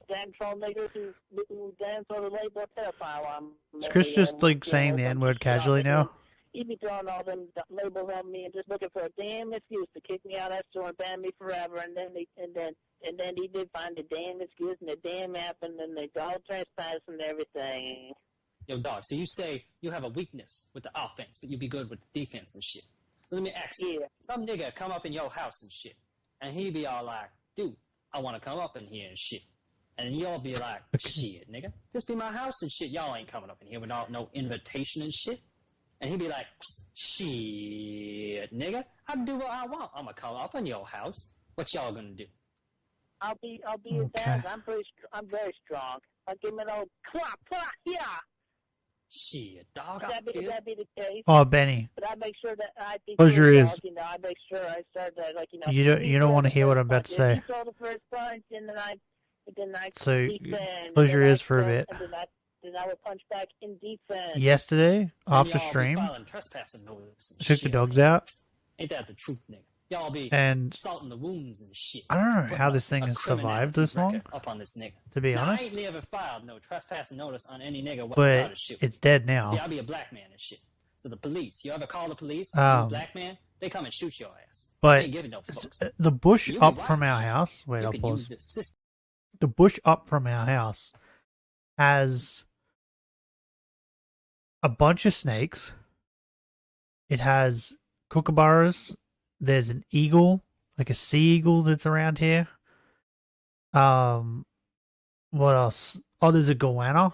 damn troll niggas who dance on the label pedophile. Is Chris just like saying the N-word casually now? He'd be throwing all them labels on me and just looking for a damn excuse to kick me out of that store and ban me forever. And then he did find the damn excuse and the damn app and then they all trespass and everything. Yo, dog, so you say you have a weakness with the offense, but you be good with the defense and shit. So let me ask you, some nigga come up in your house and shit, and he be all like, dude, I want to come up in here and shit. And then y'all be like, shit, nigga, this be my house and shit. Y'all ain't coming up in here without no invitation and shit. And he be like, shit, nigga, I can do what I want. I'm gonna come up in your house. What y'all gonna do? I'll be his dad. I'm very strong. I'll give him an old clap, yeah. Shit, dog. Would that be the case? Oh, Benny. But I make sure that I think Close your ears. You know, I make sure I start that, like, you know. You don't want to hear what I'm about to say. He throw the first punch, and then I So defend, close your and ears for a bit. And then I would punch back in defense. Yesterday, after stream, I took the dogs out. Ain't that the truth, nigga? Y'all be And salting the wounds and shit. I don't know Putting how a- this thing a has survived this criminality long, record up on this nigga. to be Now, honest. I ain't never filed no trespassing notice on any nigga what But started shit. it's dead now. See, I be a black man and shit. So the police, you ever call the police? Um, You a black man, they come and shoot your ass. But they ain't giving no fucks. the bush You be up right. from our house. Wait, You I'll could pause. use the system. The bush up from our house has a bunch of snakes. It has kookaburras. There's an eagle, like a sea eagle that's around here. What else? Oh, there's a goanna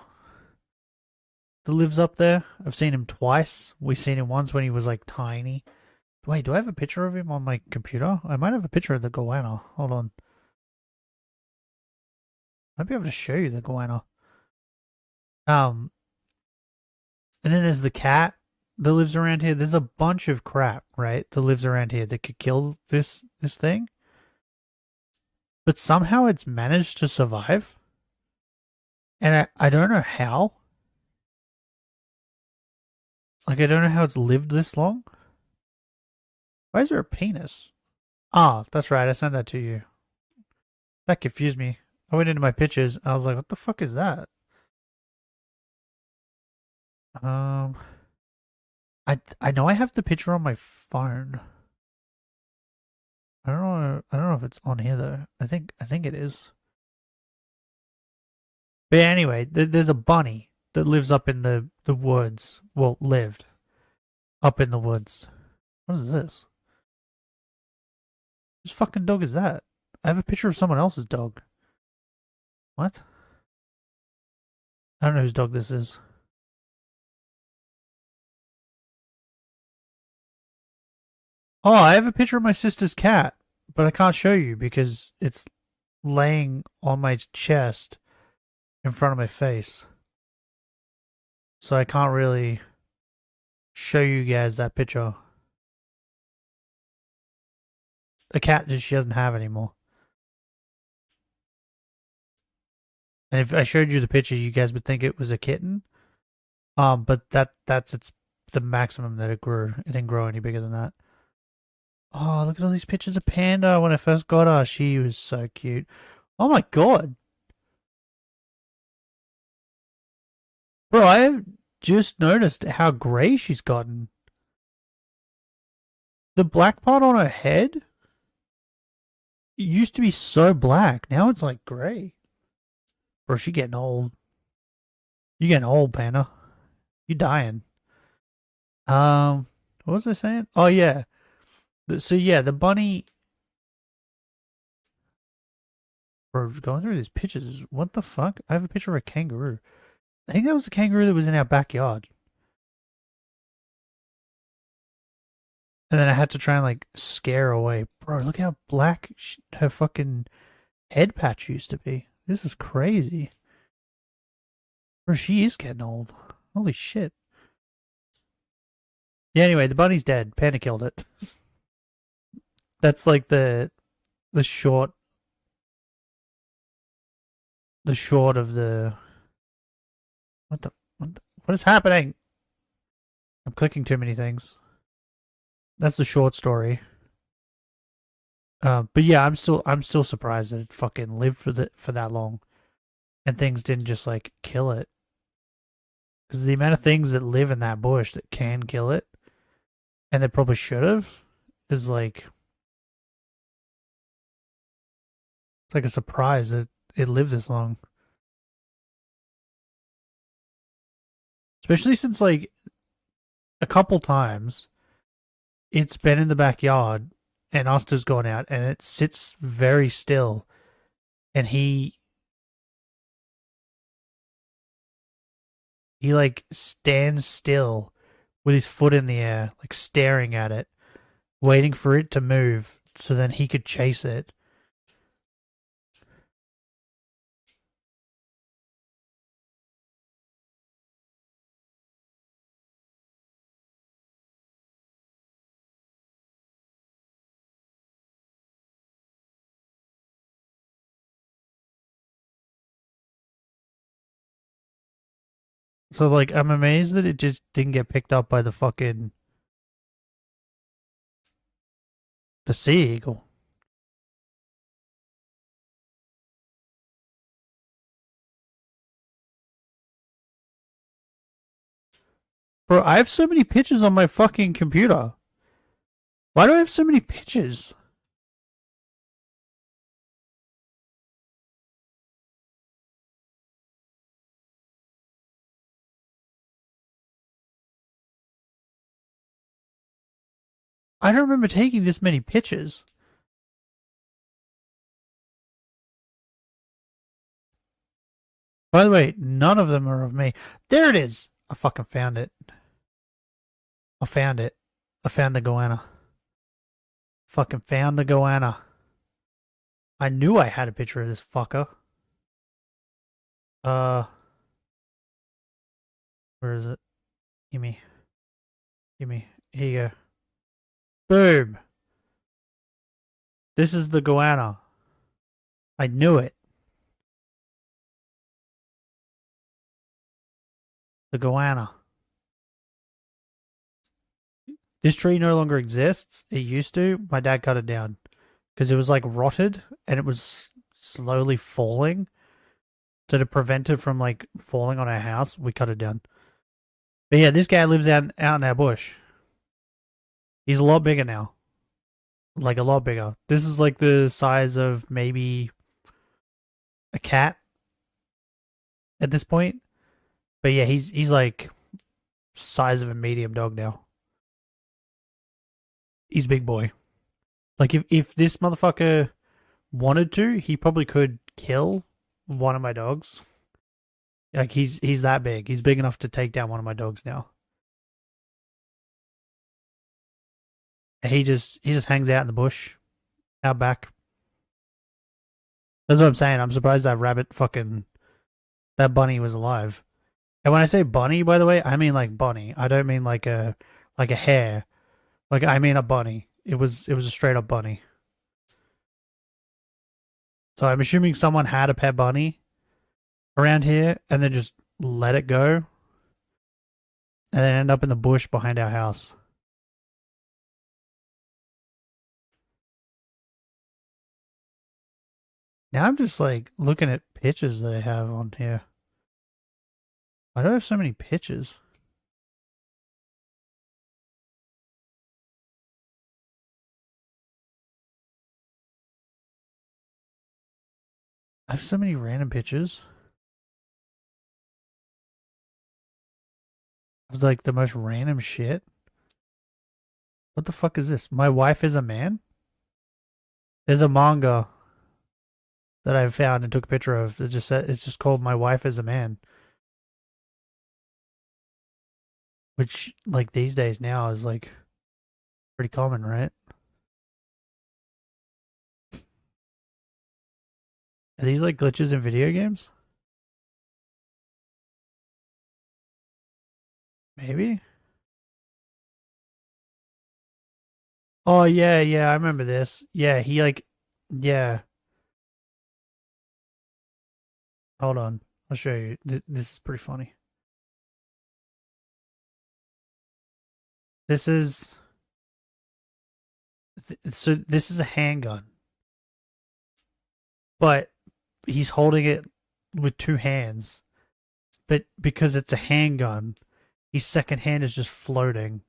that lives up there. I've seen him twice. We've seen him once when he was like tiny. Wait, do I have a picture of him on my computer? I might have a picture of the goanna. Hold on. Might be able to show you the goanna. And then there's the cat that lives around here. There's a bunch of crap, right, that lives around here that could kill this thing. But somehow it's managed to survive. And I don't know how. Like, I don't know how it's lived this long. Why is there a penis? Ah, that's right, I sent that to you. That confused me. I went into my pictures, I was like, what the fuck is that? I know I have the picture on my phone. I don't know if it's on here though. I think it is. But anyway, there's a bunny that lives up in the woods. Well, lived up in the woods. What is this? Whose fucking dog is that? I have a picture of someone else's dog. What? I don't know whose dog this is. Oh, I have a picture of my sister's cat, but I can't show you because it's laying on my chest in front of my face. So I can't really show you guys that picture. The cat that she doesn't have anymore. And if I showed you the picture, you guys would think it was a kitten. But that's the maximum that it grew. It didn't grow any bigger than that. Oh, look at all these pictures of Panda when I first got her. She was so cute. Oh my god. Bro, I just noticed how grey she's gotten. the black part on her head it used to be so black. Now it's like gray. Bro, she getting old. You getting old, Panda. You dying. What was I saying? Oh yeah. So yeah, the bunny. Bro, going through these pictures. What the fuck? I have a picture of a kangaroo. I think that was the kangaroo that was in our backyard. And then I had to try and like scare her away. Bro, look how black her fucking head patch used to be. This is crazy. Bro, she is getting old. Holy shit. Yeah, anyway, the bunny's dead. Panda killed it. That's like the short of the what is happening? I'm clicking too many things. That's the short story. But yeah, I'm still surprised that it fucking lived for that long, and things didn't just like kill it. Because the amount of things that live in that bush that can kill it, and they probably should have, is like it's like a surprise that it lived this long. Especially since like a couple times it's been in the backyard and Oster's gone out and it sits very still and he like stands still with his foot in the air, like staring at it, waiting for it to move so then he could chase it. So, like, I'm amazed that it just didn't get picked up by the sea eagle. Bro, I have so many pictures on my fucking computer. Why do I have so many pictures? I don't remember taking this many pictures. By the way, none of them are of me. There it is! I fucking found it. I found it. I found the goanna. Fucking found the goanna. I knew I had a picture of this fucker. Where is it? Gimme. Gimme. Here you go. Boom! This is the goanna. I knew it. The goanna. This tree no longer exists. It used to. My dad cut it down. Because it was like rotted and it was slowly falling. So to prevent it from like falling on our house, we cut it down. But yeah, this guy lives out in our bush. He's a lot bigger now. Like a lot bigger. This is like the size of maybe a cat at this point. But yeah, he's like size of a medium dog now. He's a big boy. Like if this motherfucker wanted to, he probably could kill one of my dogs. Like he's that big. He's big enough to take down one of my dogs now. He just hangs out in the bush, out back. That's what I'm saying. I'm surprised that that bunny was alive. And when I say bunny, by the way, I mean like bunny. I don't mean like a hare. Like I mean a bunny. It was a straight up bunny. So I'm assuming someone had a pet bunny around here and then just let it go, and then end up in the bush behind our house. Now I'm just like looking at pictures that I have on here. Why do I have so many pictures? I have so many random pictures. Of like the most random shit. What the fuck is this? My wife is a man? There's a manga that I found and took a picture of. It just said, it's just called My Wife is a Man. Which, like, these days now is, like, pretty common, right? Are these, like, glitches in video games? Maybe? Oh, yeah, I remember this. Yeah, he, like, yeah. Hold on. I'll show you. This is pretty funny. This is... So, this is a handgun. But he's holding it with two hands. But because it's a handgun, his second hand is just floating.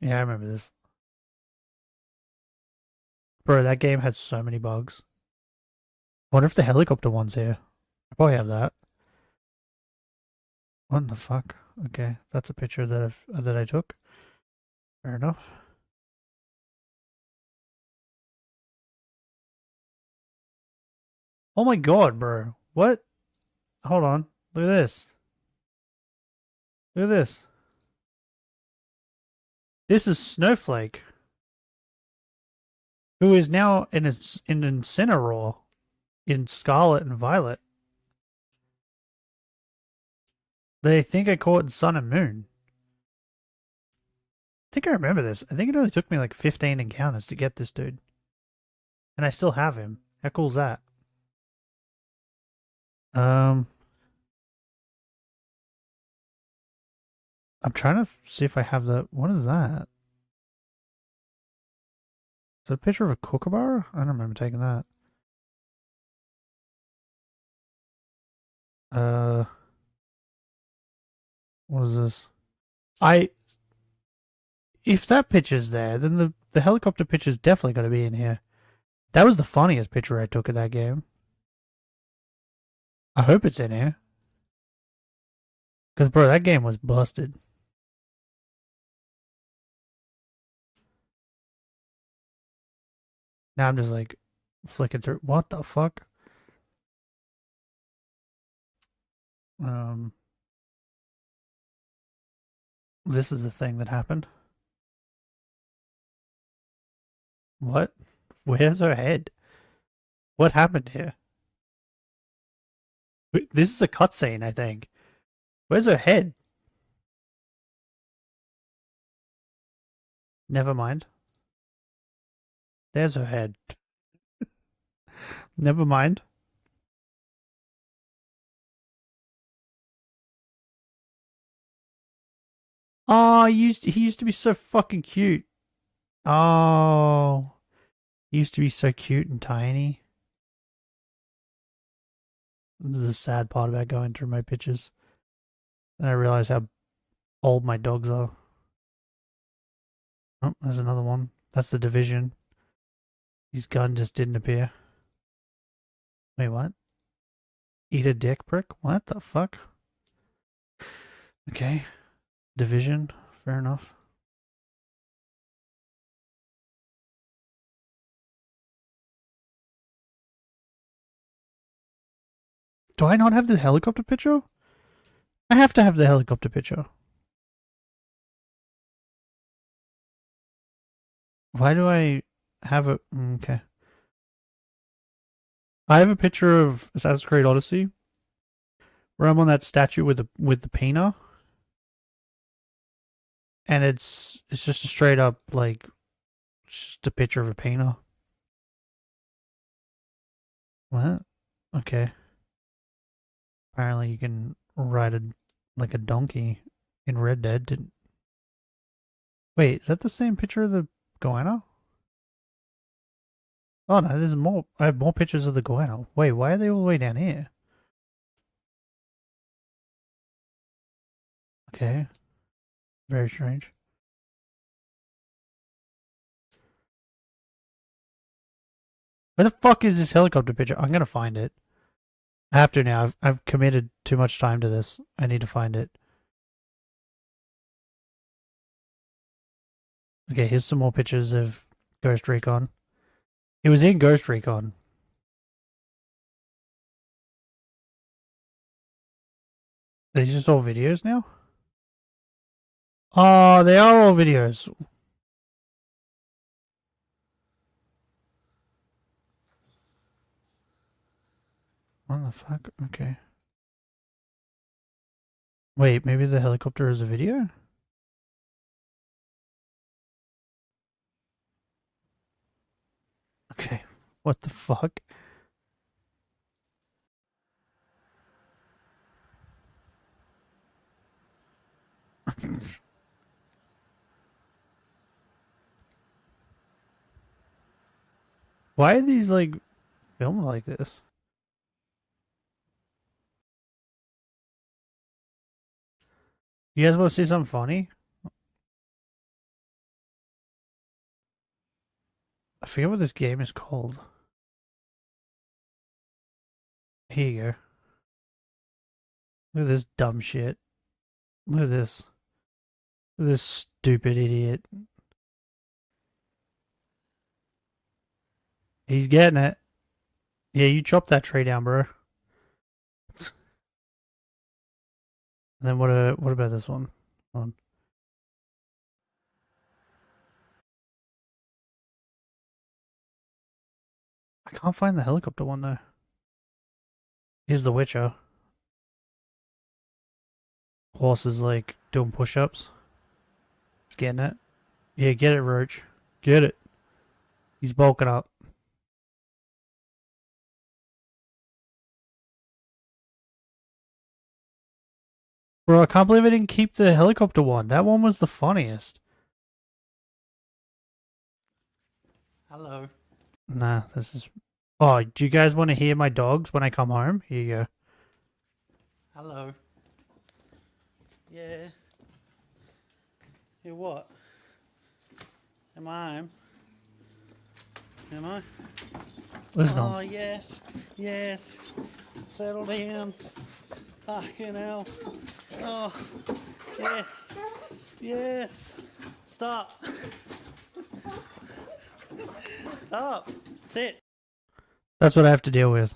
Yeah, I remember this. Bro, that game had so many bugs. I wonder if the helicopter one's here. I probably have that. What the fuck? Okay, that's a picture that I took. Fair enough. Oh my god, bro. What? Hold on. Look at this. Look at this. This is Snowflake, who is now in Incineroar in Scarlet and Violet. They think I caught Sun and Moon. I think I remember this. I think it only took me like 15 encounters to get this dude. And I still have him. How cool is that? I'm trying to see if I have the... What is that? Is that a picture of a kookaburra? I don't remember taking that. What is this? If that picture's there, then the helicopter picture's definitely going to be in here. That was the funniest picture I took of that game. I hope it's in here. Because, bro, that game was busted. Now I'm just like flicking through. What the fuck? This is the thing that happened. What? Where's her head? What happened here? This is a cutscene, I think. Where's her head? Never mind. There's her head. Never mind. Oh, he used to be so fucking cute. Oh. He used to be so cute and tiny. This is the sad part about going through my pictures. Then I realize how old my dogs are. Oh, there's another one. That's the Division. His gun just didn't appear. Wait, what? Eat a dick prick? What the fuck? Okay. Division. Fair enough. Do I not have the helicopter picture? I have to have the helicopter picture. Why do I have a... Okay. I have a picture of Assassin's Creed Odyssey where I'm on that statue with the Pina. And it's just a straight up, like, just a picture of a Pina. What? Okay. Apparently you can ride like a donkey in Red Dead. Wait, is that the same picture of the Goanna? Oh no, there's more. I have more pictures of the Goanna. Wait, why are they all the way down here? Okay. Very strange. Where the fuck is this helicopter picture? I'm gonna find it. I have to now. I've committed too much time to this. I need to find it. Okay, here's some more pictures of Ghost Recon. It was in Ghost Recon. Are these just all videos now? Oh, they are all videos. What the fuck? Okay. Wait, maybe the helicopter is a video? Okay, what the fuck? Why are these like filmed like this? You guys want to see something funny? I forget what this game is called. Here you go. Look at this dumb shit. Look at this. Look at this stupid idiot. He's getting it. Yeah, you chop that tree down, bro. And then what about this one? Hold on. I can't find the helicopter one though. Here's the Witcher. Horse is like doing push-ups. He's getting it. Yeah, get it, Roach. Get it. He's bulking up. Bro, I can't believe I didn't keep the helicopter one. That one was the funniest. Hello. Nah, this is... Oh, do you guys want to hear my dogs when I come home? Here you go. Hello. Yeah. Yeah, what? Am I home? Am I? Listen oh, on. yes. Yes. Settle down. Fucking hell. Oh, yes. Yes. Stop. Stop. Sit. That's what I have to deal with.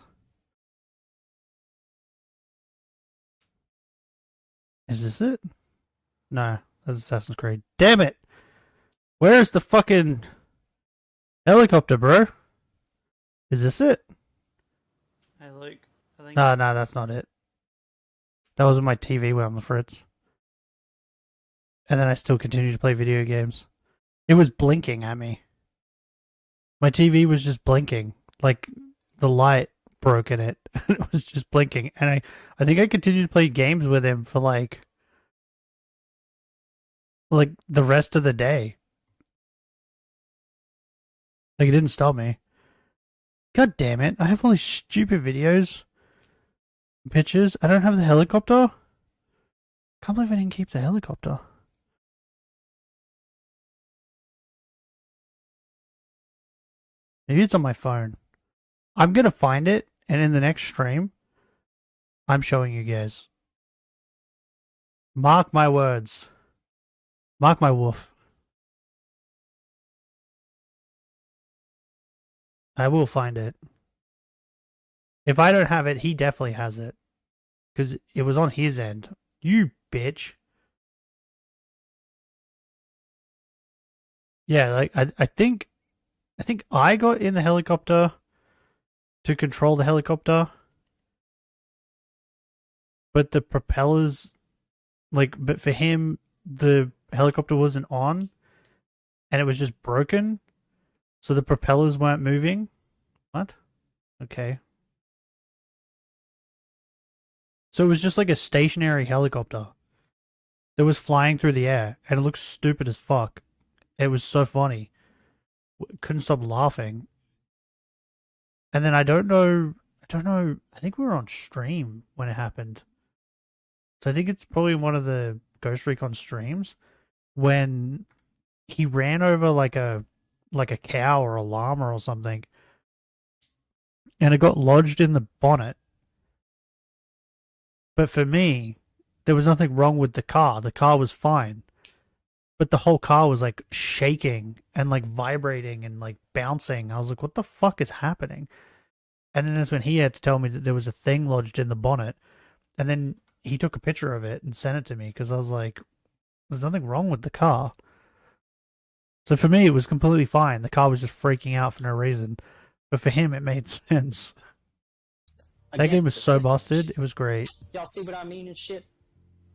Is this it? No, that's Assassin's Creed. Damn it! Where's the fucking helicopter, bro? Is this it? Hey, Luke. I think. No, that's not it. That was when my TV went on the fritz. And then I still continued to play video games. It was blinking at me. My TV was just blinking. Like, the light broke in it. And it was just blinking. And I think I continued to play games with him for like the rest of the day. Like, it didn't stop me. God damn it. I have all these stupid videos. Pictures. I don't have the helicopter. Can't believe I didn't keep the helicopter. Maybe it's on my phone. I'm gonna find it, and in the next stream, I'm showing you guys. Mark my words. Mark my wolf. I will find it. If I don't have it, he definitely has it. Because it was on his end. You bitch. Yeah, like, I think I got in the helicopter to control the helicopter. But the propellers, but for him, the helicopter wasn't on. And it was just broken. So the propellers weren't moving. What? Okay. So it was just like a stationary helicopter that was flying through the air, and it looked stupid as fuck. It was so funny. Couldn't stop laughing. And then I don't know, I think we were on stream when it happened. So I think it's probably one of the Ghost Recon streams when he ran over like a cow or a llama or something, and it got lodged in the bonnet. But for me, there was nothing wrong with the car. The car was fine. But the whole car was like shaking and like vibrating and like bouncing. I was like, what the fuck is happening? And then that's when he had to tell me that there was a thing lodged in the bonnet. And then he took a picture of it and sent it to me because I was like, there's nothing wrong with the car. So for me, it was completely fine. The car was just freaking out for no reason. But for him, it made sense. That game was so busted. It was great. Y'all see what I mean and shit?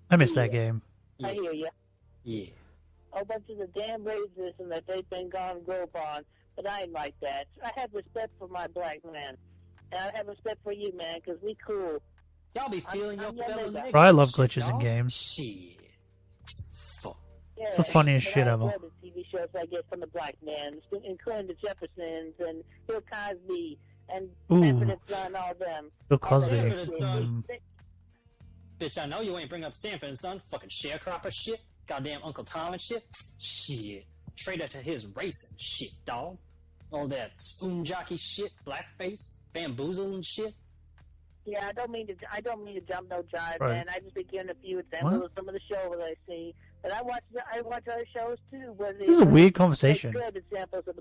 I missed that game. I hear ya. Yeah. A bunch of the damn racism that they've been gone grope on, but I ain't like that. I have respect for my black man. And I have respect for you, man, because we cool. Y'all be feeling your fellow niggas. Bro, I love glitches in games. Shit. Fuck. Yeah, It's the funniest but shit I ever. love the TV shows I get from the black man, including the Jeffersons and Bill Cosby and Ooh. Sanford and Son, all them. Bill Cosby. Sanford and Son. Mm. Bitch, I know you ain't bring up Sanford and Son. Fucking sharecropper shit. Goddamn Uncle Tom and shit. Shit. Traitor to his race and shit, dog. All that spoon jockey shit, blackface, bamboozle and shit. Yeah, I don't mean to jump no jive, Right. man. I just been giving a few examples What? of some of the shows that I see, but I watch other shows too. Where they, This is a where weird they conversation. make good examples of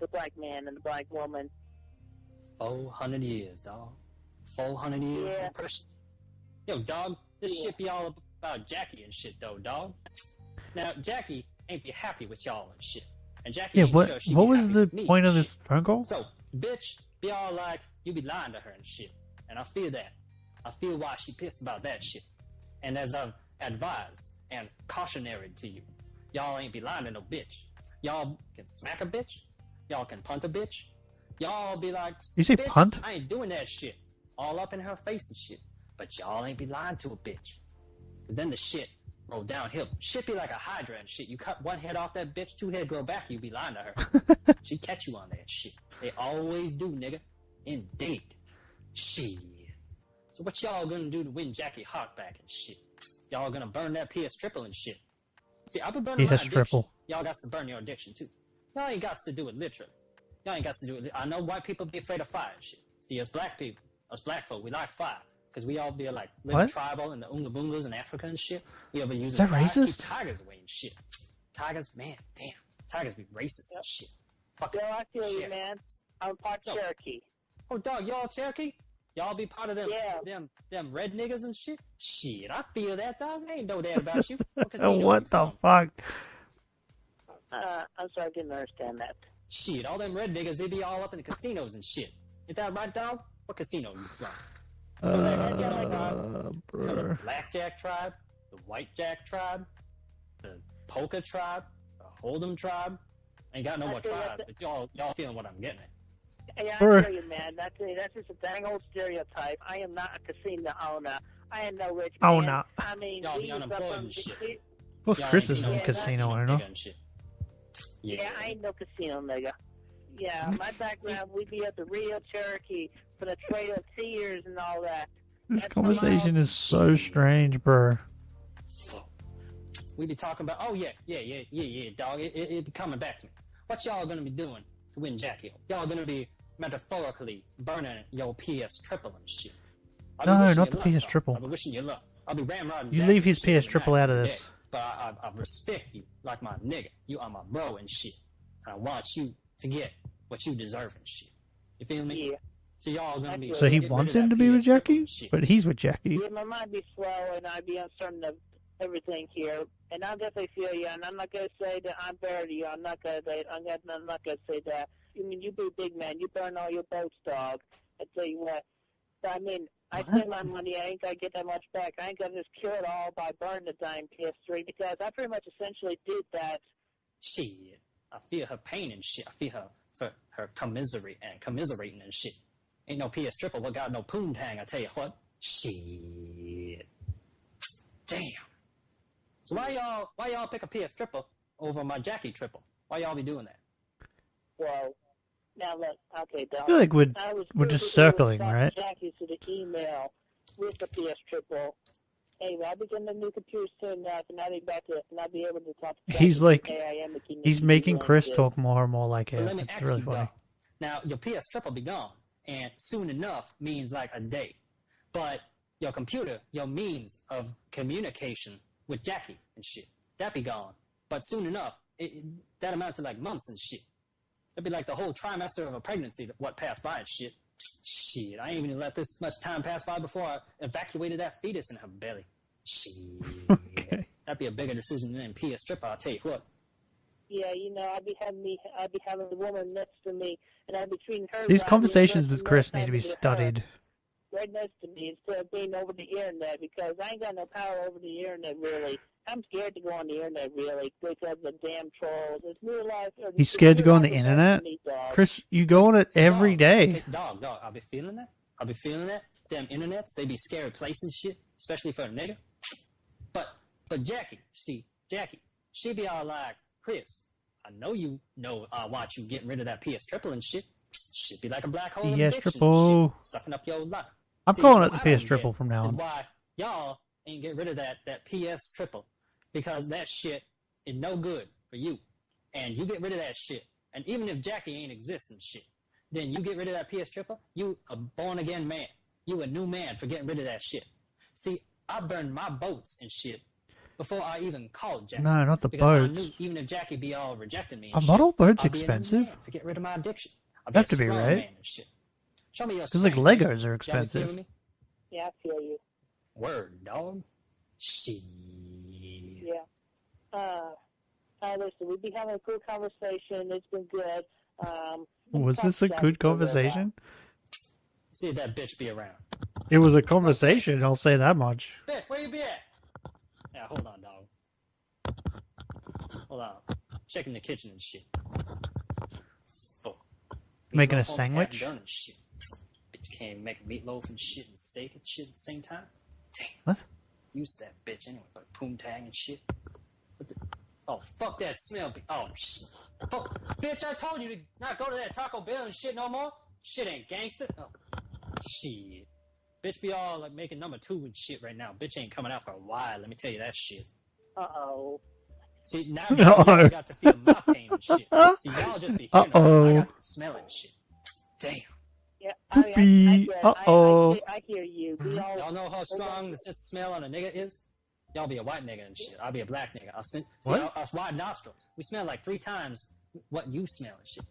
the black man and the black woman. 400 years, dog. 400 years. Yeah. Oppression. Yo, dog, this shit be all about Jackie and shit, though, dog. Now, Jackie ain't be happy with y'all and shit. And Jackie Yeah, ain't what sure she what be was happy the with me point and of this shit. phone call? So, bitch, be all like, you be lying to her and shit. And I feel that. I feel why she pissed about that shit. And as I've advised and cautionary to you, y'all ain't be lying to no bitch. Y'all can smack a bitch. Y'all can punt a bitch. Y'all be like, You say bitch, punt? I ain't doing that shit. All up in her face and shit. But y'all ain't be lying to a bitch. Cause then the shit roll downhill. Shit be like a hydra and shit. You cut one head off that bitch, two head grow back, you be lying to her. She catch you on that shit. They always do, nigga. Indeed. Shit. So what y'all gonna do to win Jackie Hawk back and shit? Y'all gonna burn that PS triple and shit. See, I've been burning my PS addiction. triple. Y'all got to burn your addiction too. Y'all ain't got to do it literally. Y'all ain't got to do it. I know white people be afraid of fire and shit. See, us black people, us black folk, we like fire. Because we all be like living What? tribal in the Oomla Boomlas in Africa and shit. We ever using Is that fire to keep racist? tigers away and shit. Tigers, man, damn. Tigers be racist and shit. Fuck Yo, I feel you, shit. man. I'm part So- Cherokee. Oh, dog, y'all Cherokee? Y'all be part of them, Yeah. them red niggas and shit? Shit, I feel that, dog. I ain't know that about you. What casino What you the from? fuck? I'm sorry, I didn't understand that. Shit, all them red niggas, they be all up in the casinos and shit. Is that right, dog? What casino you from? The Bro. Blackjack tribe, the Whitejack tribe, the Polka tribe, the Hold'em tribe. Ain't got no I more feel tribes, that- but y'all feeling what I'm getting at. Yeah, Brr. I feel you, man. That's just a dang old stereotype. I am not a casino owner. I am no rich man. Owner. I mean, Y'all we be use up unemployed on and shit. the- What's Y'all Chris ain't is no a Yeah, casino nigga owner? and shit. Yeah, I ain't no casino nigga. Yeah, my background, we be at the real Cherokee for the Trail of Tears and all that. This That's conversation is so strange, bro. We be talking about, oh yeah, dog. It be coming back to me. What y'all gonna be doing to win Jackie? Y'all gonna be metaphorically burning your PS triple and shit. I'll be No, wishing not you the luck, PS dog. triple. I'll be wishing you luck. I'll be ramrodding. You Jackie leave his and shit PS triple every out of night, every this. day. But I respect you like my nigga. You are my bro and shit. And I want you to get what you deserve and shit. You feel me? Yeah. So y'all gonna be. So he get rid wants of him that to be with PS triple Jackie, and shit. but he's with Jackie. Yeah, my mind be slow and I be uncertain of everything here. And I definitely feel you. And I'm not gonna say that I'm better than you. I'm not gonna say that. I mean, you be a big man. You burn all your boats, dog. I tell you what. But I mean, I spend my money. I ain't gonna get that much back. I ain't gonna just kill it all by burning the dime PS3 because I pretty much essentially did that. Shit. I feel her pain and shit. I feel her for her commiserating and shit. Ain't no PS triple, but got no poontang, I tell you what. Shit. Damn. So why y'all pick a PS triple over my Jackie triple? Why y'all be doing that? Well, now look, okay, dog. I feel like we're I was just pretty circling, able to right? talk Jackie to the email with the PS triple. Anyway, I begin the new computer soon enough, and I'll be back to it, and I'll be able to talk to He's Jackie like, the way I am with you, he's Nikki making and Chris shit. talk more and more like But him. let me It's ask really you, funny. dog. Now your PS triple be gone. and soon enough means like a day. But your computer, your means of communication with Jackie and shit, that be gone. But soon enough, that amount to like months and shit. That'd be like the whole trimester of a pregnancy that what passed by and shit. Shit, I ain't even let this much time pass by before I evacuated that fetus in her belly. Shit. Okay. That'd be a bigger decision than PS stripper, I'll tell you what. Yeah, you know, I'd be having the woman next to me, and I'd be treating her. These right, conversations and with more Chris time need to be her studied. right next to me instead of being over the internet, because I ain't got no power over the internet really. I'm scared to go on the internet really because of damn trolls. It's real life. He's scared to go on the internet? Chris, you go on it every day. Dog, I'll be feeling that. Damn internets, they be scary places and shit, especially for a nigga. But Jackie, she be all like, Chris, I know you know I want you getting rid of that PS triple and shit. Shit be like a black hole of PS addiction, triple. shit, sucking up your life. I'm See, calling what it the I don't PS triple get from now is on. why y'all ain't get rid of that PS triple, because that shit is no good for you. And you get rid of that shit. And even if Jackie ain't existing shit, then you get rid of that PS triple, you a born again man. You a new man for getting rid of that shit. See, I burned my boats and shit before I even called Jackie. No, not the because I boats. knew even if Jackie be all rejecting me, Are and model shit, boats I'll be a new expensive? man to get rid of my addiction. I'll Have a to be, strong right? man and shit. Show me your 'Cause, like, strength, nigga. Legos are Y'all be expensive. feeling me? Yeah, I feel you. Word, dog. Shit. Yeah. Listen, we've been having a good conversation. It's been good. Was this a good conversation? See if that bitch be around. It was a conversation, I'll say that much. Bitch, where you be at? Yeah, hold on, dog. Hold on. Checking the kitchen and shit. Fuck. Making a Meatloaf on sandwich? Done and shit. Bitch can't make meatloaf and shit and steak and shit at the same time. Damn. What? Used that bitch anyway, but poontang and shit. Oh, fuck that smell. Oh, shit. Fuck. Bitch, I told you to not go to that Taco Bell and shit no more. Shit ain't gangster. Oh, shit. Bitch be all like making number 2 and shit right now. Bitch ain't coming out for a while, let me tell you that shit. Uh-oh. See, now y'all got to feel my pain and shit. See, y'all just be hearing it. I got to smell it and shit. Damn. Yeah, Poopy. Uh-oh. I hear you. We all, Y'all know how strong the sense of smell on a nigga is? Y'all be a white nigga and shit. I'll be a black nigga. Us wide nostrils. We smell like 3 times what you smell and shit.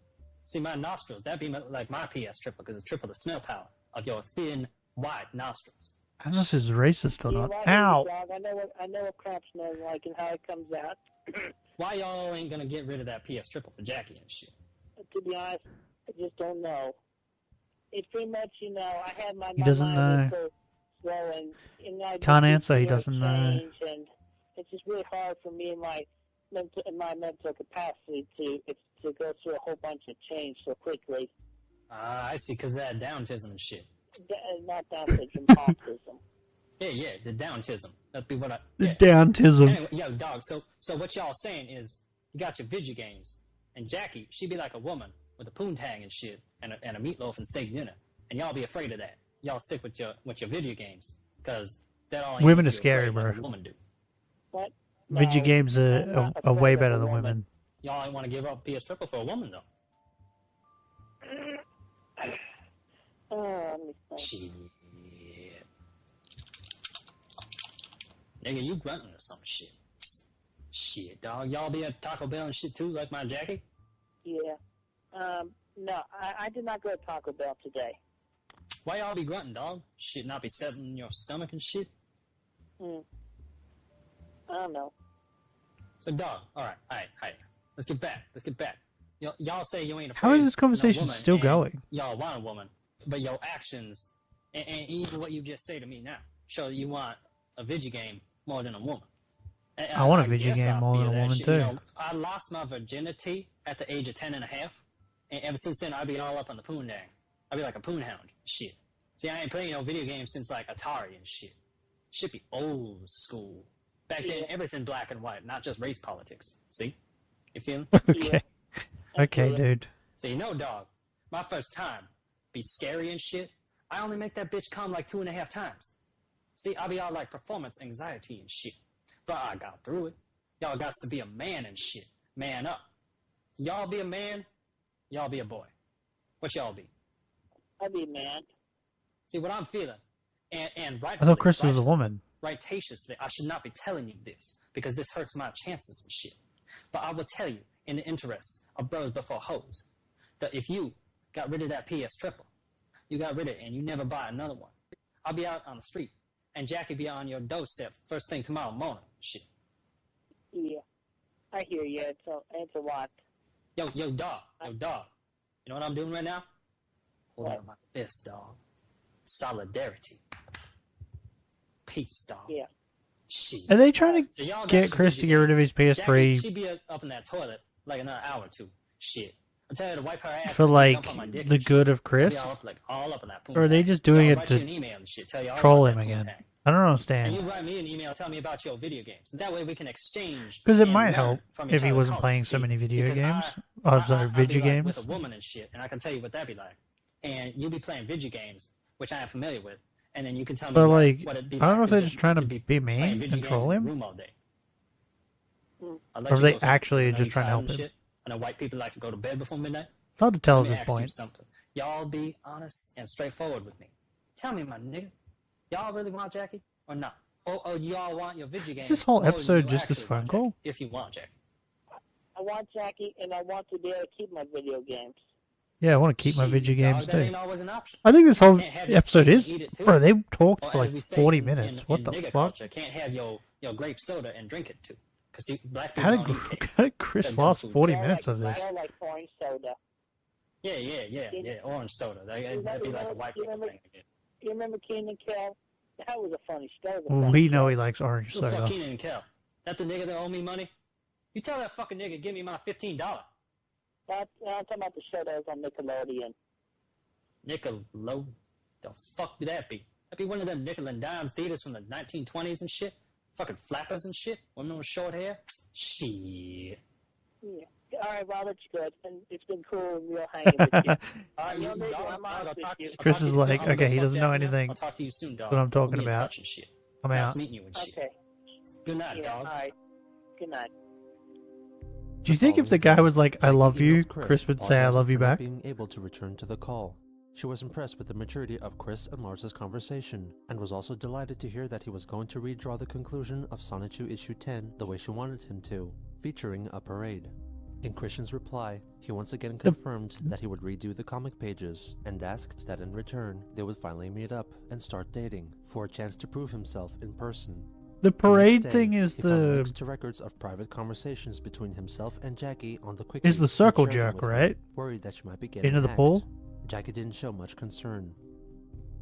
See, my nostrils, that'd be like my PS triple, because it's triple the smell power of your thin, white nostrils. I don't know if this is racist or Yeah, not. well, Ow! dog. I know what crap smells like and how it comes out. Why y'all ain't gonna get rid of that PS triple for Jackie and shit? To be honest, I just don't know. It's pretty much, you know, I had my He doesn't mind know. so slow and I Can't just answer, he feel doesn't know. change, and it's just really hard for me in my mental capacity to go through a whole bunch of change so quickly. I see, because that Downism and shit. Not Down syndrome, autism. Yeah, the Downism. That'd be what I... The yeah. Downism. Anyway, yo, dog, so what y'all saying is, you got your video games, and Jackie, she be like a woman with a poontang and shit, and a meatloaf and steak dinner, and y'all be afraid of that. Y'all stick with your video games, because that all ain't Women what are you scary, afraid like bro. a woman do. What? Video No, games I'm are not way afraid of better a than woman. women. Y'all ain't want to give up PS Triple for a woman, though. Let me think. Shit. Nigga, you grunting or some shit. Shit, dog. Y'all be at Taco Bell and shit too, like my Jackie? Yeah. No, I did not go to Taco Bell today. Why y'all be grunting, dog? Shit not be settling in your stomach and shit? I don't know. So, dog, alright. Let's get back. Y'all say you ain't afraid How is this of no conversation woman, still and going? Y'all want a woman, but your actions, and even what you just say to me now, show that you want a video game more than a woman. And I want a video guess game I more than feel a that woman, shit. too. You know, I lost my virginity at the age of 10 and a half, and ever since then, I be all up on the poon dang. I be like a poon hound. Shit. See, I ain't playing no video games since, like, Atari and shit. Shit be old school. Back then, everything black and white, not just race politics. See? You feel me? Okay. Okay, dude. So, you know, dog, my first time be scary and shit. I only make that bitch come like 2.5 times. See, I be all like performance anxiety and shit. But I got through it. Y'all got to be a man and shit. Man up. Y'all be a man, y'all be a boy. What y'all be? I be mad. See what I'm feeling, and I rightfully, thought Chris was a righteous- woman. Righteously, I should not be telling you this because this hurts my chances and shit. But I will tell you, in the interest of bros before hoes, that if you got rid of that PS triple, you got rid of it and you never buy another one, I'll be out on the street and Jackie be on your doorstep first thing tomorrow morning. Shit. Yeah, I hear you. It's a lot. Yo, dog. You know what I'm doing right now? Holding up my fist, dog. Solidarity. Peace, dog. Yeah. Shit. Are they trying So y'all to got get your Chris to video get rid of his games. PS3 Jackie, she be up in that toilet like another hour or two. Shit. I tell her to wipe her ass. for and like dump on my dick the and good shit. of I'll Chris? be all up in that poom Or are they pack. just doing I'll it write you to an email and shit, tell you all troll about him that poom again? pack. I don't And understand. you write me an email, tell me about your video games. That way we can exchange. Because it and might learn help from if each he other's wasn't culture. playing so See- many see, video 'cause games. I Oh, sorry, I'll be video like games. with a woman and shit, and I can tell you what that be like. And you'll be playing video games, which I am familiar with, and then you can tell me But what, like, what it'd be I don't like know if to they're just trying to be playing mean video and games troll in him, the room all day. I'll let or if you they go sleep. actually I are know just you trying to tired help and him. shit. I know white people like to go to bed before midnight. It's hard to tell Let at me this ask you point. something. Y'all be honest and straightforward with me. Tell me, my nigga. Y'all really want Jackie or not? Or y'all want your video game? Is this whole more than episode you just this actually phone want call? Jackie, if you want Jackie. I want Jackie, and I want to be able to keep my video games. Yeah, I want to keep my video Dog, games that too. ain't always an option. I think this whole Can't have your episode cake is, and eat it too. bro. They talked Or for as like we say 40 in- minutes. in- What in the nigga fuck? culture, can't have your grape soda and drink it too. Cause see, black people How don't did, eat cake. how did Chris They're last dumb 40 food. minutes of this? I like orange soda. Yeah. Orange soda. That'd be like a white people thing again. You remember Keenan Kel? That was a funny story. We know he likes orange Who the fuck soda. Keenan and Kel? That the nigga that owe me money? You tell that fucking nigga give me my $15. I'm talking about the show that was on Nickelodeon. Nickelodeon? The fuck would that be? That'd be one of them nickel and dime theaters from the 1920s and shit. Fucking flappers and shit. Women with short hair. Shit. Yeah. All right, well, that's good. And it's been cool and real hanging with you. All right, You know, you maybe dog. I'm All right, honest I'll with talk you. I'll Chris talk to is you soon. like, I'm gonna okay, go he fuck doesn't that know man. anything I'll talk to you soon, dog. what I'm We'll talking be in about. touch and shit. I'm Nice out. meeting you and shit. Okay. Good night, Yeah, dog. all right. Good night. Do you think if the guy was like, I love you, Emailed Chris would say, I apologizing love you for not back? being able to return to the call. She was impressed with the maturity of Chris and Lars's conversation, and was also delighted to hear that he was going to redraw the conclusion of Sonichu Issue 10 the way she wanted him to, featuring a parade. In Christian's reply, he once again confirmed that he would redo the comic pages, and asked that in return, they would finally meet up and start dating, for a chance to prove himself in person. The The parade next day, thing is he found the links to records of private conversations between himself and Jackie on the Quickie. is the and circle shared them jerk, with her, right? worried that she might be getting Into the hacked. pool? Jackie didn't show much concern.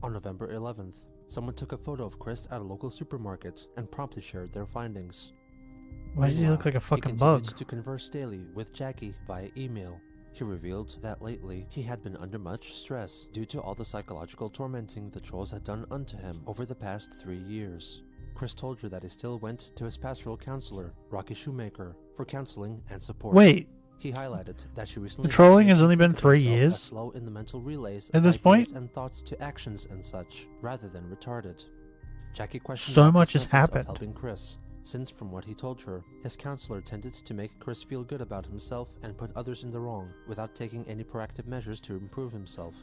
On November 11th, someone took a photo of Chris at a local supermarket and promptly shared their findings. Why does he look like a He fucking continued bug? to converse daily with Jackie via email. He revealed that lately he had been under much stress due to all the psychological tormenting the trolls had done unto him over the past 3 years. Chris told her that he still went to his pastoral counselor, Rocky Shoemaker, for counseling and support. Wait. He highlighted that she recently The trolling had has to only think been of 3 himself years? as slow in the mental relays At of this ideas point? and thoughts to actions and such, rather than retarded. Jackie questioned So Rocky's much has methods of happened. helping Chris, since from what he told her, his counselor tended to make Chris feel good about himself and put others in the wrong, without taking any proactive measures to improve himself.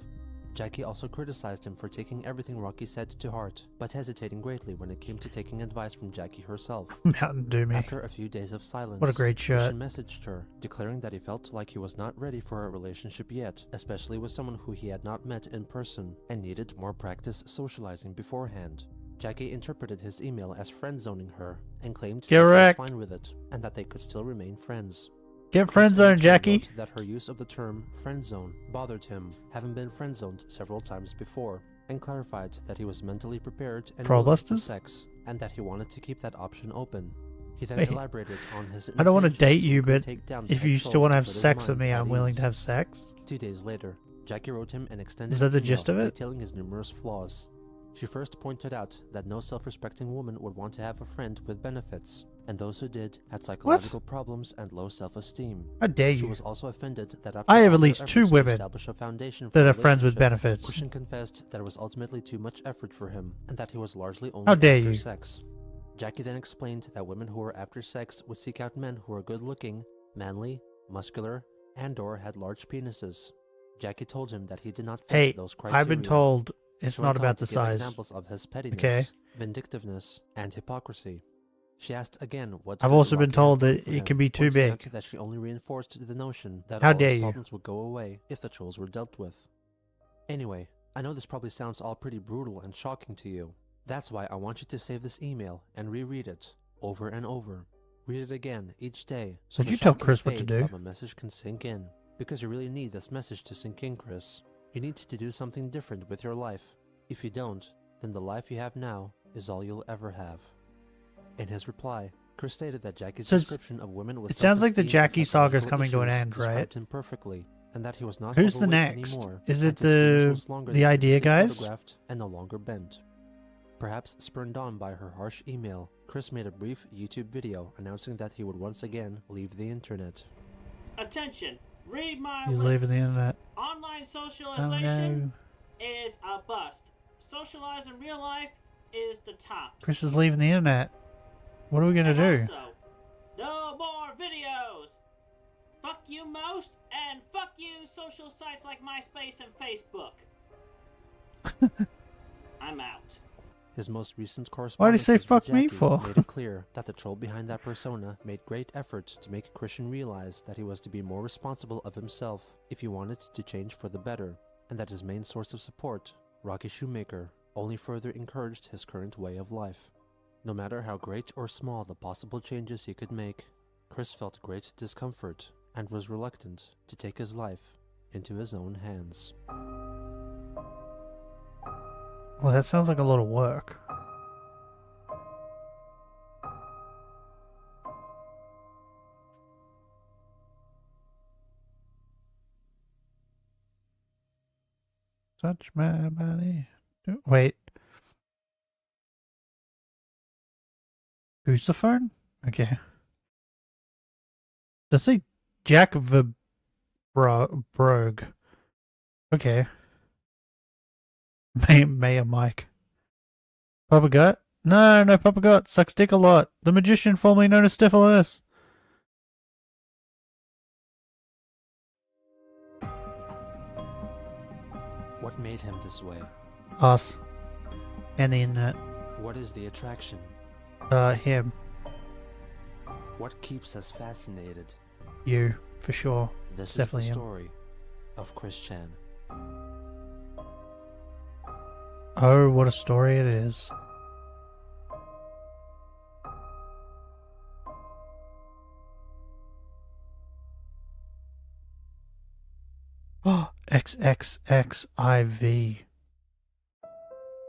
Jackie also criticized him for taking everything Rocky said to heart, but hesitating greatly when it came to taking advice from Jackie herself. Mountain Dew me. After a few days of silence, What a great shirt. Christian messaged her, declaring that he felt like he was not ready for a relationship yet, especially with someone who he had not met in person, and needed more practice socializing beforehand. Jackie interpreted his email as friend-zoning her, and claimed that she Correct. was fine with it, and that they could still remain friends. Get Chris friend zone, in turn Jackie. wrote that her use of the term friend zone bothered him, having been friend zoned several times before, and clarified that he was mentally prepared and willing for Trollbusters? sex, and that he wanted to keep that option open. He then Wait. elaborated on his I don't want to intentions date you, quickly but take down the if head you still trolls want to to have put his sex with mind me, at I'm willing ease. to have sex. 2 days later, Jackie wrote him an extended Is that the email gist of it? detailing his numerous flaws. She first pointed out that no self-respecting woman would want to have a friend with benefits, and those who did had psychological problems and low self-esteem. How dare She you. was also offended that after I have all at their least 2 efforts to women establish a foundation for that a are friends with relationship, benefits. Christian confessed that it was ultimately too much effort for him, and that he was largely only How dare after you. sex. Jackie then explained that women who were after sex would seek out men who were good-looking, manly, muscular, and/or had large penises. Jackie told him that he did not fit Hey, those criteria. I've been told it's She not went on about to the give size. examples of his pettiness, Okay. vindictiveness, and hypocrisy. She asked again what I've good also been Rocky told has done that for it him, can be too pointing out big. that she only reinforced the notion that How all dare his you. problems would go away if the trolls were dealt with. Anyway, I know this probably sounds all pretty brutal and shocking to you. That's why I want you to save this email and reread it over and over. Read it again each day so Did the you tell shock can Chris what to fade, do? but my message can sink in. Because you really need this message to sink in, Chris. You need to do something different with your life. If you don't, then the life you have now is all you'll ever have. In his reply, Chris stated that Jackie's So description of women with it sounds like the self-esteem and Jackie saga's psychological coming to an issues end, described right? him perfectly, and that he was not Who's the overweight next? anymore, Is and it his penis the was longer the than idea previously guys? photographed and no longer bent. Perhaps spurred on by her harsh email, Chris made a brief YouTube video announcing that he would once again leave the internet. Attention, read my He's lips. leaving the internet. Online Oh socialization no. is a bust. Socialize in real life is the top. Chris is leaving the internet. What are we gonna do? Also, no more videos. Fuck you most, and fuck you social sites like MySpace and Facebook. I'm out. His most recent Why'd he say correspondence with fuck me Jackie for? made it clear that the troll behind that persona made great efforts to make Christian realize that he was to be more responsible of himself if he wanted to change for the better, and that his main source of support, Rocky Shoemaker, only further encouraged his current way of life. No matter how great or small the possible changes he could make, Chris felt great discomfort and was reluctant to take his life into his own hands. Well, that sounds like a lot of work. Touch my body. Wait. Who's the phone? Okay. Does it say Jack Brogue? Okay. Mayor Mike. Papa Gut? No, Papa Gut. Sucks dick a lot. The magician formerly known as Stifilus. What made him this way? Us. And the internet. What is the attraction? Him. What keeps us fascinated? You, for sure. This Definitely is the him. story of Chris Chan. Oh, what a story it is. Oh, XXXIV.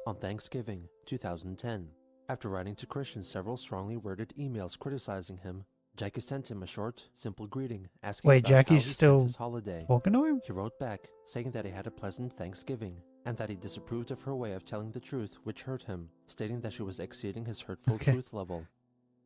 On Thanksgiving 2010, after writing to Christian several strongly worded emails criticizing him, Jackie sent him a short, simple greeting asking Wait, about Jackie's how he still spent his holiday. talking to him? He wrote back, saying that he had a pleasant Thanksgiving, and that he disapproved of her way of telling the truth, which hurt him, stating that she was exceeding his hurtful Okay. truth level.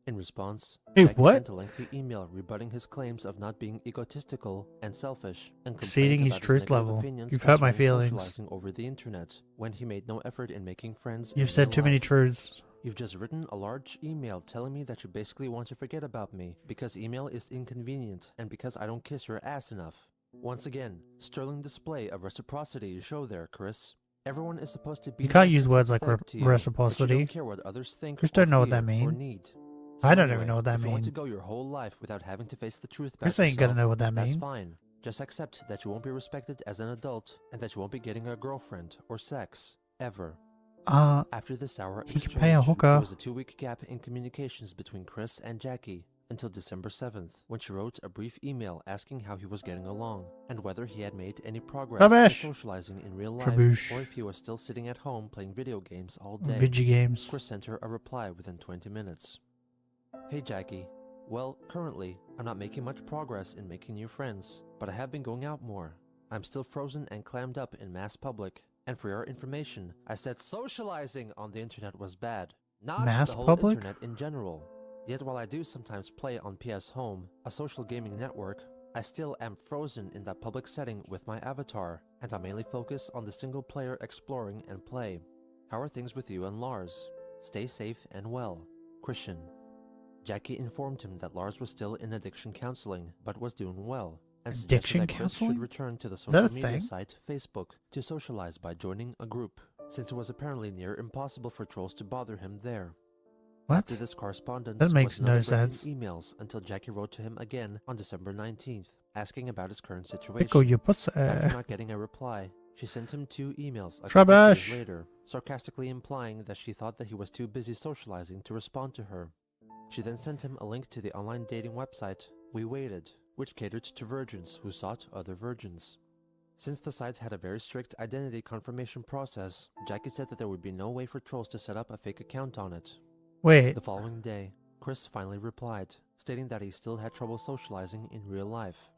In response, Hey, Jackie what? sent a lengthy email rebutting his claims of not being egotistical and selfish, and Exceeding complained his about truth negative level. opinions You've hurt my concerning feelings. socializing over the internet, when he made no effort in making friends. You've in said real too many life. truths. You've just written a large email telling me that you basically want to forget about me because email is inconvenient and because I don't kiss your ass enough. Once again, sterling display of reciprocity you show there, Chris. Everyone is supposed to be You can't nice use and words like sympathetic to you, reciprocity. but you don't care what others think Chris or don't know what feel that or means. need. I So don't anyway, even know what that if you want to means. go your whole life without having to face the truth about Chris ain't gonna yourself, know what that that's means. fine. Just accept that you won't be respected as an adult and that you won't be getting a girlfriend or sex ever. After this sour he exchange, can pay a hooker. there was a 2-week gap in communications between Chris and Jackie until December 7th, when she wrote a brief email asking how he was getting along and whether he had made any progress in Rubbish. socializing in real life Traboosh. or if he was still sitting at home playing video games all day. Video games. Chris sent her a reply within 20 minutes. Hey Jackie, well, currently, I'm not making much progress in making new friends, but I have been going out more. I'm still frozen and clammed up in mass public. And for your information, I said socializing on the internet was bad, not Mass the whole public? internet in general. Yet while I do sometimes play on PS Home, a social gaming network, I still am frozen in that public setting with my avatar, and I mainly focus on the single player exploring and play. How are things with you and Lars? Stay safe and well. Christian. Jackie informed him that Lars was still in addiction counseling, but was doing well, and suggested Addiction that Chris counseling? should return to the Is that a social media thing? site Facebook to socialize by joining a group, since it was apparently near impossible for trolls to bother him there. What? After this correspondence That makes was no sense. emails until Jackie wrote to him again on December 19th, asking about his current situation. Pickle your pussy. After not getting a reply, she sent him 2 emails a couple of Trabash. days later, sarcastically implying that she thought that he was too busy socializing to respond to her. She then sent him a link to the online dating website We Waited, which catered to virgins who sought other virgins. Since the site had a very strict identity confirmation process, Jackie said that there would be no way for trolls to set up a fake account on it. Wait. The following day, Chris finally replied, stating that he still had trouble socializing in real life.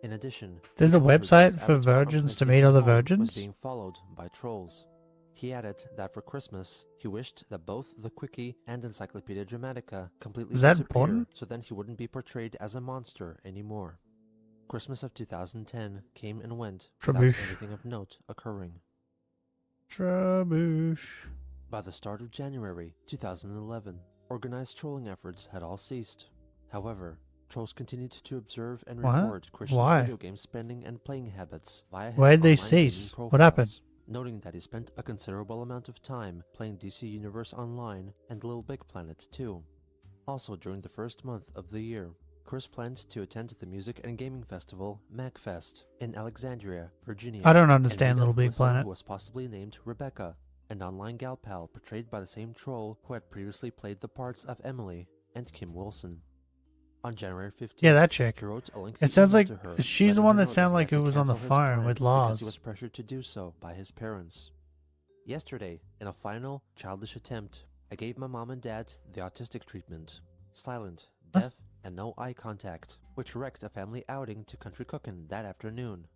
In addition, There's he a told her that website his for avatar on virgins to PlayStation meet other Home was virgins? being followed by trolls. He added that for Christmas, he wished that both the Quickie and Encyclopedia Dramatica completely Is that disappear, important? so then he wouldn't be portrayed as a monster anymore. Christmas of 2010 came and went without Trabush. anything of note occurring. Trabush. By the start of January 2011, organized trolling efforts had all ceased. However, trolls continued to observe and What? record Christian's Why? video game spending and playing habits via his Why did they online gaming cease? What profiles, happened? noting that he spent a considerable amount of time playing DC Universe Online and Little Big Planet 2. Also, during the first month of the year, Chris planned to attend the music and gaming festival MagFest in Alexandria, Virginia. I don't and understand meet up Little Big with someone Planet. who was possibly named Rebecca, an online gal pal portrayed by the same troll who had previously played the parts of Emily and Kim Wilson. On January 15th, Yeah, that chick. he wrote a lengthy It sounds email like to her, she's the letting one her that know sounded he like had it to was on the cancel his phone plans with because Lars. he was pressured to do so by his parents. Yesterday, in a final childish attempt, I gave my mom and dad the autistic treatment. Silent, deaf, and no eye contact, which wrecked a family outing to country cookin' that afternoon.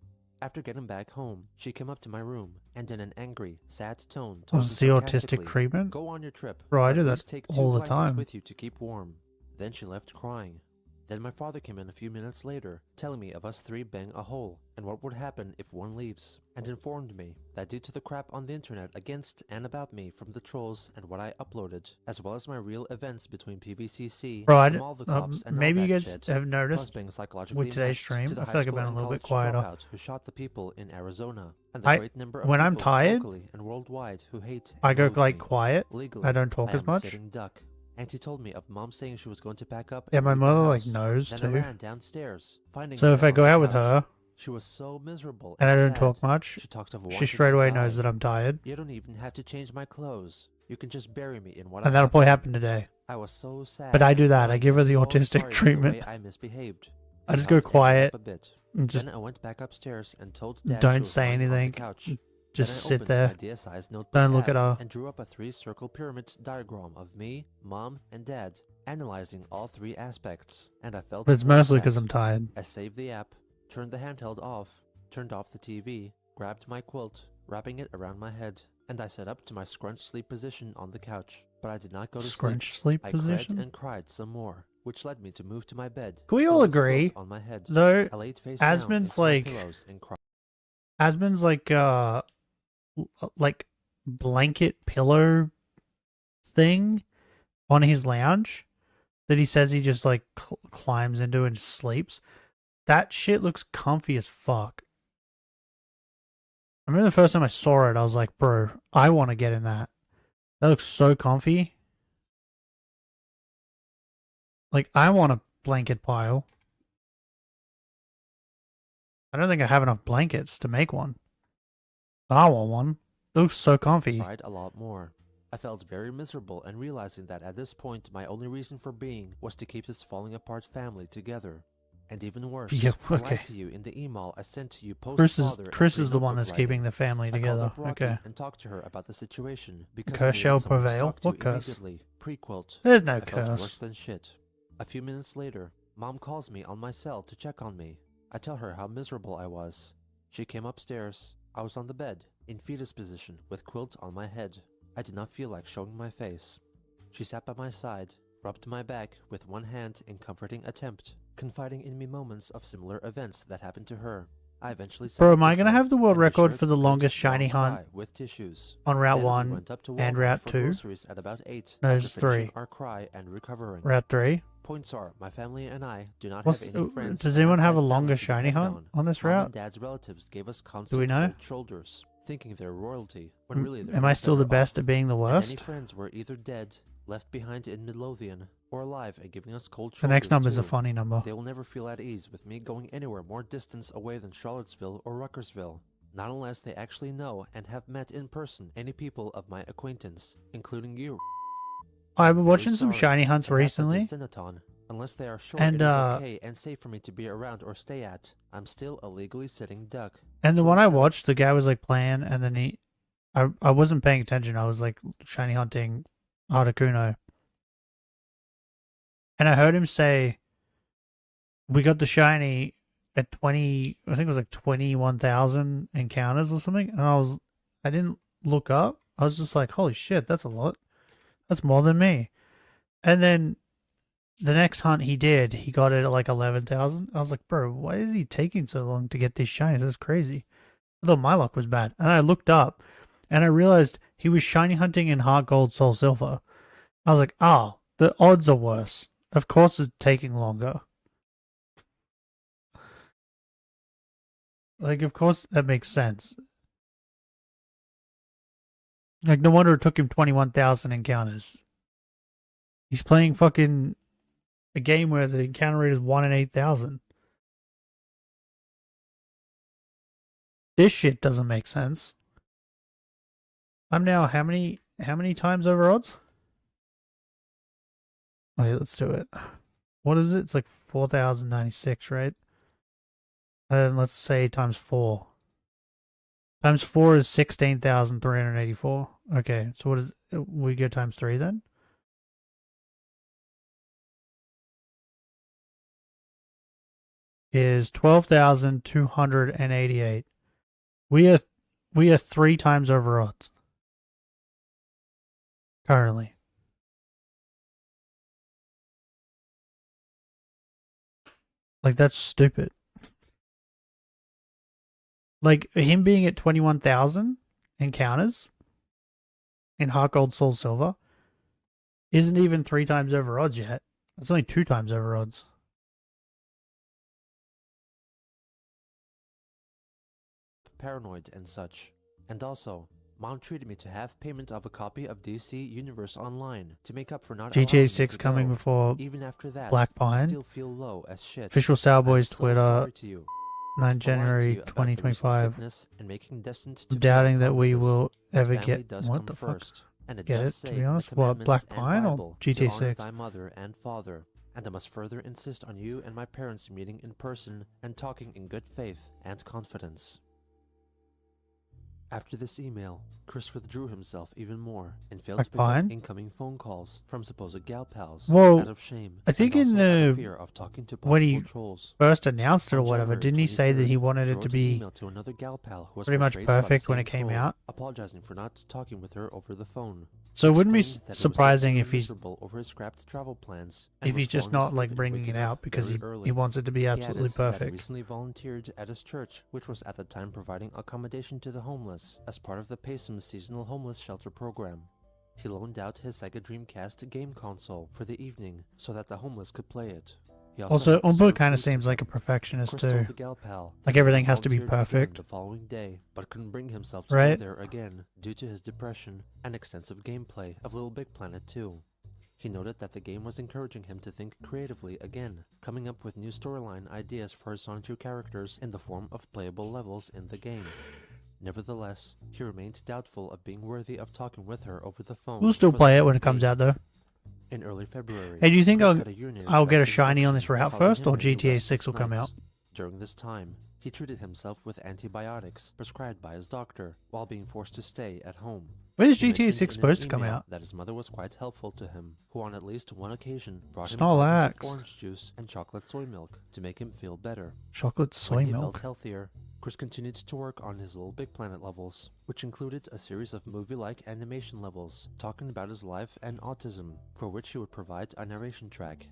After getting back home, she came up to my room and in an angry, sad tone told Was me the autistic sarcastically, treatment? "Go on your trip. Bro, I but do at that least take 2 all the blankets time. with you to keep warm." Then she left crying. Then my father came in a few minutes later, telling me of us 3 bang a hole, and what would happen if one leaves, and informed me that due to the crap on the internet against and about me from the trolls and what I uploaded, as well as my real events between PVCC, Bro, the mall, the cops, and maybe all you that guys shit, have plus noticed being psychologically with today's matched stream, to the I high feel like I've school been a and little bit college quieter. dropout who shot the people in Arizona, and the I- great number of when I'm people tired, locally and worldwide who hate I and go loathe like me. quiet. Legally, I don't talk I as am much. a sitting duck. Auntie told me of Mom saying she was going to pack up. Yeah, and my leave the mother like house. knows Then too. I ran downstairs, finding So her if I on go the out with couch. her, She was so miserable and I don't sad. talk much, She talked of she wanting straight to away die. knows that I'm tired. You don't even have to change my clothes. You can just bury me in what And I that'll have probably on." happen today. I was so sad. But I do and that. I crying give her and the so autistic sorry for the treatment. way I misbehaved. I We just go hugged and made quiet up a bit. and just Then I went back upstairs and told Dad she don't was say lying on the anything. couch. Just Then I sit opened there. my dear-sized notebook Don't look app at her. and drew up a 3-circle pyramid diagram of me, Mom, and Dad, analyzing all 3 aspects. And I felt But it's more mostly sad. 'cause I'm tired. I saved the app, turned the handheld off, turned off the TV, grabbed my quilt, wrapping it around my head, and I sat up to my scrunch sleep position on the couch. But I did not go to Scrunch sleep. sleep I position? cried and cried some more, which led me to move to my bed. Can we still all with the quilt agree, on my head. though, I laid face down Asmon's into my like, pillows and cried. Asmon's like blanket pillow thing on his lounge that he says he just like climbs into and sleeps. That shit looks comfy as fuck. I remember the first time I saw it, I was like, bro, I want to get in that. That looks so comfy. Like, I want a blanket pile. I don't think I have enough blankets to make one. But I want one. It looks so comfy. Cried a lot more. I felt very miserable and realizing that at this point my only reason for being was to keep this falling apart family together. And even worse, Yeah, I okay. lied to you in the email I sent to you post Chris is the one that's keeping the family I called together. up Rocky Okay. and talked to her about the situation because Curse I shall needed someone to prevail. talk to What curse? immediately. Pre-quilt. There's no I felt curse. worse than shit. A few minutes later, Mom calls me on my cell to check on me. I tell her how miserable I was. She came upstairs. I was on the bed, in fetus position, with quilt on my head. I did not feel like showing my face. She sat by my side, rubbed my back with one hand in comforting attempt, confiding in me moments of similar events that happened to her. I eventually set Bro, up am I with gonna her, have the world and we record shared for the a good longest shiny long cry hunt with tissues. on Route Then we 1 went up to and Walmart Route for 2? groceries at about 8 No, after there's finishing 3. our cry and recovering. Route 3? Points are, my family and I do not What's, have any friends. does and anyone have a outside family longer to shiny depend hunt on this Mom route? and Dad's relatives gave us Do we constant know? cold shoulders, thinking they're royalty, when really they're Am no I still the better best off. at being the And any worst? friends were either dead, left behind in Midlothian, or alive and giving us cold shoulders The next number is a too. funny number. They will never feel at ease with me going anywhere more distance away than Charlottesville or Ruckersville, not unless they actually know and have met in person any people of my acquaintance, including you. I've been Very watching some sorry, shiny hunts and that's a recently. Destinaton. Unless they are sure And, it is okay and safe for me to be around or stay at, I'm still a legally sitting duck. And the True one I self. watched, the guy was like playing, and then I wasn't paying attention. I was like shiny hunting Articuno. And I heard him say, we got the shiny at 20, I think it was like 21,000 encounters or something. And I didn't look up. I was just like, holy shit, that's a lot. That's more than me. And then the next hunt he did, he got it at like 11,000. I was like, bro, why is he taking so long to get these shinies? That's crazy. I thought my luck was bad. And I looked up and I realized he was shiny hunting in Heart Gold, Soul Silver. I was like, oh, the odds are worse. Of course it's taking longer. Like, of course that makes sense. Like, no wonder it took him 21,000 encounters. He's playing fucking a game where the encounter rate is 1 in 8,000. This shit doesn't make sense. I'm now how many times over odds? Wait, let's do it. What is it? It's like 4,096, right? And let's say times 4. Times 4 is 16,384. Okay, so what is we go times 3 then? Is 12,288. We are 3 times over odds. Currently. Like, that's stupid. Like, him being at 21,000 encounters in Heart Gold, Soul Silver isn't even 3 times over odds yet. It's only 2 times over odds. Paranoid and such. And also, Mom treated me to half payment of a copy of DC Universe Online to make up for not allowing me GTA 6 to coming go. before Even after that, Black I Pine. still feel low as shit. Official Sourboys I'm so Twitter, sorry to you 9 for lying to January you about the recent 2025. sickness and making destined to I'm fail doubting that we promises. will ever Family get does what come the fuck? first, and it Get does it, say to be in the honest. What, Black commandments and Pine or Bible GTA to honor 6? thy mother and father, and I must further insist on you and my parents meeting in person and talking in good faith and confidence. After this email, Chris withdrew himself even more and failed Black to pick up Pine? incoming phone calls from supposed gal pals Well, out of shame. I think and in also out of the fear of talking to when possible he trolls. first announced it or On whatever, January didn't he say that he 23rd, wanted it wrote to an be email to another gal pal who was pretty much portrayed by the perfect when same it came troll, out? apologizing for not talking with her over the phone. So it wouldn't be Explained that he was surprising genuinely if he's miserable over his scrapped travel plans and if was he's just falling not like asleep and bringing waking it up out because very he early. wants it to be He absolutely added that he perfect. recently volunteered at his church, which was at the time providing accommodation to the homeless as part of the Paysum seasonal homeless shelter program. He loaned out his Sega Dreamcast game console for the evening so that the homeless could play it. He Also, helped Umpa serve kind of food to seems like a them. perfectionist Chris too. told the gal pal that Like he everything would have has to be volunteered again perfect. the following day, but couldn't bring himself to Right? go there again due to his depression and extensive gameplay of Little Big Planet 2. He noted that the game was encouraging him to think creatively again, coming up with new storyline ideas for his Sonic 2 characters in the form of playable levels in the game. Nevertheless, he remained doubtful of being worthy of talking with her over the phone. We'll still for the play it time when it comes being. out though. In early February, Hey, do you think Chris I'll got a urinary get a tract shiny on infection, this route causing first, him or many GTA restless 6 will come nights. out? During this time, he treated himself with antibiotics prescribed by his doctor while being forced to stay at home. When is He GTA mentioned 6 in an supposed to come email out? that his mother was quite helpful to him, who on at least one occasion brought him Snorlax. cartons of orange juice and chocolate soy milk to make him feel better. Chocolate soy When he milk. felt healthier, Chris continued to work on his Little Big Planet levels, which included a series of movie-like animation levels talking about his life and autism, for which he would provide a narration track.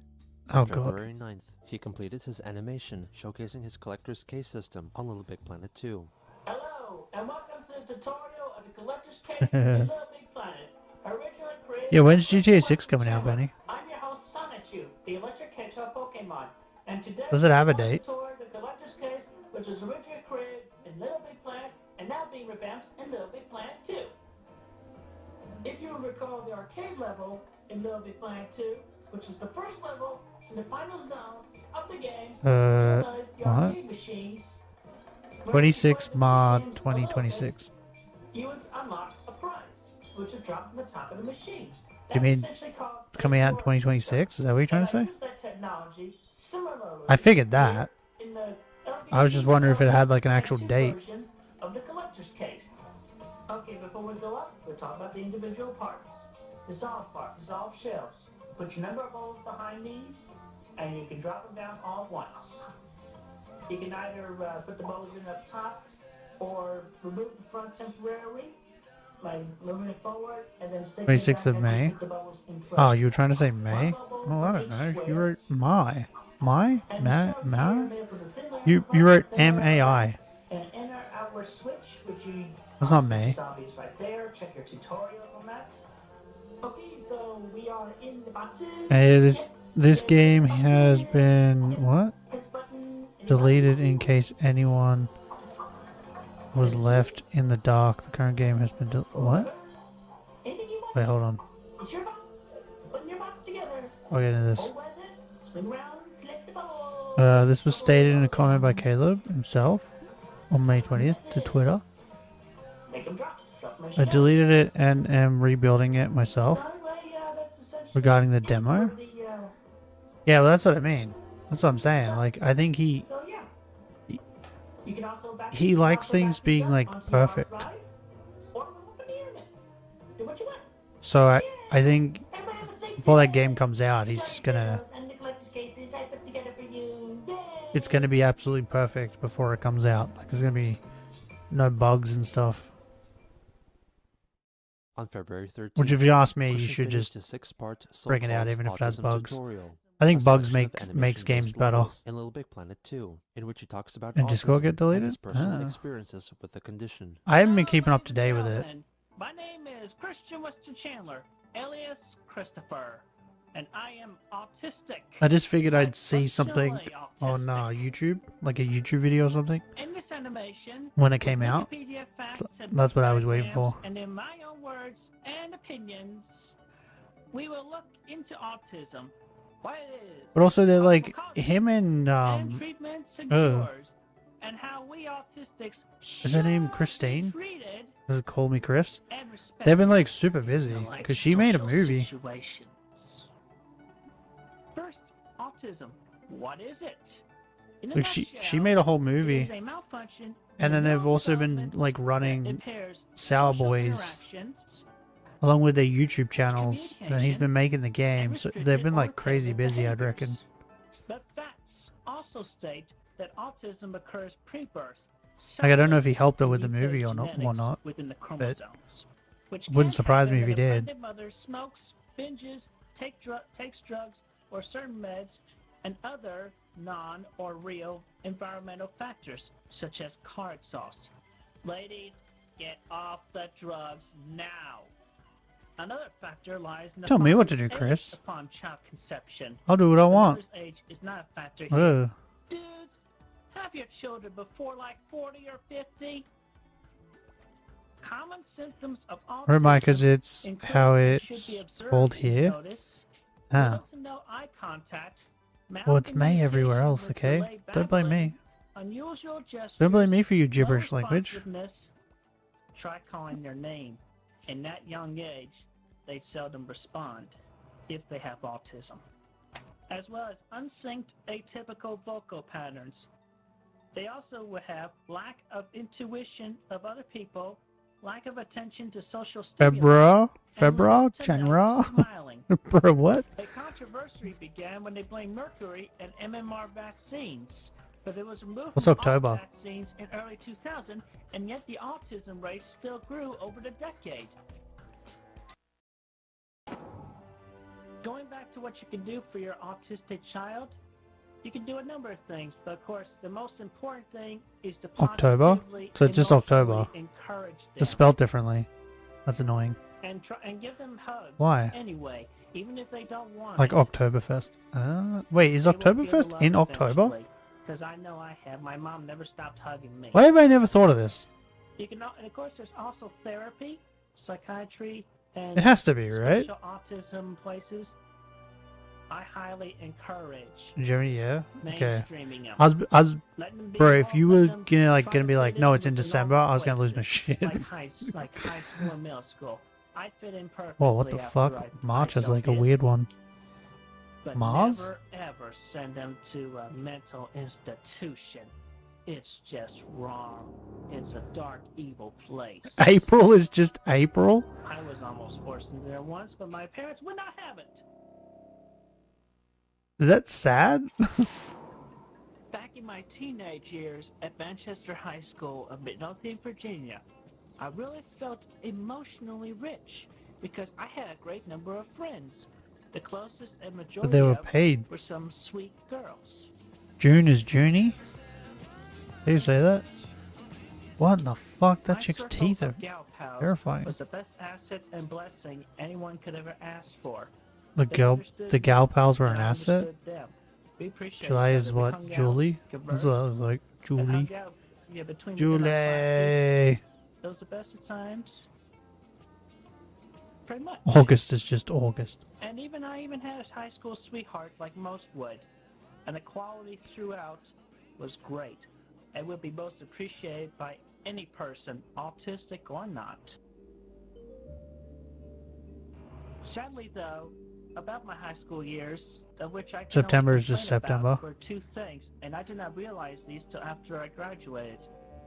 Oh, On God. February 9th, he completed his animation showcasing his collector's case system on Little Big Planet 2. Hello, and welcome to the tutorial of the collector's case in Little Big Planet. Originally created Yeah, when's GTA 6 coming out, Benny? I'm your host, Sonichu, the electric hedgehog Pokemon. And today Does it have a we're going date? to tour the collector's case, which was originally created in Little Big Planet and now being revamped in Little Big Planet 2. If you recall the arcade level in Little Big Planet 2, which is the first level in the final zone of the game, utilize the What? arcade machines. 26 March 2026. You would unlock a prize, which is dropped from the top of the machine. Do you mean it's coming out in 2026? Is that what you're trying to say? That technology similarly I figured that. in the I was just wondering if it had like an actual date. version of the collector's case. Okay, before we go up, we'll talk about the individual parts. Dissolve part, dissolve shells. Put your number of bowls behind these, and you can drop them down all at once. You can either put the bowls in up top, or remove the front temporarily, by moving it forward, and then stick 26th of May. Oh, you were trying to say May? Oh, I don't know. You wrote Mai. Mai? Ma? You wrote M-A-I. An inner outward switch, which you That's not May. obvious right there. Check your tutorial on that. Okay, so we are in the boxes. Hey, this game has been what? Deleted in case anyone was left in the dark. The current game has been what? Wait, hold on. I'll get into this. This was stated in a comment by Caleb himself on May 20th to Twitter. I deleted it and am rebuilding it myself regarding the demo. Yeah, well, that's what I mean. That's what I'm saying. Like, I think he likes things being like perfect. So I think before that game comes out, he's just gonna. It's gonna be absolutely perfect before it comes out. Like, there's gonna be no bugs and stuff. On February 13th, Which, if you ask me, you Christian should finished just a six-part bring it out so-called even if it has autism bugs. tutorial, I think a bugs selection of makes games animation-based better. levels in Little Big Planet 2, in which he talks about And Discord get autism deleted? and his personal Ah. experiences with the condition. I haven't been keeping up to date with it. My name is Christian Weston Chandler, alias Christopher, and I am autistic. I just figured I'd see something on YouTube, like a YouTube video or something, In this animation, when it came out. Wikipedia facts So and that's what I was waiting for. And in my own words and opinions, we will look into autism, what it is, But also, they're like him and treatments and oh, cures, and how we autistics is her name Christine? treated Does it call me Chris? and respected. They've been like super busy because she made a movie. Situations. First, autism. What is it? In a Like she nutshell, made a whole it movie, is a malfunction and then they've also been like running impairs Sour social Boys interactions, along with their YouTube channels, and he's been making the game. So they've been like crazy busy, I'd reckon. but facts also state that autism occurs pre-birth. Like, I don't know if he helped her with the movie or not, within the but chromosomes, which wouldn't can surprise me happen if he when a did. pregnant mother smokes, binges, takes drugs, or certain meds, and other non or real environmental factors, such as car exhaust. Ladies, get off the drugs now. Another factor lies in the Tell me what to father's do, age Chris. upon child conception. I'll do what I The want. mother's age is not a factor here. Ugh. Dudes, have your children before like 40 or 50. Common symptoms of autism Or because it's include how what should it's be observed called and here. noticed, Ah. little to no eye contact, Well, it's May everywhere else, with okay? delayed Don't blame me. unusual gestures, Don't blame me for your low gibberish language. responsiveness. Try calling their name. In that young age, they seldom respond if they have autism, as well as unsynced atypical vocal patterns. They also will have lack of intuition of other people, lack of attention to social stimuli, February, January. Bro, what? A controversy began when they blamed mercury and MMR vaccines, but it was removed What's from October? all vaccines in early 2000, and yet the autism rate still grew over the decade. Going back to what you can do for your autistic child, you can do a number of things, but of course, the most important thing is to October? positively, So it's just October. emotionally encourage them. Just spelled differently. That's annoying. And give them hugs. Why? Anyway, even if they don't want Like it. Oktoberfest. Wait, is Oktoberfest in October? Because I know I have. My mom never stopped hugging me. Why have I never thought of this? You can, and of course, there's also therapy, psychiatry, and It has to be, right? special autism places. I highly encourage. Jeremy, yeah? Okay. mainstreaming them. I was, Letting them be bro, if you were gonna try gonna to be fit like, in no, it's in with the December, normal I was gonna lose my places, shit. like high school and middle school. I fit in perfectly. Whoa, what the after fuck? I March is don't like a get- weird one. But Mars? never ever send them to a mental institution. It's just wrong. It's a dark, evil place. April is just April? I was almost forced into there once, but my parents would not have it. Is that sad? Back in my teenage years at Manchester High School of Midlothian, Virginia, I really felt emotionally rich because I had a great number of friends. The closest and majority they were of paid. were some sweet girls. June is Junie? Did you say that? What in the fuck? That My chick's circle teeth of are gal pals terrifying. was the best asset and blessing anyone could ever ask for. The They gal, understood the gal me, pals were an and I asset? understood them. We appreciated July each is other. We what? hung out, Julie? That's conversed, what I was like. and Julie. hung out, yeah, between the different classes. Julie. Those are the best of times. Pretty much. August is just August. And I even had a high school sweetheart like most would. And the quality throughout was great. And would be most appreciated by any person, autistic or not. Sadly though, about my high school years, of which I can September only is just complain about, September. were two things, and I did not realize these till after I graduated.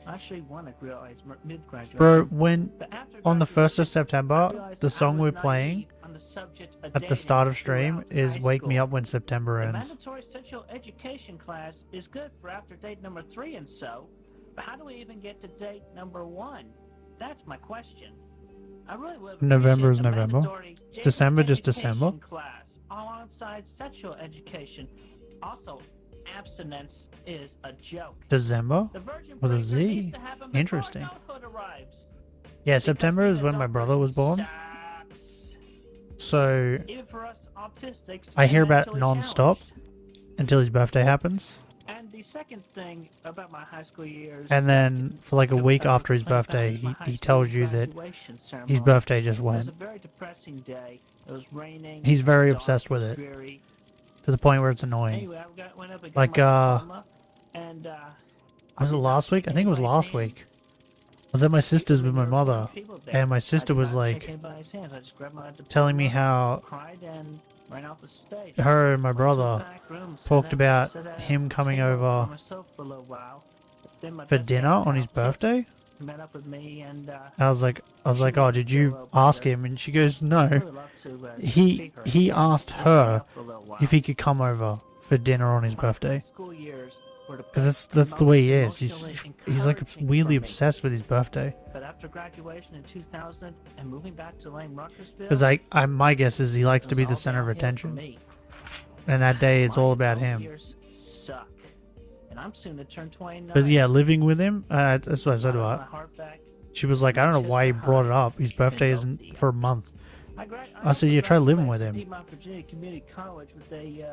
I actually want to realize mid-graduation. Bro, when But after on the 1st of I September, realized the I song was we're playing on the subject of at the dating start of stream throughout is high Wake Me school. Up When September The Ends. mandatory sexual education class is good for after date number 3 and so, but how do we even get to date number 1? That's my question. I really would November is appreciate a November. mandatory It's dating December, just education December. class alongside sexual education. Also, abstinence is a joke. December? The virgin With a breaker Z? needs to happen before Interesting. adulthood arrives. Yeah, September is when my brother was born. So Even for us autistics I and hear about it mentally non-stop until his birthday happens. And the second thing about my high school years, And then for like a week after his birthday, he tells you that his birthday just it was went. a very depressing day. It was raining. He's very dark, obsessed with it. dreary. To the point where it's annoying. Anyway, went up and got Like, my diploma, and was it last week? I think it was last week. I was at my sister's with my mother, and my sister was like telling me how cried and ran off the stage. her and my brother Back room, talked sat about down, him coming think over by myself for a little while. Then my for best dinner friend on his birthday. met up with me, and I was like, oh, did you ask him? And she goes, no. He asked her if he could come over for dinner on his birthday. school years were the Because that's the way he is. He's like weirdly obsessed with his birthday. But after graduation in 2000 and moving back to Lane Ruckersville, Because my guess is he likes to be the center of attention. And that day it's all about him. years suck. And I'm soon to turn 29. But yeah, living with him, that's what I said to My her. heart back. She was like, I don't know why he brought it up. His birthday isn't for a month. I said, yeah, try living with him.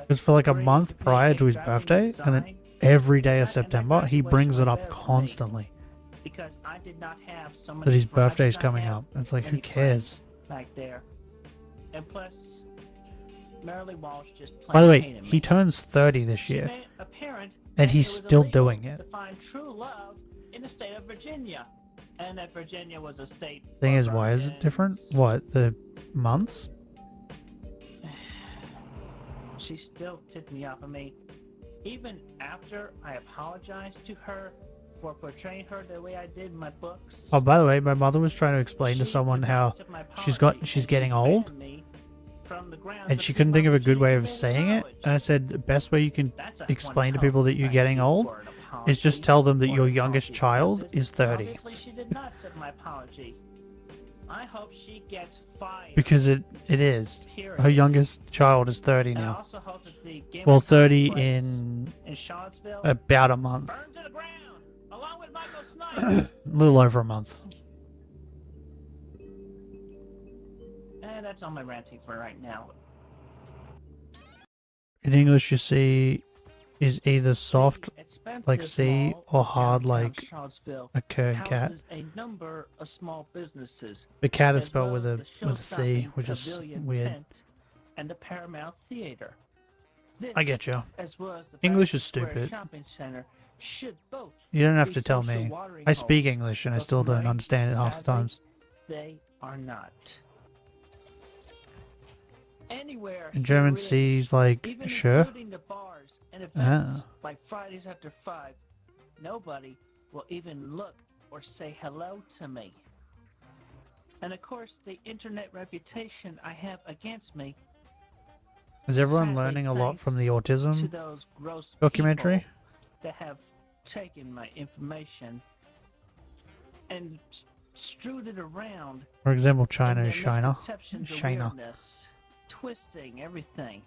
Because for like a month prior to his birthday, and then every day of September, he brings it up constantly. Because I did not have so That his many friends. birthday's I coming have up. It's like, who many cares? friends back there. And plus, Marilee Walsh just By the way, plain hated me. he turns 30 this year. Made a parent And that he's it was still illegal doing it. to find true love in the state of Virginia. And that Virginia was a state. Thing is, far why is from it different? What, the months? She still tipped me off. I mean, even after I apologized to her for portraying her the way I did in my books, Oh, by the way, my mother was trying to explain to someone how she's getting old, from the ground and she couldn't think of a good way of saying it. And I said the best way you can explain to people that you're getting old is just tell them that your youngest child is 30. obviously she did not accept my apology. I hope she gets 5. Because it is. Her youngest child is 30 And I now. also hosted the Game Well, of 30 Thrones in in Charlottesville. about a month. Burn to the ground, along with Michael Snipe. A little over a month. And that's all my ranting for right now. In English, you see, is either soft like C or hard like a Kern cat. Houses a number of small businesses. The cat is as spelled well with as a the with a C, show-stopping which is Pavilion weird. Tent and the Paramount Theater. This, I get you. as well as the English is Madison Square stupid. Shopping Center, should both You don't have be to tell social me. watering I speak holes, English and I but still don't tonight, understand it half the sadly, times. They are not. Anywhere In here German, is, C is like even sure. including the bars and events Ah. like Fridays after 5, nobody will even look or say hello to me. And of course, the internet reputation I have against me Is everyone sadly learning a lot thanks from the to autism those gross documentary? people that have taken my information and strewed it around. For example, China in is their China. misconceptions of China. weirdness, twisting everything.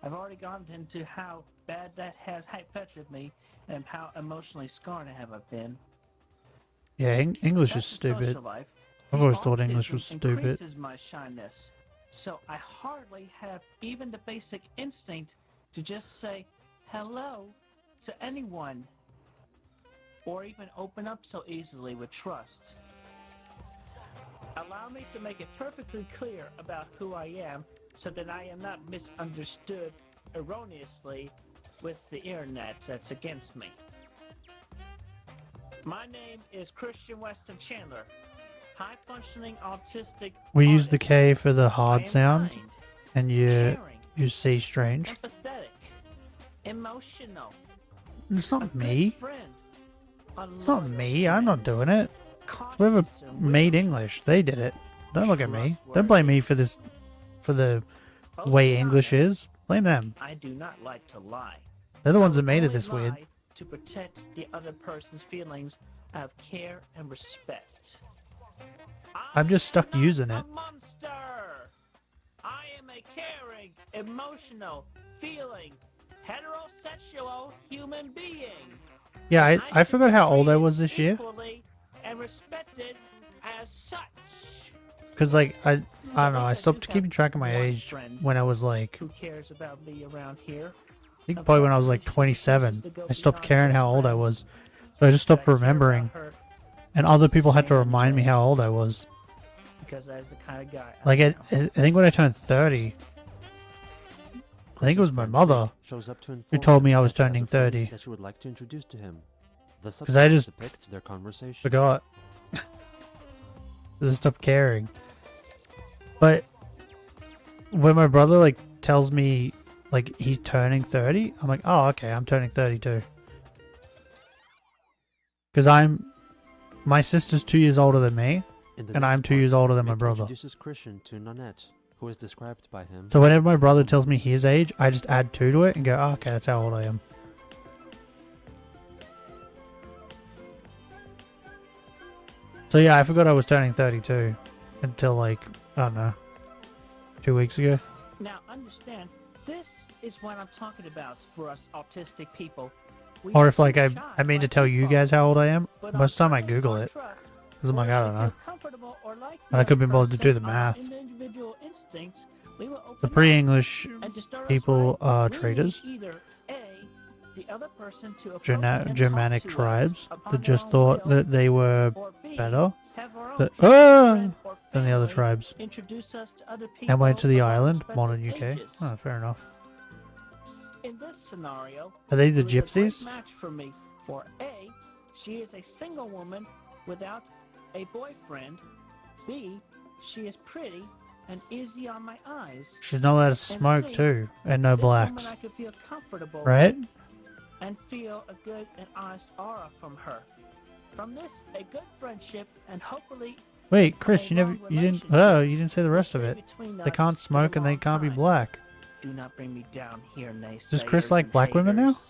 I've already gone into how bad that has affected me and how emotionally scarred I have been. Yeah, English That's is the stupid. social life. I've always thought English Autism was stupid. increases my shyness, so I hardly have even the basic instinct to just say hello to anyone, or even open up so easily with trust. Allow me to make it perfectly clear about who I am, so that I am not misunderstood erroneously with the internet that's against me. My name is Christian Weston Chandler, high-functioning autistic We use the artist. K for the I hard am sound, kind, and caring, you see strange. empathetic, emotional, It's a not good me. friend, a It's not loyal me. I'm not doing it. It's cautious whoever and made English. They did it. Don't look at me. Don't blame me for this, for the way English is. Blame them. I do not like to lie. They're the I ones that would made it only this weird. lie to protect the other person's feelings of care and respect. I'm just stuck using it. Monster! I am a caring, emotional, feeling, heterosexual human being. Yeah, I forgot how old I was this year. Equally and respected as such. Cause like I don't know. I stopped keeping track of my age when I was like, Who cares about me around here? I think probably when I was like 27. I stopped caring how old I was, so I just stopped remembering. And other people had to remind me how old I was. Because that's the kind of guy. Like I think when I turned 30, I think it was my mother shows up to who inform told him me I was that she has turning a friend 30. that she would like to introduce to him. The Because I just subtitles depict their conversation. forgot. Because I stopped caring. But when my brother like tells me like he's turning 30, I'm like, oh okay, I'm turning 32. Because my sister's 2 years older than me, In the and next I'm 2 part, years older than my Mick brother. introduces Christian to Nanette, who is described by him. So whenever my brother tells me his age, I just add 2 to it and go, oh, okay, that's how old I am. So yeah, I forgot I was turning 32 until like, I don't know, 2 weeks ago. Now, understand, this is what I'm talking about for us autistic people. We Or if like are I mean to tell you guys how old I am, most of the time I Google it. Because I'm like, I don't know. comfortable or like And I couldn't be bothered to do the math. individual instincts, we will The open pre-English up and to start us people right, are we need traders. either A, the other person to approach and Germanic talk to us tribes upon that their just own thought will, that they were or B, better have our own that, friend or than the other family tribes. introduce us to other And went to people the of our island, respective modern UK. ages. Oh, fair enough. In this scenario, Are they the it was a great gypsies? match for me. For A, she is a single woman without a boyfriend. B, she is pretty and easy on my eyes. She's not allowed to And smoke C, too, and no this woman blacks. I could feel comfortable Right? with and feel a good and honest aura from her. From this, a good friendship and hopefully Wait, Chris, you didn't say the rest of it. between They us can't for a smoke and they long can't be time. black. Do not bring me down here, naysayers. Does Chris like and black women haters. now?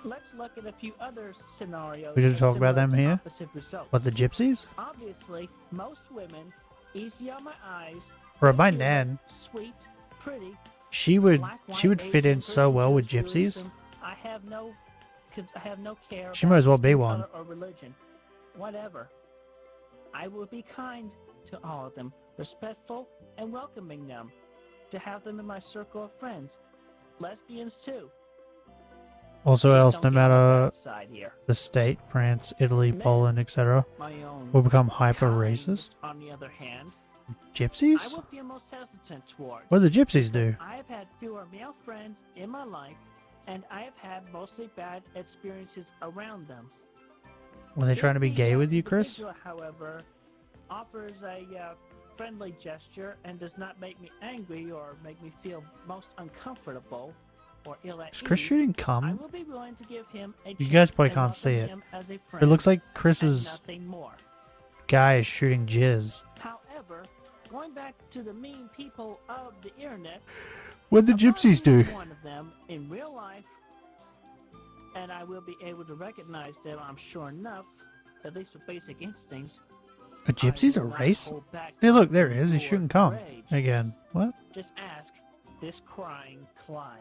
Let's look at a few other scenarios. We should with talk about similar them here? opposite results. What, the gypsies? Obviously, most women easy on my eyes. Bro, my pure, nan, sweet, pretty. she would black, fit white, in Asian, so Persian, well with Jewish, gypsies. Buddhism. I have no care. She about might as well be skin one. color or religion, whatever. I will be kind to all of them, respectful and welcoming them, to have them in my circle of friends. Lesbians too. Also else, no matter Side here. the state, France, Italy, Poland, etc., My own will become hyper racist. On the other hand, I Gypsies? will feel most hesitant toward. What do the gypsies do? I have had fewer male friends in my life, and I have had mostly bad experiences around them. Were they trying to be gay with you, Chris? Individual, however, offers a friendly gesture and does not make me angry or make me feel most uncomfortable or ill at Is Chris ease. shooting I cum? will be willing to give him a You guys chance probably and can't see welcome it. him as a It friend looks like and Chris's nothing more. guy is shooting jizz. However, going back to the mean people of the internet, What did the gypsies do? one of them in real life, and I will be able to recognize them, I'm sure enough, at least with basic instincts. A gypsy's a race? Hey, look, there he is. He's shooting cum. Again. What? Just ask this crying Clyde.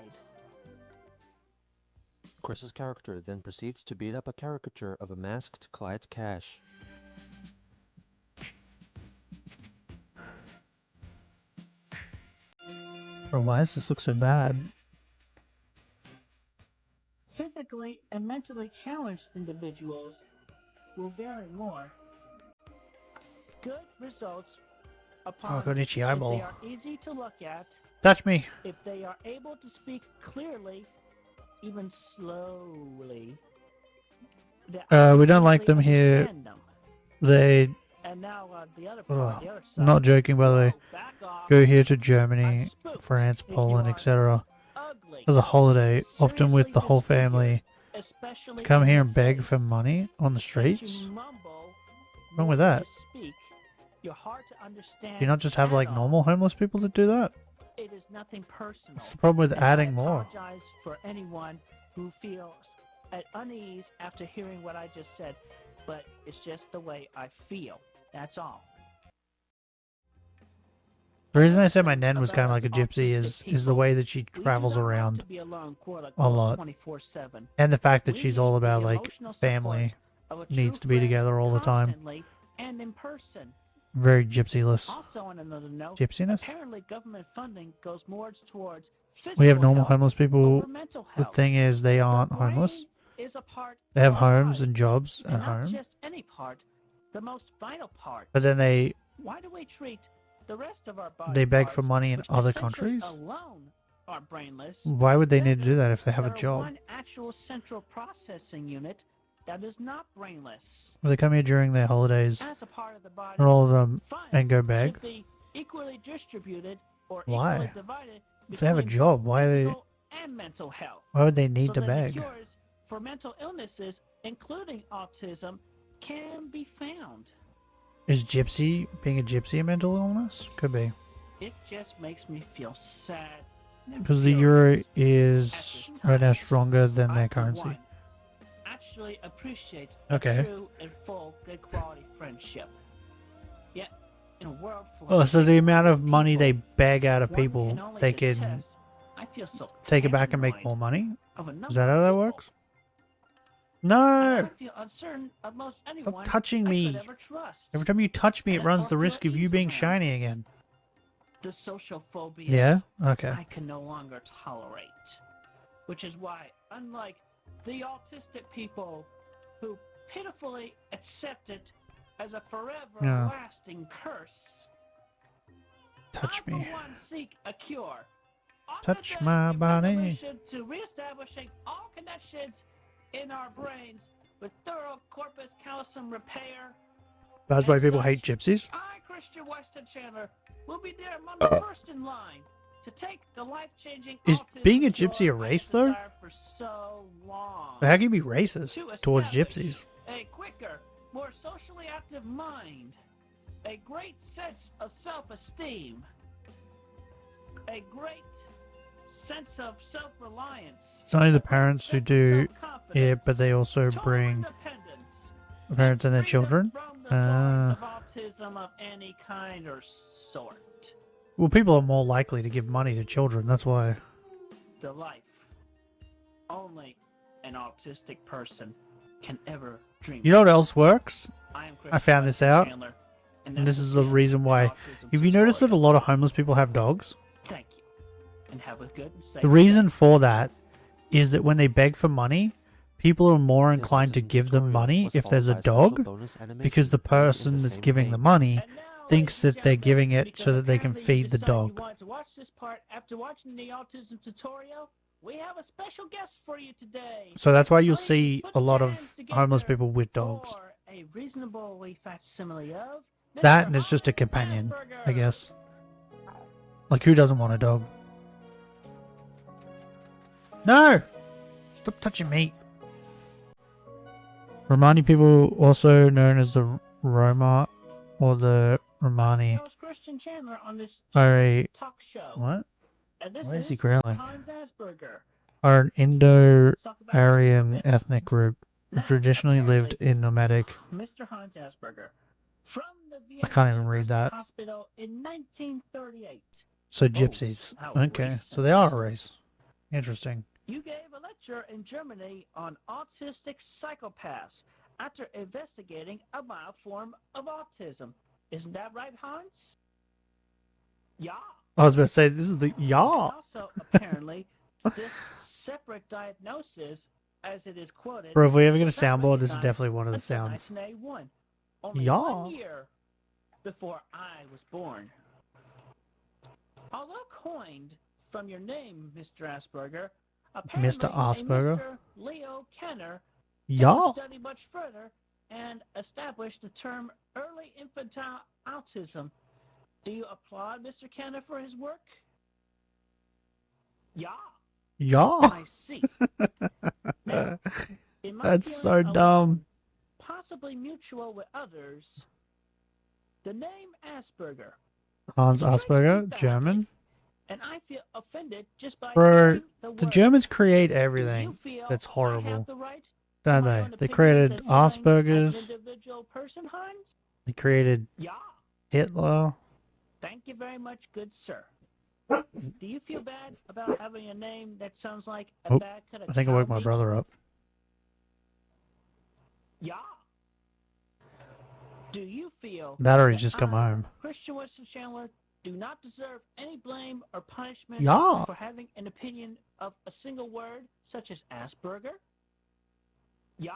Chris's character then proceeds to beat up a caricature of a masked Clyde Cash. Bro, why does this look so bad? Physically and mentally challenged individuals will vary more. Good results upon Oh, I got an itchy if eyeball. they are easy to look at, Touch me. if they are able to speak clearly, even slowly. We don't like them here. They... And now the other Oh, part, the other side. not joking, by the way. Go here to Germany, France, Poland, etc. As a holiday, often with the whole family. To come here and beg for money on the streets? What's wrong with that? You're hard to understand. Do you not just have like normal homeless people that do that? It is nothing personal. What's the problem with And adding I more? apologize for anyone who feels at unease after hearing what I just said, but it's just the way I feel. That's all. The reason I said my nan was kind of like a gypsy is the way that she travels around a lot. 24/7. And the fact that she's all about like family, needs to be together all the time. Constantly and in person. Very gypsy-less. Also, on another note, Gypsiness? apparently government funding goes more towards We have physical normal health homeless people. over mental The health. thing is, they aren't homeless. Is a part They have of our homes life, and jobs and at not home. just any part, the most vital part. But then they Why do we treat the rest of our body they beg parts, for money in which other essentially countries. alone are brainless? Why would they need to do that if they have a There are job? one actual central processing unit that is not brainless. Well, they come here during their holidays, As a part of the body, and all of them, funds and go should beg. be equally distributed or Why? equally divided If they have a between job, why are they? physical and mental health. Why would they need so to that beg? the cures for mental illnesses, including autism, can be found. Is being a gypsy a mental illness? Could be. It just makes me feel sad. and Because the furious. euro is right now stronger than their For currency. one, actually appreciate Okay. a true and full good quality friendship. Yet, in a world full Oh, of so the amount of money they beg out of one people, can only they contest, can I feel so take it back and make paranoid more money? of a Is that how that works? I No! feel uncertain of most anyone Stop touching I me. could ever trust. Every time you touch me, it runs the risk of you being shiny again. The social phobia Yeah? Okay. I can no longer tolerate. Which is why, unlike the autistic people who pitifully accept it as a forever Yeah. lasting curse, Touch I, me. for one, seek a cure. Touch my body. Solution to reestablishing all connections in our brains with thorough corpus callosum repair. That's why people hate gypsies? I, Christian Weston Chandler, will be there among the first in line to take the life-changing Is autism being a cure gypsy a I race, have though? desired for so long. How can you be racist To towards establish gypsies? A quicker, more socially active mind, a great sense of self-esteem, a great sense of self-reliance, It's not only the parents who do it, but they also bring the parents and their children. autism of any kind or sort. Well, people are more likely to give money to children. That's why. The life only an autistic person can ever dream. You know what else works? I am I found this out. Chandler, And this is the reason why. If you notice that a lot of homeless people have dogs, Thank you. And have a good and safe the reason for that is that when they beg for money, people are more inclined to give them money if there's a dog, because the person that's giving the money thinks that they're giving it so that they can feed the dog. Want to watch this part after watching the autism tutorial? We have a special guest for you today. So that's why you'll see a lot of homeless people with dogs. For a reasonably facsimile of That and it's just a companion, I guess. Like, who doesn't want a dog? No! Stop touching me. Romani people, also known as the Roma or the Romani, Christian Chandler on this are a... talk show. What? And this Why is he growling? Hans Asperger. Are an Indo-Aryan ethnic group that traditionally lived in nomadic... Mr. Hans Asperger. From the I can't even read that. hospital in 1938. So gypsies. Okay, so they are a race. Interesting. You gave a lecture in Germany on autistic psychopaths after investigating a mild form of autism. Isn't that right, Hans? Yeah. I was about to say, this is the... Yeah! Also, apparently, this separate diagnosis, as it is quoted... Bro, if we ever get a was not soundboard, this is recognized definitely one of the until sounds. 1981, only Yeah. 1 year before I was born. Although coined from your name, Mr. Asperger, apparently Mr. Asperger? a Mr. Leo Kenner Yeah. studied much further and established the term early infantile autism. Do you applaud Mr. Kenner for his work? Yeah. Yeah. I see. Now, in my That's so feeling alone, dumb. possibly mutual with others, the name Asperger, Hans Asperger, German. and I feel offended just by Bro, hearing the the word. Germans create Do you everything feel that's I have horrible. the right Don't to my they? own They opinions created and feelings as Asperger's. an individual person, Hans? They created Yeah. Hitler. Thank you very much, good sir. Do you feel bad about having a name that sounds like a Oh, bad cut of I think I woke my cow meat? brother up. Yeah. Do you feel That or he's just come I, home. Christian Weston Chandler, do not deserve any blame or punishment Yeah. for having an opinion of a single word such as Asperger? Yeah.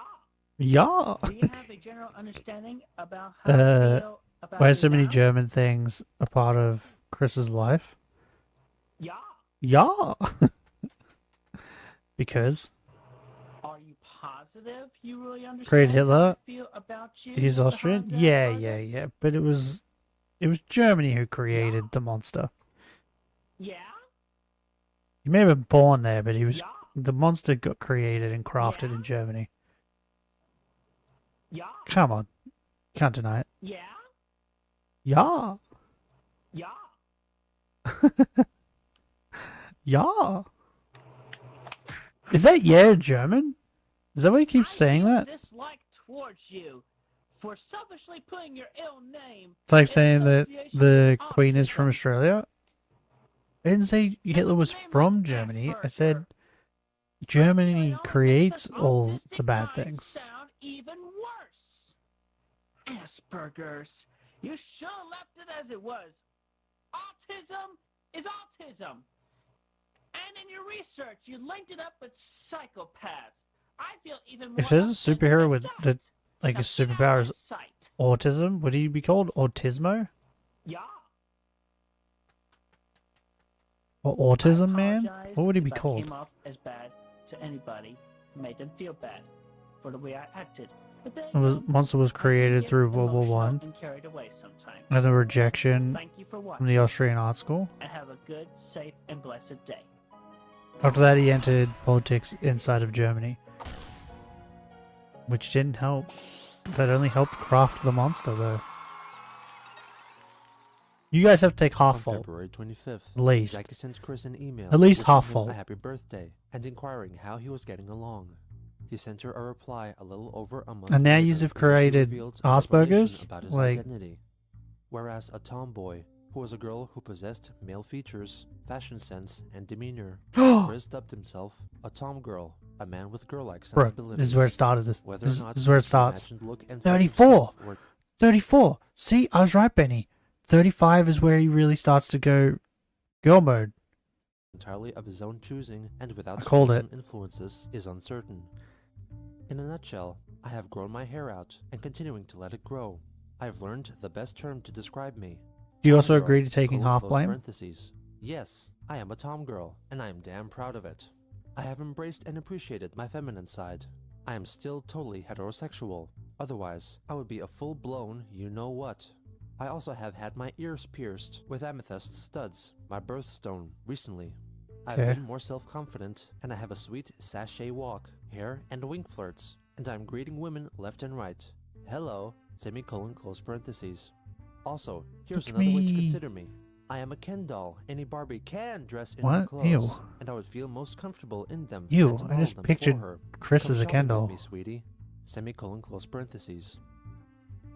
Yeah. Do you have a general understanding about how you feel about Why are your so many noun? German things a part of Chris's life? Yeah. Yeah. Because Are you positive you really understand created how Hitler. I feel about you, He's Mr. Austrian. Hans Yeah, Asperger? yeah. But it was Germany who created the monster. Yeah. He may have been born there, but the monster got created and crafted in Germany. Yeah. Come on, can't deny it. Yeah. Yeah. Yeah. Yeah. Is that yeah German? Is that why he keeps saying that? Dislike towards you for selfishly putting your ill name. It's like in saying that association the with Queen is from Australia. I didn't say Hitler was from Germany. I said Germany creates all the bad things. Sound even worse. Asperger's. You should have left it as it was. Autism is autism. And in your research, you linked it up with psychopaths. I feel even more If there's a offended superhero at with that. that, like his superpower is autism, would he be called Autismo Yeah. or Autism Man? Apologize What would he be if I called? came off as bad to anybody, made them feel bad for the way I acted. But then The monster was created through World War One, and carried away sometimes. and the rejection Thank you for from the watching. Austrian art school. And have a good, safe, and blessed day. After that, he entered politics inside of Germany, which didn't help. That only helped craft the monster, though. You guys have to take half On fault. February 25th, At least. Jackie sent Chris an email At least wishing half him fault. a happy birthday and inquiring how he was getting along. He sent her a reply a little over a month And now later, yous have in which he created revealed a revelation Asperger's? about his Like, identity. whereas a tomboy, who was a girl who possessed male features, fashion sense, and demeanor. Chris dubbed himself a tom girl, a man with girl-like Bro, sensibilities. this is where it started. Whether This or not is where it his starts. imagined look and sense of 34! self were 34! See, I was right, Benny. 35 is where he really starts to go girl mode. entirely of his own choosing and without I called some it. influences is uncertain. In a nutshell, I have grown my hair out and continuing to let it grow. I have learned the best term to describe me. Do you also Tom girl, agree to taking colon half close blame? parentheses. Yes, I am a tom girl, and I am damn proud of it. I have embraced and appreciated my feminine side. I am still totally heterosexual. Otherwise, I would be a full-blown you-know-what. I also have had my ears pierced with amethyst studs, my birthstone, recently. I've Okay. been more self-confident, and I have a sweet sachet walk, hair, and wink flirts, and I'm greeting women left and right. Hello, semicolon close parentheses. Also, here's Look another way to me. consider me. I am a Ken doll any Barbie can dress in What? her clothes, Ew. and I would feel most comfortable in them. Ew, and to I model just them pictured for her. Chris Come as a shopping Ken with doll. me, sweetie. Semicolon close parentheses.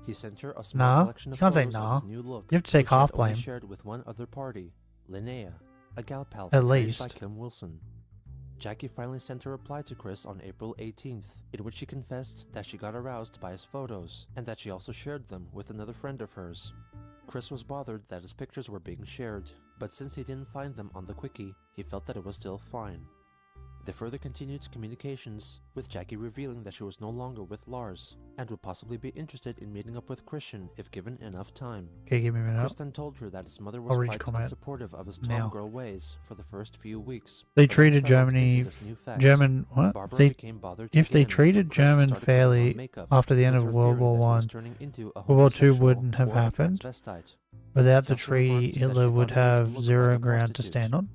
He sent her a small Nah, collection you of can't say photos nah. of his new look. You have to take which he had half only blame. shared with one other party, Linnea, a gal pal At portrayed least. by Kim Wilson. Jackie finally sent a reply to Chris on April 18th, in which she confessed that she got aroused by his photos, and that she also shared them with another friend of hers. Chris was bothered that his pictures were being shared, but since he didn't find them on the quickie, he felt that it was still fine. They further continued communications, with Jackie revealing that she was no longer with Lars, and would possibly be interested in meeting up with Christian if given enough time. Okay, give me a minute. Chris then told her that his mother was I'll reach quite comment unsupportive of his now. tomgirl ways for the first few weeks. They but treated settled into Germany, this new fact. German, what? Barbara They, became bothered if they again treated when Chris German started putting on fairly makeup, after the end with of her World fearing War that he was One, turning into a World War Two homosexual wouldn't have or a happened. transvestite. Without the She also treaty, remarked that she Hitler would thought it made him have look zero like a ground to prostitute. stand on.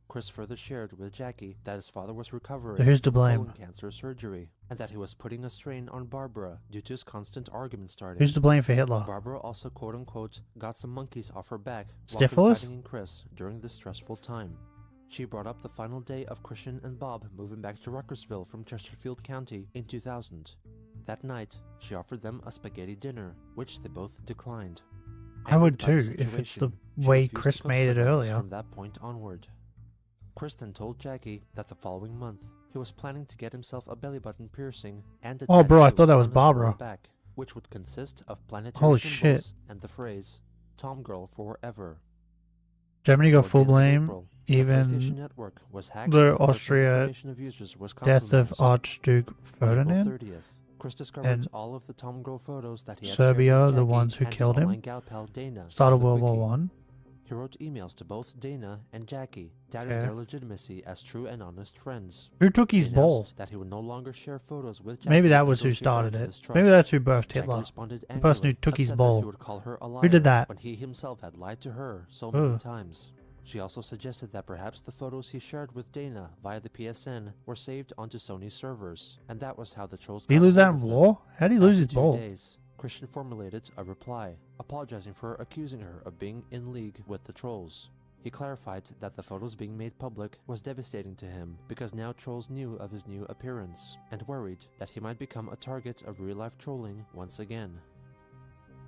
Chris further shared with Jackie that his father was recovering So who's to from blame? colon cancer surgery, and that he was putting a strain on Barbara due to his constant argument starting. Who's to blame for Hitler? Barbara also quote-unquote got some monkeys off her back while Stiflers? confiding in Chris during this stressful time. She brought up the final day of Christian and Bob moving back to Ruckersville from Chesterfield County in 2000. That night, she offered them a spaghetti dinner, which they both declined. I would Angered by the too, if it's the situation, she way refused to Chris cook made for it them earlier. From that point onward. Chris then told Jackie that the following month, he was planning to get himself a belly button piercing and a Oh, bro, I tattoo thought that was on his lower Barbara. back, which would consist of planetary Holy symbols shit. and the phrase "Tomgirl forever." Germany got Toward full the end of blame, April, the PlayStation even Network was hacked the and personal Austria information of users was death of compromised. Archduke On April Ferdinand, 30th, Chris discovered and all of the Tomgirl photos that he had Serbia, shared with the Jackie ones who and his killed him, online gal pal Dana started on the World War wiki. One. He wrote emails to both Dana and Jackie, doubting Okay. their legitimacy as true and honest friends. Who took his He ball? announced that he would no longer share photos with Jackie Maybe that was until who she started earned it. his trust. Maybe that's who birthed Jackie Hitler. responded The person who angrily, took his upset that he ball. would call her a Who did liar that? when he himself had lied to her so many Ugh. times. She also suggested that perhaps the photos he shared with Dana via the PSN were saved onto Sony's servers, and that was how the trolls Did he got lose a that hold in of them. war? How did he lose After his 2 ball? days, Christian formulated a reply, apologizing for accusing her of being in league with the trolls. He clarified that the photos being made public was devastating to him because now trolls knew of his new appearance, and worried that he might become a target of real-life trolling once again.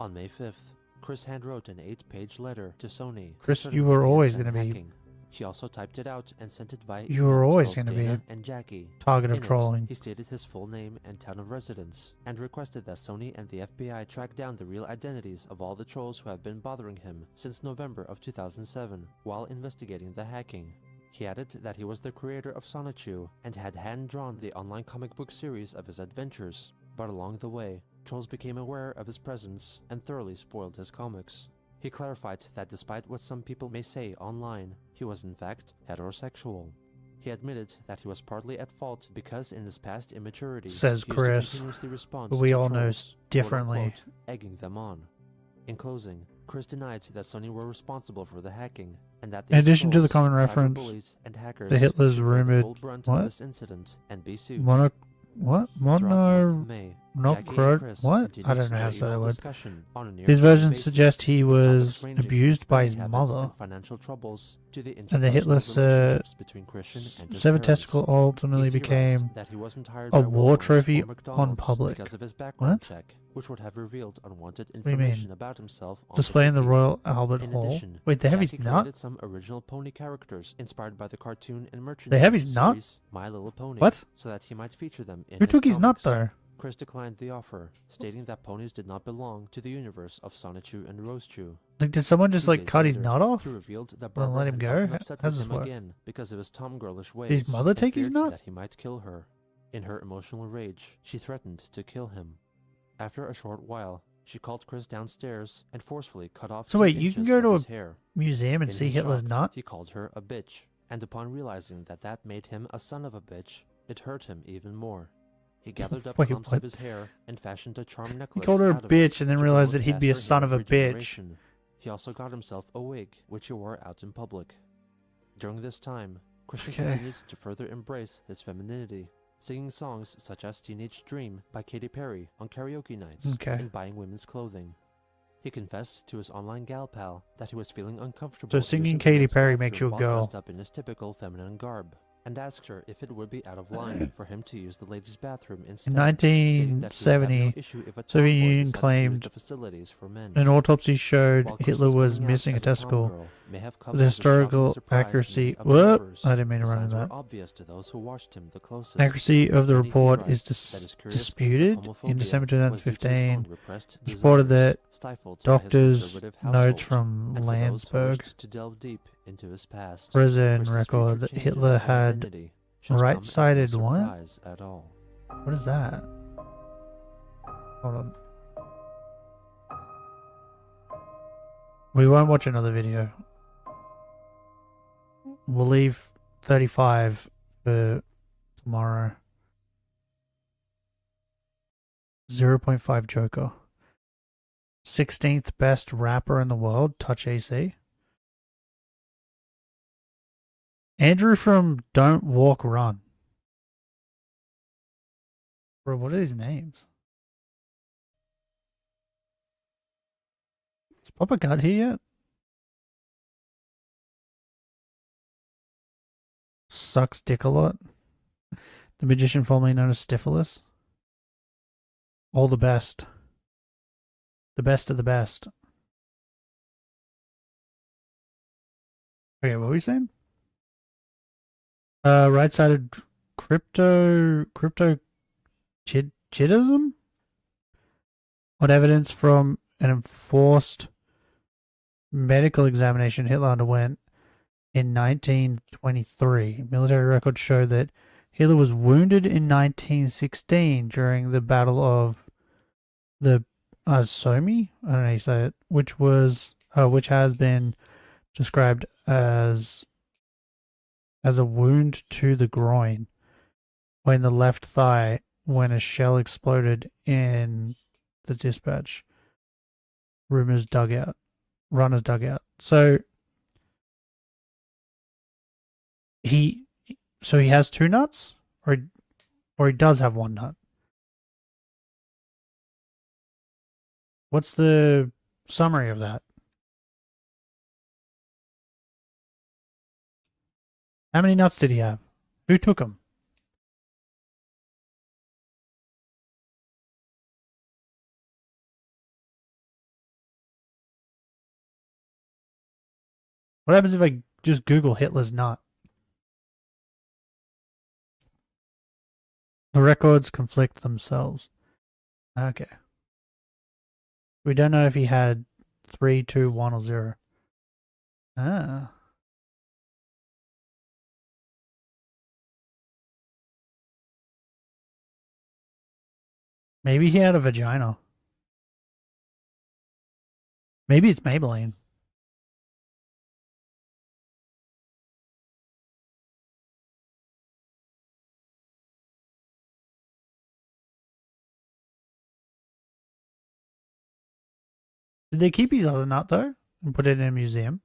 On May 5th, Chris handwrote an 8-page letter to Sony. Chris, concerning you the were always PSN gonna be- hacking. He also typed it out and sent it via You were email to always both gonna be Dana a and Jackie. target of In it, trolling. he stated his full name and town of residence, and requested that Sony and the FBI track down the real identities of all the trolls who have been bothering him since November of 2007, while investigating the hacking. He added that he was the creator of Sonichu and had hand-drawn the online comic book series of his adventures, but along the way, trolls became aware of his presence and thoroughly spoiled his comics. He clarified that despite what some people may say online, he was in fact heterosexual. He admitted that he was partly at fault because in his past immaturity, Says he used to Chris, continuously respond but we to all know trolls, differently. quote-unquote, egging them on. In closing, Chris denied that Sony were responsible for the hacking, and that In these addition to the trolls, common reference, cyberbullies, and hackers the Hitler's should bear the rumored full brunt what? of this incident and be sued. What? Throughout the month of May, not Jackie and Crud. Chris What? continued I don't know their how to say that email word. discussion on a These near-daily versions basis, suggest he with topics was ranging from abused by his spending habits mother. and financial troubles to the And the interpersonal hitless relationships between Christian and his severed parents. testicle ultimately He theorized became that he wasn't hired a by war Walmart trophy or on McDonald's public. because of his background What? check, which would have revealed unwanted What do you mean? information about himself on Display in the cookie. Royal Albert In Hall. addition, Wait, they have his Jackie nut? created some original pony characters inspired by the cartoon and merchandise They have his nut? series My Little Pony, What? so that he might feature them in Who his took his nut comics. though? Chris declined the offer, stating that ponies did not belong to the universe of Sonichu and Rosechu. Like, did someone just 2 like days cut his later, nut off? He revealed that And Barbara let him had go? gotten upset How's with this him work? again because of his tomgirlish ways. Did his mother and take his feared nut? that he might kill her. In her emotional rage, she threatened to kill him. After a short while, she called Chris downstairs and forcefully cut off So 2 wait, you inches can go of to his a hair. museum and In see his Hitler's shock, nut? He called her a bitch, and upon realizing that that made him a son of a bitch, it hurt him even more. He gathered up Wait, clumps what? of his hair and fashioned a charm He necklace called her a out of it bitch and then to realized promote that he'd be a faster son hair of a bitch. regeneration. He also got himself a wig, which he wore out in public. During this time, Christian Okay. continued to further embrace his femininity, singing songs such as Teenage Dream by Katy Perry on karaoke nights Okay. and buying women's clothing. He confessed to his online gal pal that he was feeling uncomfortable So singing using the Katy men's Perry makes bathroom you a while girl. dressed up in his typical feminine garb, and asked her if it would be out of line for him to use the ladies' bathroom instead. In stating that he would have no 1970, issue if a Soviet tomboy Union decided to use claimed the facilities for men. an autopsy showed While Hitler Chris's was coming out missing a as testicle. tomgirl may have come With as a shocking historical surprise to accuracy. many What? observers, I didn't mean to the run signs into were that. obvious to those who watched him the closest. Accuracy of the Many report is theorized that his curious case of disputed. In homophobia December was due to his 2015, own repressed it's reported desires, that stifled by his doctors' conservative notes household, from and for those who Landsberg wished to delve deep into his past. prison Chris's record future that changes Hitler in had identity should come as right-sided no what? surprise at all. What is that? Hold on. We won't watch another video. We'll leave 35 for tomorrow. 0.5 Joker. 16th best rapper in the world, Touch AC. Andrew from Don't Walk Run. Bro, what are these names? Is Papa Gut here yet? Sucks dick a lot. The magician formerly known as Stifilus. All the best. The best of the best. Okay, what were we saying? Right-sided crypto chidism? On evidence from an enforced medical examination Hitler underwent in 1923. Military records show that Hitler was wounded in 1916 during the Battle of the Somme, I don't know how you say it, which has been described as a wound to the groin when the left thigh when a shell exploded in the dispatch. Runners dugout. So he has 2 nuts, or he does have 1 nut. What's the summary of that? How many nuts did he have? Who took them? What happens if I just Google Hitler's nut? The records conflict themselves. Okay. We don't know if he had 3, 2, 1, or 0. Ah. Maybe he had a vagina. Maybe it's Maybelline. Did they keep his other nut though and put it in a museum?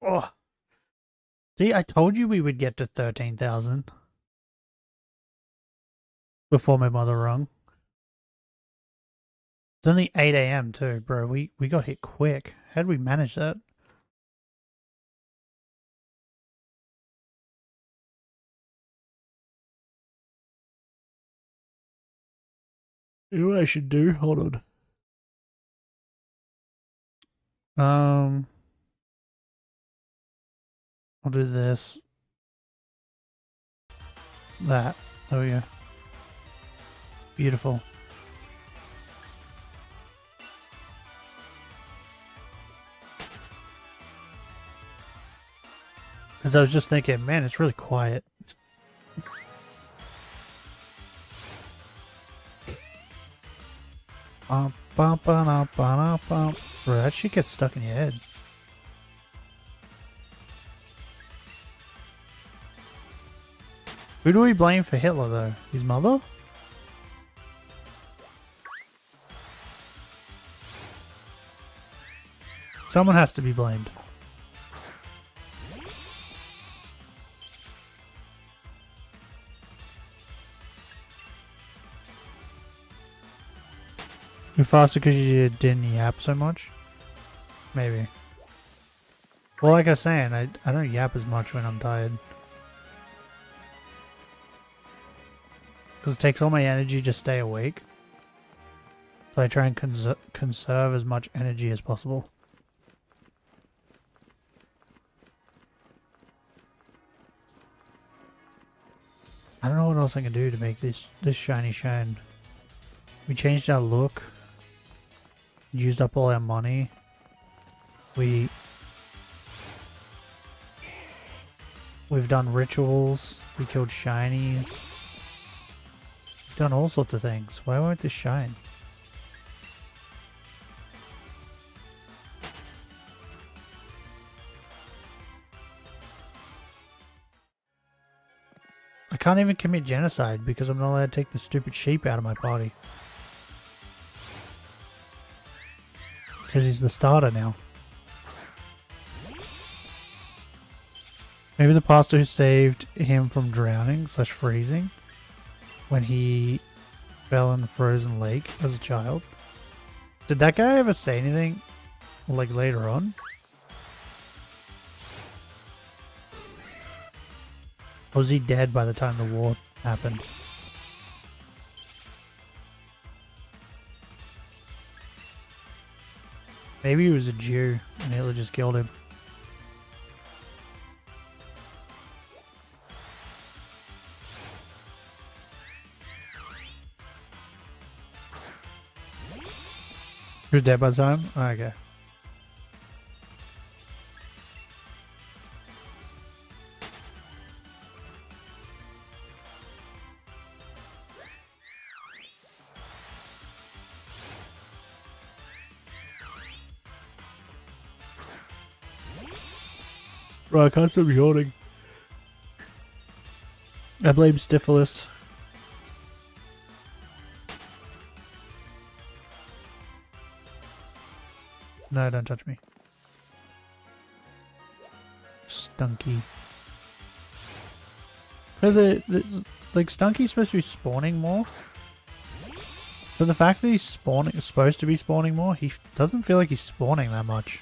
Oh, See, I told you we would get to 13,000 before my mother rung. It's only 8 a.m. too, bro. We got hit quick. How did we manage that? You know what I should do? Hold on. I'll do this. That. There we go. Beautiful. Because I was just thinking, man, it's really quiet. Bro, that shit gets stuck in your head. Who do we blame for Hitler, though? His mother? Someone has to be blamed. You're faster because you didn't yap so much? Maybe. Well, like I was saying, I don't yap as much when I'm tired. Because it takes all my energy to stay awake. So I try and conserve as much energy as possible. I don't know what else I can do to make this shiny shine. We changed our look. Used up all our money. We've done rituals. We killed shinies. We've done all sorts of things. Why won't this shine? I can't even commit genocide because I'm not allowed to take the stupid sheep out of my party. Because he's the starter now. Maybe the pastor who saved him from drowning / freezing when he fell in the frozen lake as a child. Did that guy ever say anything like later on? Or was he dead by the time the war happened? Maybe he was a Jew and Hitler just killed him. He was dead by the time? Oh, okay. Bro, I can't stop yawning. I blame Stifilus. No, don't touch me. Stunky. For like Stunky's supposed to be spawning more. For the fact that he's supposed to be spawning more, he doesn't feel like he's spawning that much.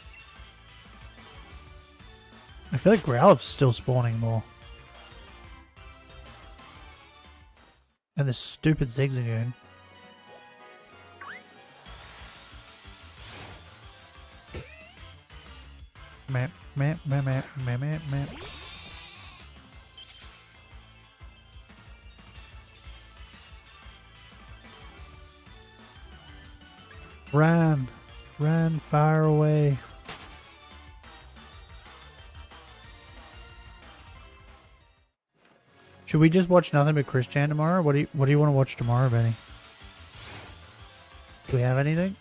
I feel like Growlithe's still spawning more. And this stupid Zigzagoon. Meh, meh, meh, meh, meh, meh, meh. Run! Run far away. Should we just watch nothing but Chris Chan tomorrow? What do you want to watch tomorrow, Benny? Do we have anything?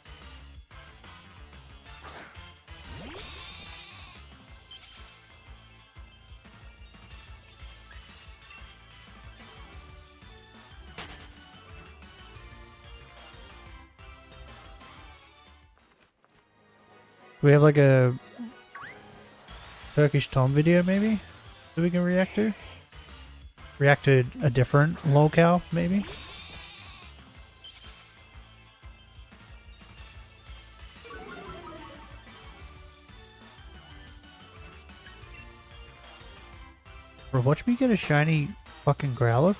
Do we have like a Turkish Tom video maybe? that we can react to? React to a different lolcow, maybe? Bro, watch me get a shiny fucking Growlithe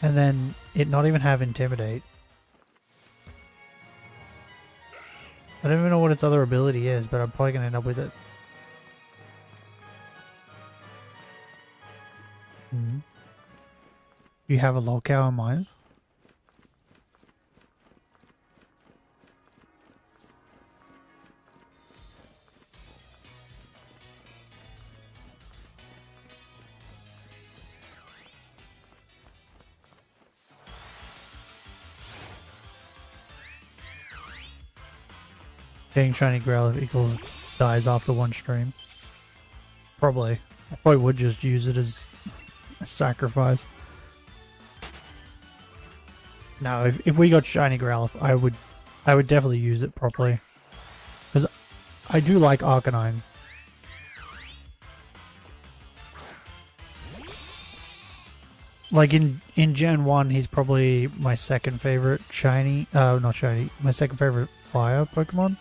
and then it not even have Intimidate. I don't even know what its other ability is, but I'm probably gonna end up with it. Do you have a lolcow in mind? Getting shiny Growlithe equals dies after one stream. Probably. I probably would just use it as a sacrifice. No, if we got shiny Growlithe, I would definitely use it properly. Because I do like Arcanine. Like in Gen 1, he's probably my second favorite shiny, not shiny, my second favorite fire Pokemon.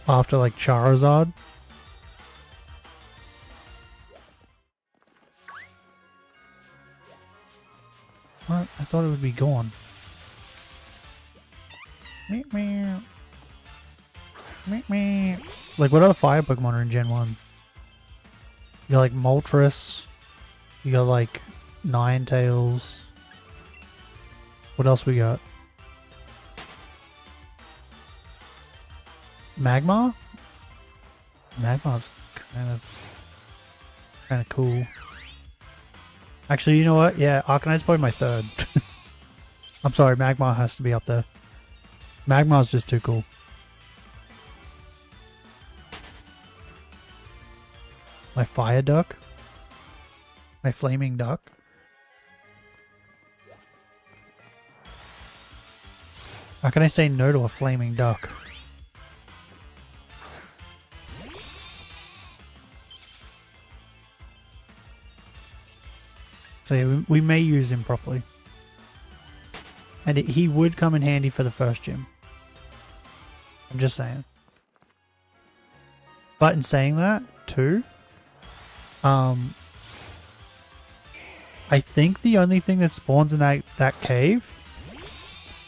After like Charizard. What? I thought it would be gone. Meep meep. Meep meep. Like what other fire Pokemon are in Gen 1? You got like Moltres. You got like Ninetales. What else we got? Magmar? Magmar's kind of cool. Actually, you know what? Yeah, Arcanine's probably my third. I'm sorry, Magmar has to be up there. Magmar's just too cool. My fire duck? My flaming duck? How can I say no to a flaming duck? So yeah, we may use him properly. And he would come in handy for the first gym. I'm just saying. But in saying that, too, I think the only thing that spawns in that cave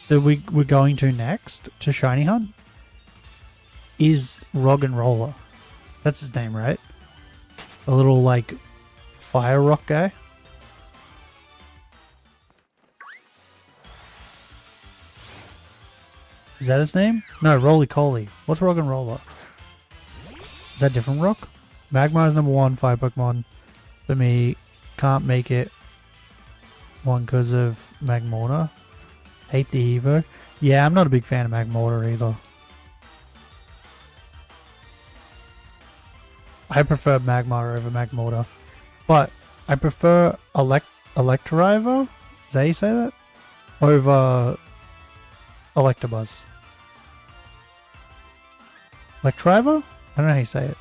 that we're going to next, to Shiny Hunt, is Roggenrola. That's his name, right? A little, like, fire rock guy. Is that his name? No, Roly-Coly. What's Roggenrola? Is that different rock? Magmar is number 1 fire Pokemon for me. Can't make it. One because of Magmortar. Hate the Evo. Yeah, I'm not a big fan of Magmortar either. I prefer Magmar over Magmortar. But I prefer Electrivo? Is that how you say that? Over Electabuzz. Electrivo? I don't know how you say it.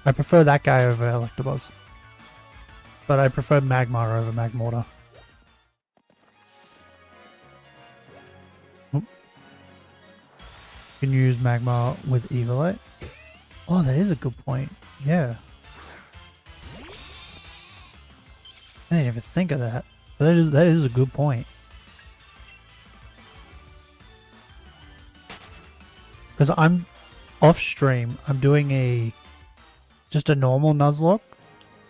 I prefer that guy over Electabuzz. But I prefer Magmar over Magmortar. Oop. Can use Magmar with Eviolite. Oh, that is a good point. Yeah. I didn't even think of that. But that is a good point. Because I'm off stream, I'm doing just a normal Nuzlocke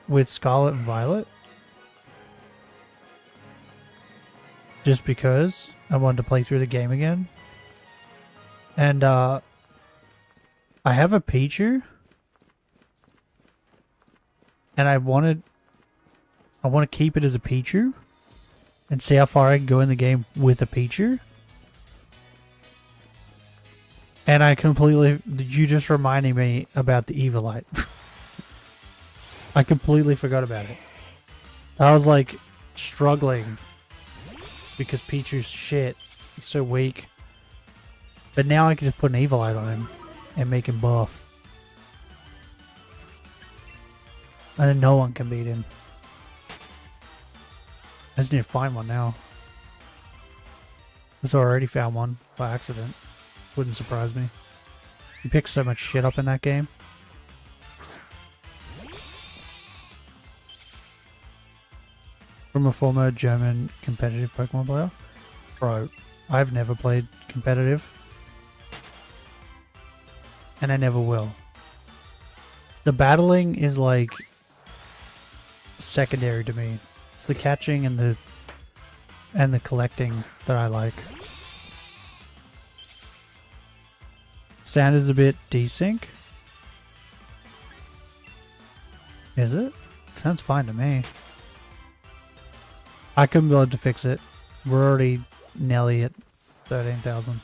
with Scarlet and Violet. Just because I wanted to play through the game again. And I have a Pichu. And I want to keep it as a Pichu. And see how far I can go in the game with a Pichu. And you just reminding me about the Eviolite. I completely forgot about it. I was like struggling because Pichu's shit. He's so weak. But now I can just put an Eviolite on him and make him buff. And then no one can beat him. I just need to find one now. I already found one by accident. Wouldn't surprise me. You pick so much shit up in that game. From a former German competitive Pokemon player. Bro, I've never played competitive. And I never will. The battling is like secondary to me. It's the catching and the collecting that I like. Sound is a bit desync. Is it? Sounds fine to me. I couldn't be able to fix it. We're already nearly at 13,000.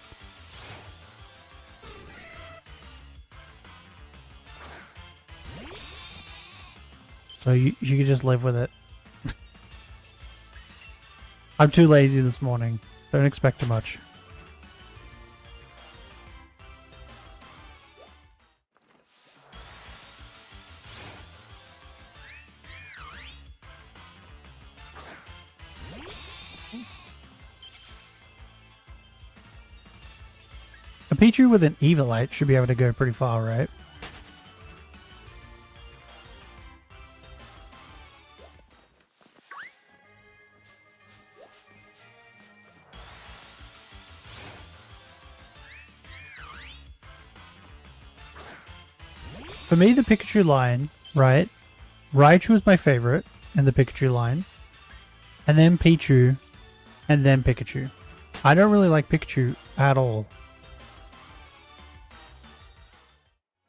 So you can just live with it. I'm too lazy this morning. Don't expect too much. A Pichu with an Evilite should be able to go pretty far, right? For me, the Pikachu line, right? Raichu is my favorite in the Pikachu line. And then Pichu. And then Pikachu. I don't really like Pikachu at all.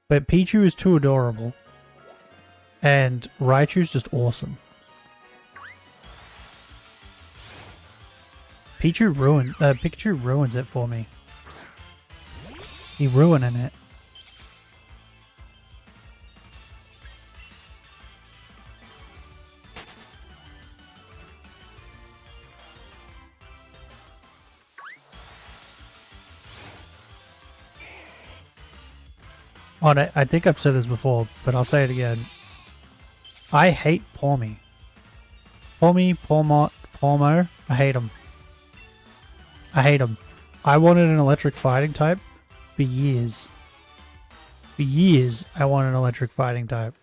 But Pichu is too adorable. And Raichu's just awesome. Pikachu ruins it for me. He ruining it. Oh, I think I've said this before, but I'll say it again. I hate Pawmi. Pawmo, I hate him. I hate him. I wanted an electric fighting type for years. For years, I wanted an electric fighting type.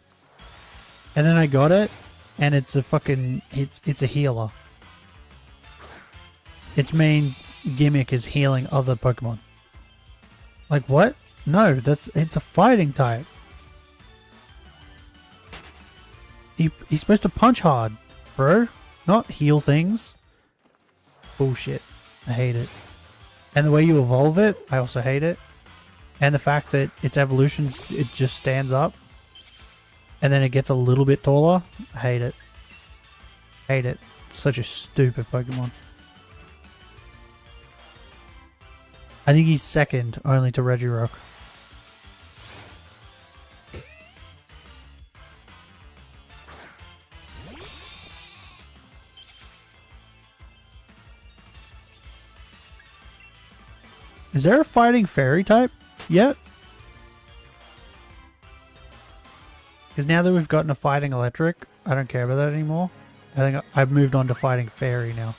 And then I got it, and it's a fucking... It's a healer. Its main gimmick is healing other Pokemon. Like, what? No, it's a fighting type. He's supposed to punch hard, bro. Not heal things. Bullshit. I hate it. And the way you evolve it, I also hate it. And the fact that its evolutions, it just stands up. And then it gets a little bit taller. I hate it. Hate it. Such a stupid Pokemon. I think he's second only to Regirock. Is there a fighting fairy type yet? Because now that we've gotten a fighting electric, I don't care about that anymore. I think I've moved on to fighting fairy now.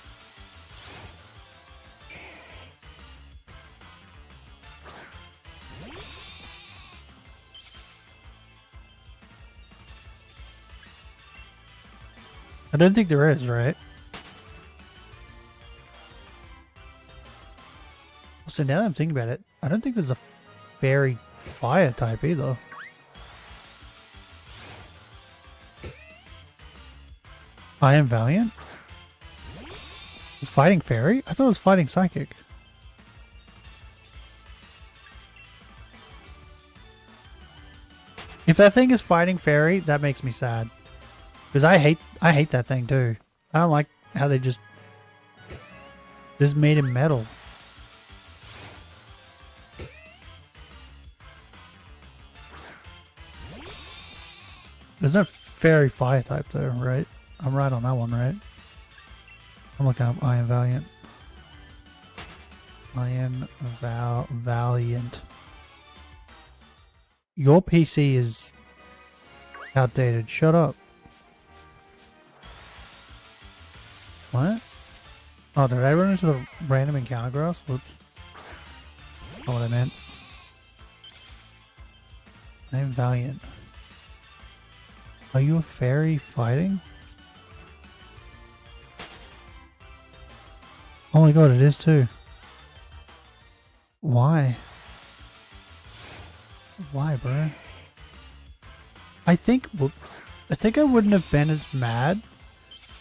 I don't think there is, right? So now that I'm thinking about it, I don't think there's a fairy fire type either. I am Valiant? Is fighting fairy? I thought it was fighting psychic. If that thing is fighting fairy, that makes me sad. Because I hate that thing too. I don't like how they just made him metal. There's no fairy fire type though, right? I'm right on that one, right? I'm looking up I am Valiant. I am Valiant. Your PC is outdated. Shut up. What? Oh, did I run into the random encounter grass? Whoops. Not what I meant. I'm Valiant. Are you a fairy fighting? Oh my god, it is too. Why? Why, bro? I think I wouldn't have been as mad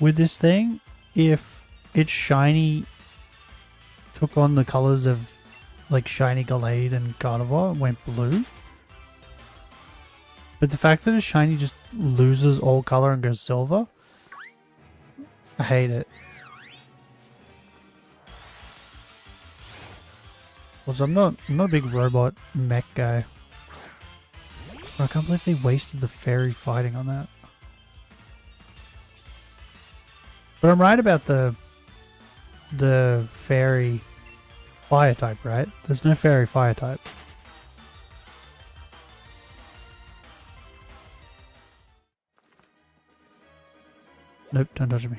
with this thing if its shiny took on the colors of like shiny Gallade and Gardevoir and went blue. But the fact that a shiny just loses all color and goes silver, I hate it. Also, I'm not a big robot mech guy. I can't believe they wasted the fairy fighting on that. But I'm right about the fairy fire type, right? There's no fairy fire type. Nope, don't touch me.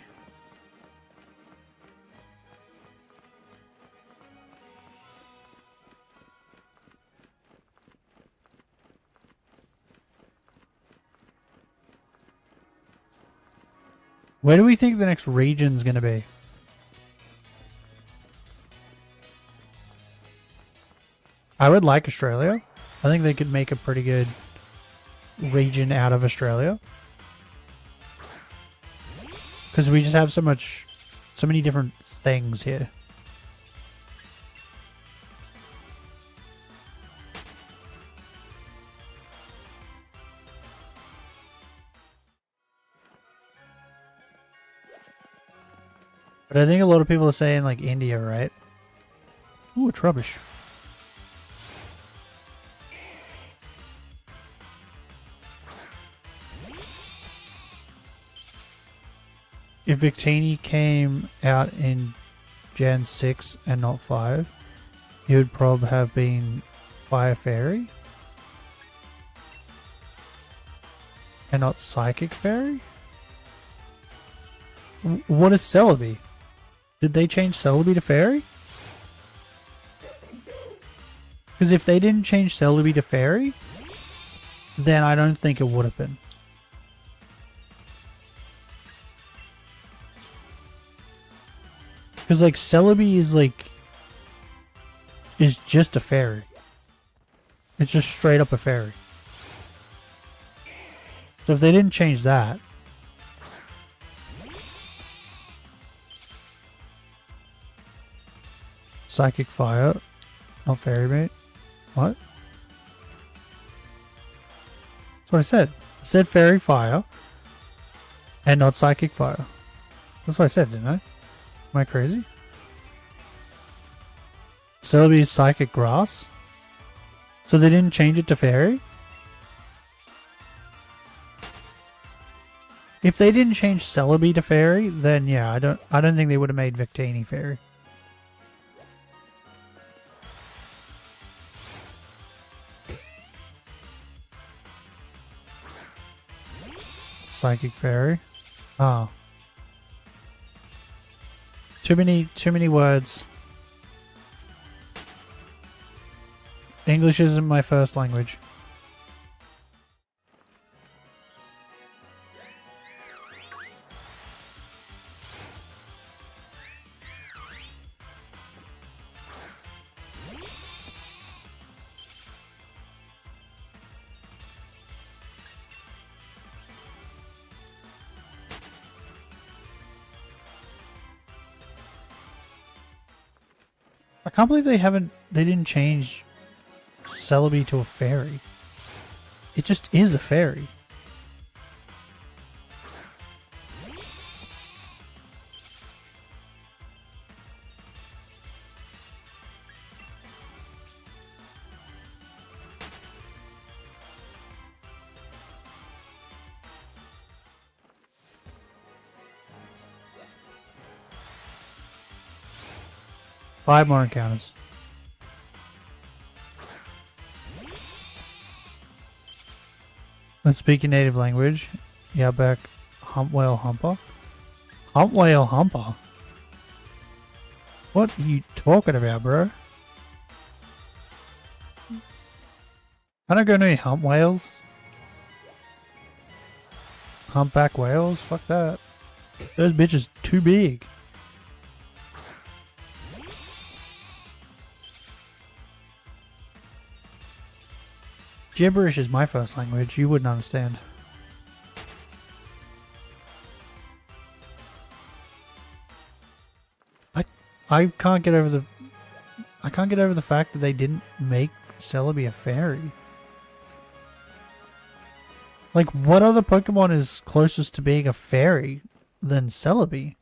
Where do we think the next region's gonna be? I would like Australia. I think they could make a pretty good region out of Australia. Because we just have so many different things here. But I think a lot of people are saying like India, right? Ooh, it's rubbish. If Victini came out in Gen 6 and not 5, he would probably have been Fire Fairy. And not Psychic Fairy? What is Celebi? Did they change Celebi to Fairy? Because if they didn't change Celebi to Fairy, then I don't think it would have been. Because like Celebi is just a fairy. It's just straight up a fairy. So if they didn't change that, Psychic Fire, not Fairy Mate. What? That's what I said. I said Fairy Fire and not Psychic Fire. That's what I said, didn't I? Am I crazy? Celebi is Psychic Grass? So they didn't change it to Fairy? If they didn't change Celebi to Fairy, then yeah, I don't think they would have made Victini Fairy. Psychic Fairy. Oh. Too many words. English isn't my first language. I can't believe they didn't change Celebi to a fairy. It just is a fairy. Five more encounters. Let's speak your native language. Yeah, back Hump Whale Humper. Hump Whale Humper? What are you talking about, bro? I don't go near hump whales. Humpback whales? Fuck that. Those bitches too big. Gibberish is my first language. You wouldn't understand. I can't get over the fact that they didn't make Celebi a fairy. Like, what other Pokemon is closest to being a fairy than Celebi?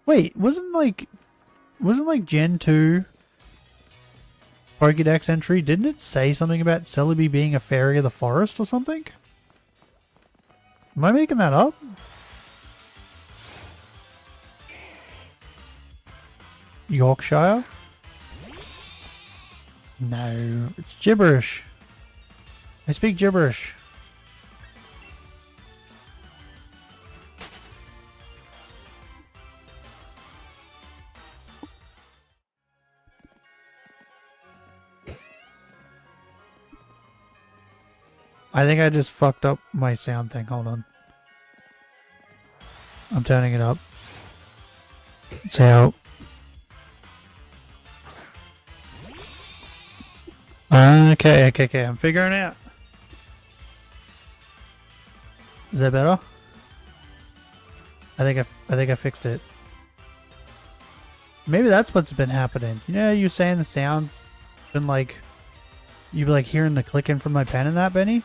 Wait, wasn't like Gen 2 Pokédex entry, didn't it say something about Celebi being a fairy of the forest or something? Am I making that up? Yorkshire? No, it's gibberish. I speak gibberish. I think I just fucked up my sound thing. Hold on. I'm turning it up. See how... Okay. I'm figuring it out. Is that better? I think I fixed it. Maybe that's what's been happening. You know, you're saying the sound's been like, you've been like hearing the clicking from my pen and that, Benny.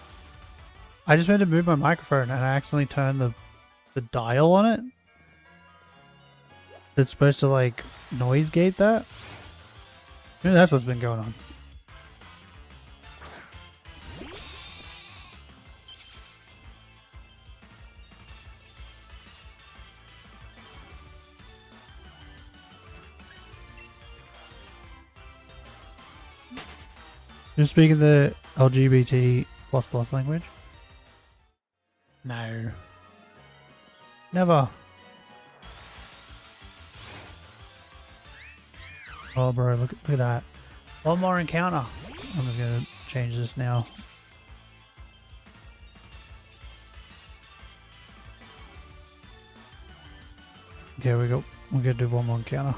I just went to move my microphone and I accidentally turned the dial on it. It's supposed to like noise gate that. Maybe that's what's been going on. You're speaking the LGBT++ language? No. Never. Oh, bro, look at that. One more encounter. I'm just gonna change this now. Okay, we're gonna do one more encounter.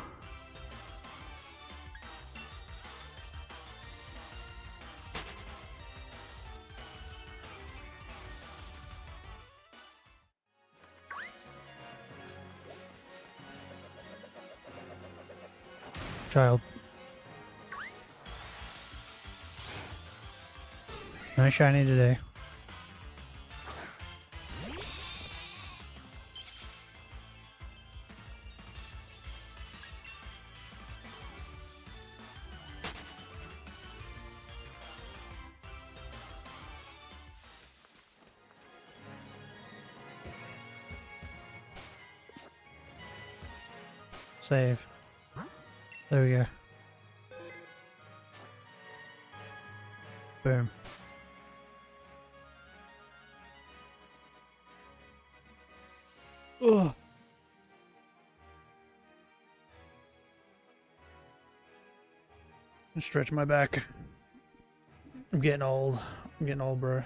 Child. No shiny today. Save. There we go. Boom. Ugh. Stretch my back. I'm getting old. I'm getting old, bro.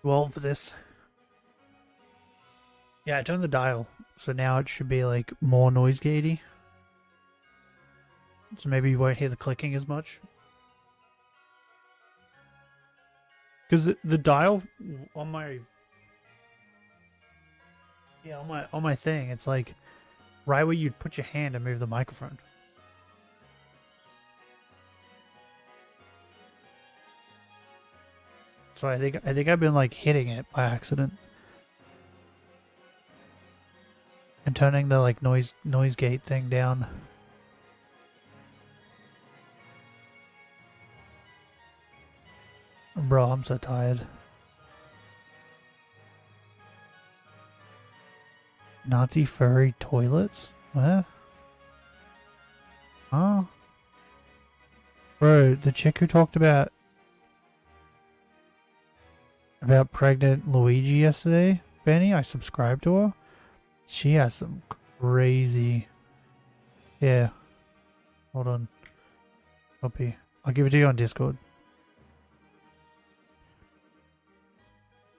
Too old for this. Yeah, I turned the dial, so now it should be like more noise gatey. So maybe you won't hear the clicking as much. Because the dial on my on my thing, it's like right where you'd put your hand and move the microphone. So I think I've been like hitting it by accident. And turning the like noise gate thing down. Bro, I'm so tired. Nazi furry toilets? What? Huh? Bro, the chick who talked about about pregnant Luigi yesterday, Benny. I subscribed to her. She has some crazy... Yeah. Hold on. Copy. I'll give it to you on Discord.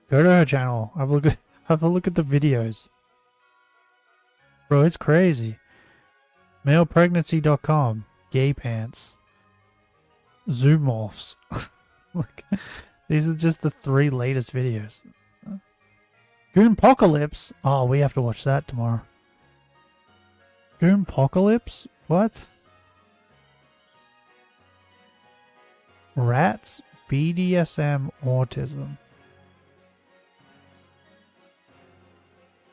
Go to her channel. Have a look at the videos. Bro, it's crazy. Malepregnancy.com. Gay pants. Zoomorphs. Look, these are just the 3 latest videos. Goonpocalypse. Oh, we have to watch that tomorrow. Goonpocalypse? What? Rats, BDSM, autism.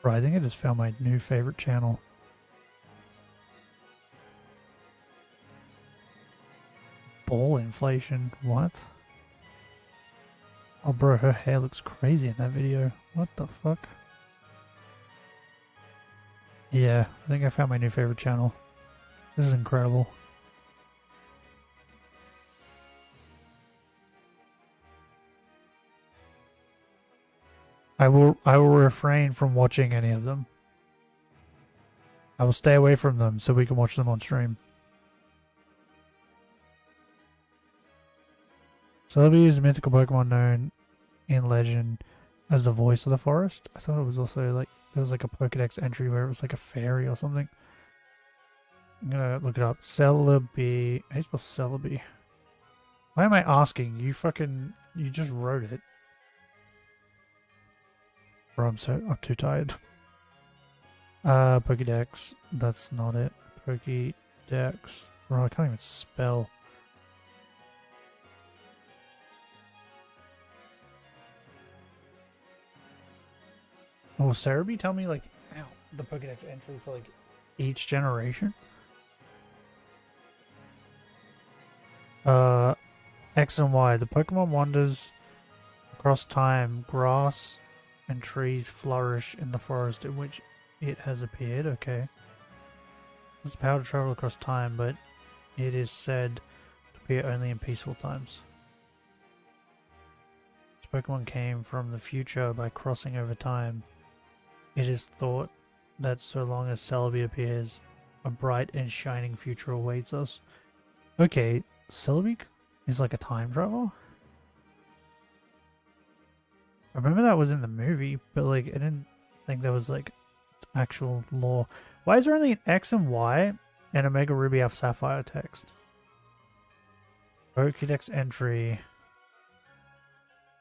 Bro, I think I just found my new favorite channel. Ball inflation. What? Oh, bro, her hair looks crazy in that video. What the fuck? Yeah, I think I found my new favorite channel. This is incredible. I will refrain from watching any of them. I will stay away from them so we can watch them on stream. Celebi is a mythical Pokemon known in legend as the voice of the forest. I thought it was also like, there was like a Pokedex entry where it was like a fairy or something. I'm gonna look it up. Celebi. How do you spell Celebi? Why am I asking? You just wrote it. Bro, I'm too tired. Pokedex. That's not it. Pokedex. Bro, I can't even spell. Oh, Cerebi tell me like, ow, the Pokedex entry for like each generation? X and Y. The Pokemon wanders across time. Grass and trees flourish in the forest in which it has appeared. Okay. It's the power to travel across time, but it is said to appear only in peaceful times. This Pokemon came from the future by crossing over time. It is thought that so long as Celebi appears, a bright and shining future awaits us. Okay, Celebi is like a time traveler? I remember that was in the movie, but like I didn't think there was like actual lore. Why is there only an X and Y and a Mega Ruby Alpha Sapphire text? Pokédex entry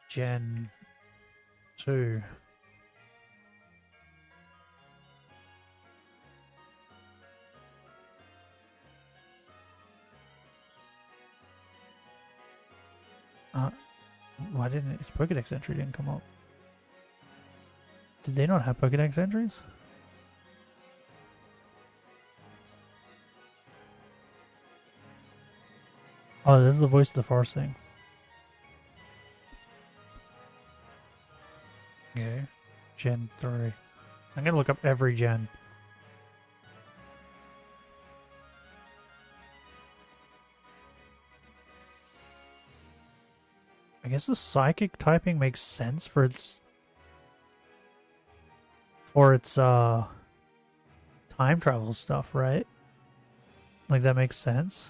Gen 2. Why didn't its Pokédex entry didn't come up? Did they not have Pokédex entries? Oh, this is the voice of the forest thing. Okay. Gen 3. I'm gonna look up every gen. I guess the psychic typing makes sense for its time travel stuff, right? Like that makes sense.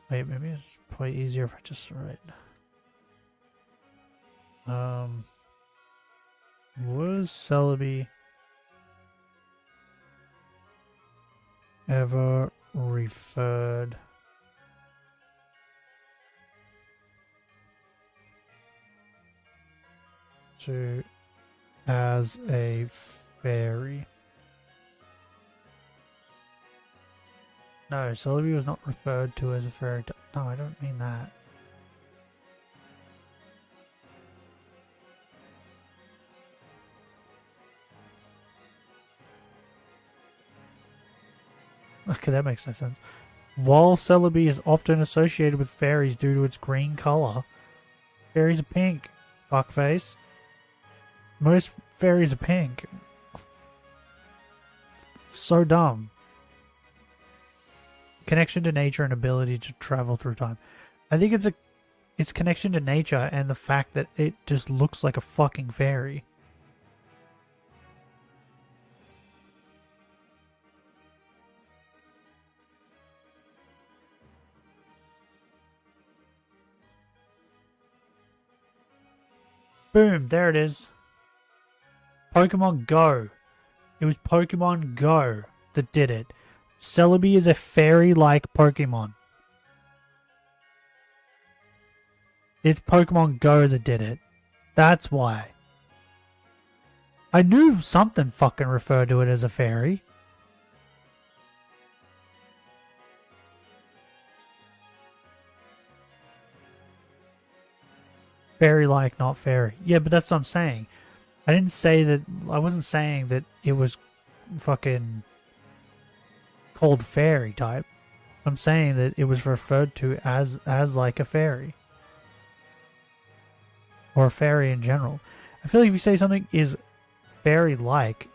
Wait, maybe it's probably easier if I just write. Was Celebi ever referred to as a fairy? No, Celebi was not referred to as a fairy. No, I don't mean that. Okay, that makes no sense. While Celebi is often associated with fairies due to its green color, fairies are pink. Fuckface. Most fairies are pink. So dumb. Connection to nature and ability to travel through time. I think it's its connection to nature and the fact that it just looks like a fucking fairy. Boom, there it is. Pokemon Go. It was Pokemon Go that did it. Celebi is a fairy-like Pokemon. It's Pokemon Go that did it. That's why. I knew something fucking referred to it as a fairy. Fairy-like, not fairy. Yeah, but that's what I'm saying. I didn't say that. I wasn't saying that it was fucking called fairy type. I'm saying that it was referred to as like a fairy. Or a fairy in general. I feel like if you say something is fairy-like,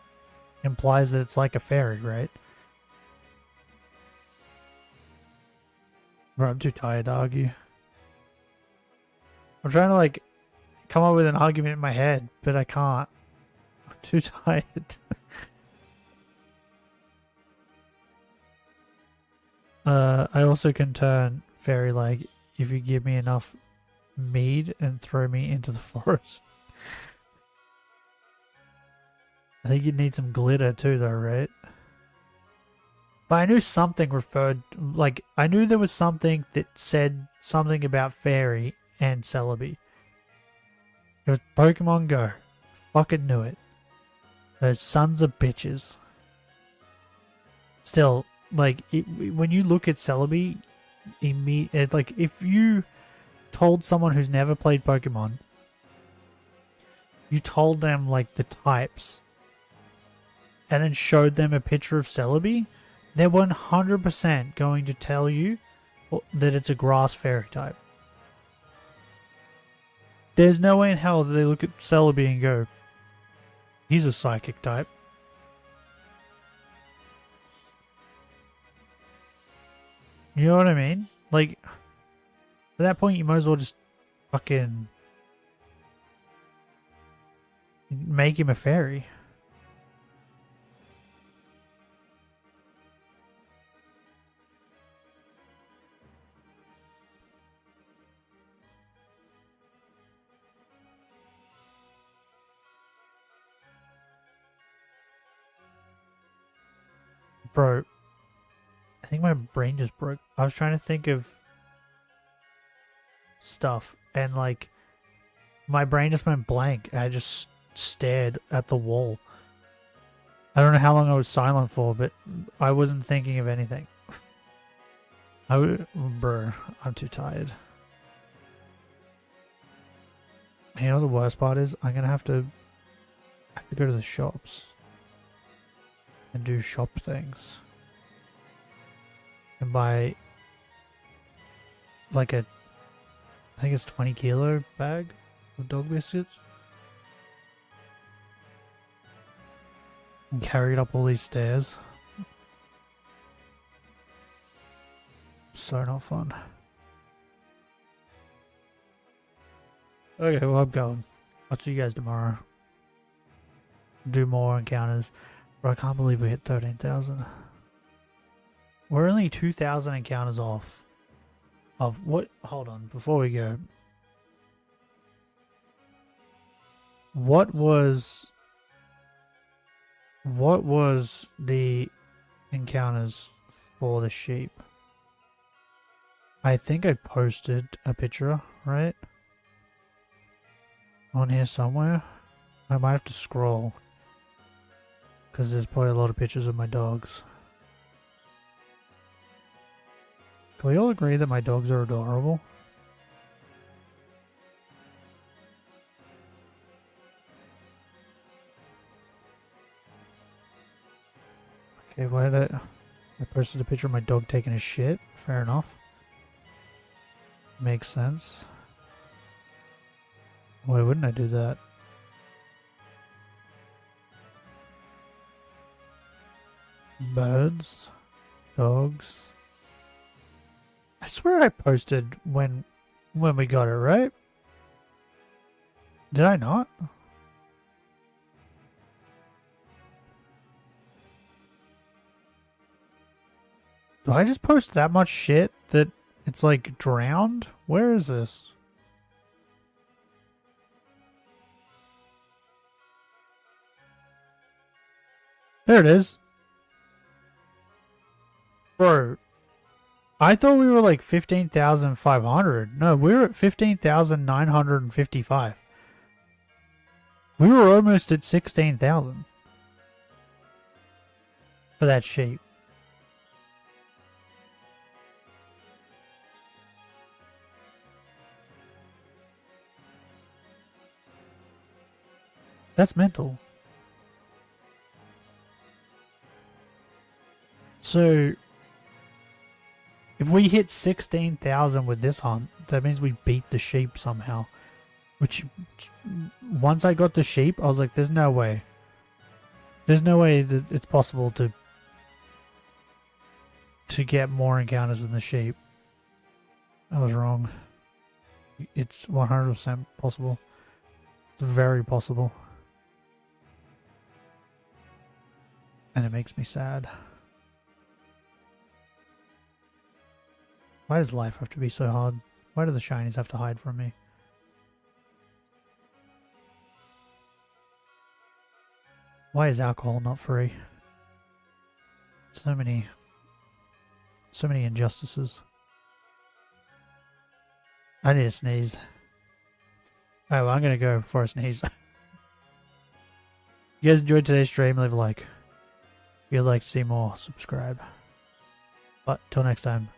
implies that it's like a fairy, right? Bro, I'm too tired to argue. I'm trying to like come up with an argument in my head, but I can't. I'm too tired. I also can turn fairy-like if you give me enough mead and throw me into the forest. I think you'd need some glitter too though, right? But I knew something referred, like, I knew there was something that said something about fairy and Celebi. It was Pokemon Go. I fucking knew it. Those sons of bitches. Still, like, when you look at Celebi, like, if you told someone who's never played Pokemon, you told them, like, the types, and then showed them a picture of Celebi, they're 100% going to tell you that it's a grass fairy type. There's no way in hell that they look at Celebi and go, he's a psychic type. You know what I mean? Like, at that point you might as well just fucking make him a fairy. Bro, I think my brain just broke. I was trying to think of stuff, and like, my brain just went blank. I just stared at the wall. I don't know how long I was silent for, but I wasn't thinking of anything. Bro, I'm too tired. You know what the worst part is? I'm gonna have to go to the shops and do shop things and buy like I think it's 20 kilo bag of dog biscuits and carry it up all these stairs. So not fun. Okay, well, I'm going. I'll see you guys tomorrow. Do more encounters. Bro, I can't believe we hit 13,000. We're only 2,000 encounters off of what? Hold on, before we go. What was the encounters for the sheep? I think I posted a picture, right? On here somewhere. I might have to scroll, because there's probably a lot of pictures of my dogs. Can we all agree that my dogs are adorable? Okay, why did I posted a picture of my dog taking a shit. Fair enough. Makes sense. Why wouldn't I do that? Birds, dogs, I swear I posted when we got it, right? Did I not? Do I just post that much shit that it's like drowned? Where is this? There it is. Bro, I thought we were like 15,500. No, we were at 15,955. We were almost at 16,000 for that sheep. That's mental. So, if we hit 16,000 with this hunt, that means we beat the sheep somehow. Which, once I got the sheep, I was like, there's no way. There's no way that it's possible to get more encounters than the sheep. I was wrong. It's 100% possible. It's very possible. And it makes me sad. Why does life have to be so hard? Why do the shinies have to hide from me? Why is alcohol not free? So many injustices. I need a sneeze. Oh, well, I'm gonna go for a sneeze. You guys enjoyed today's stream, leave a like. If you'd like to see more, subscribe. But till next time,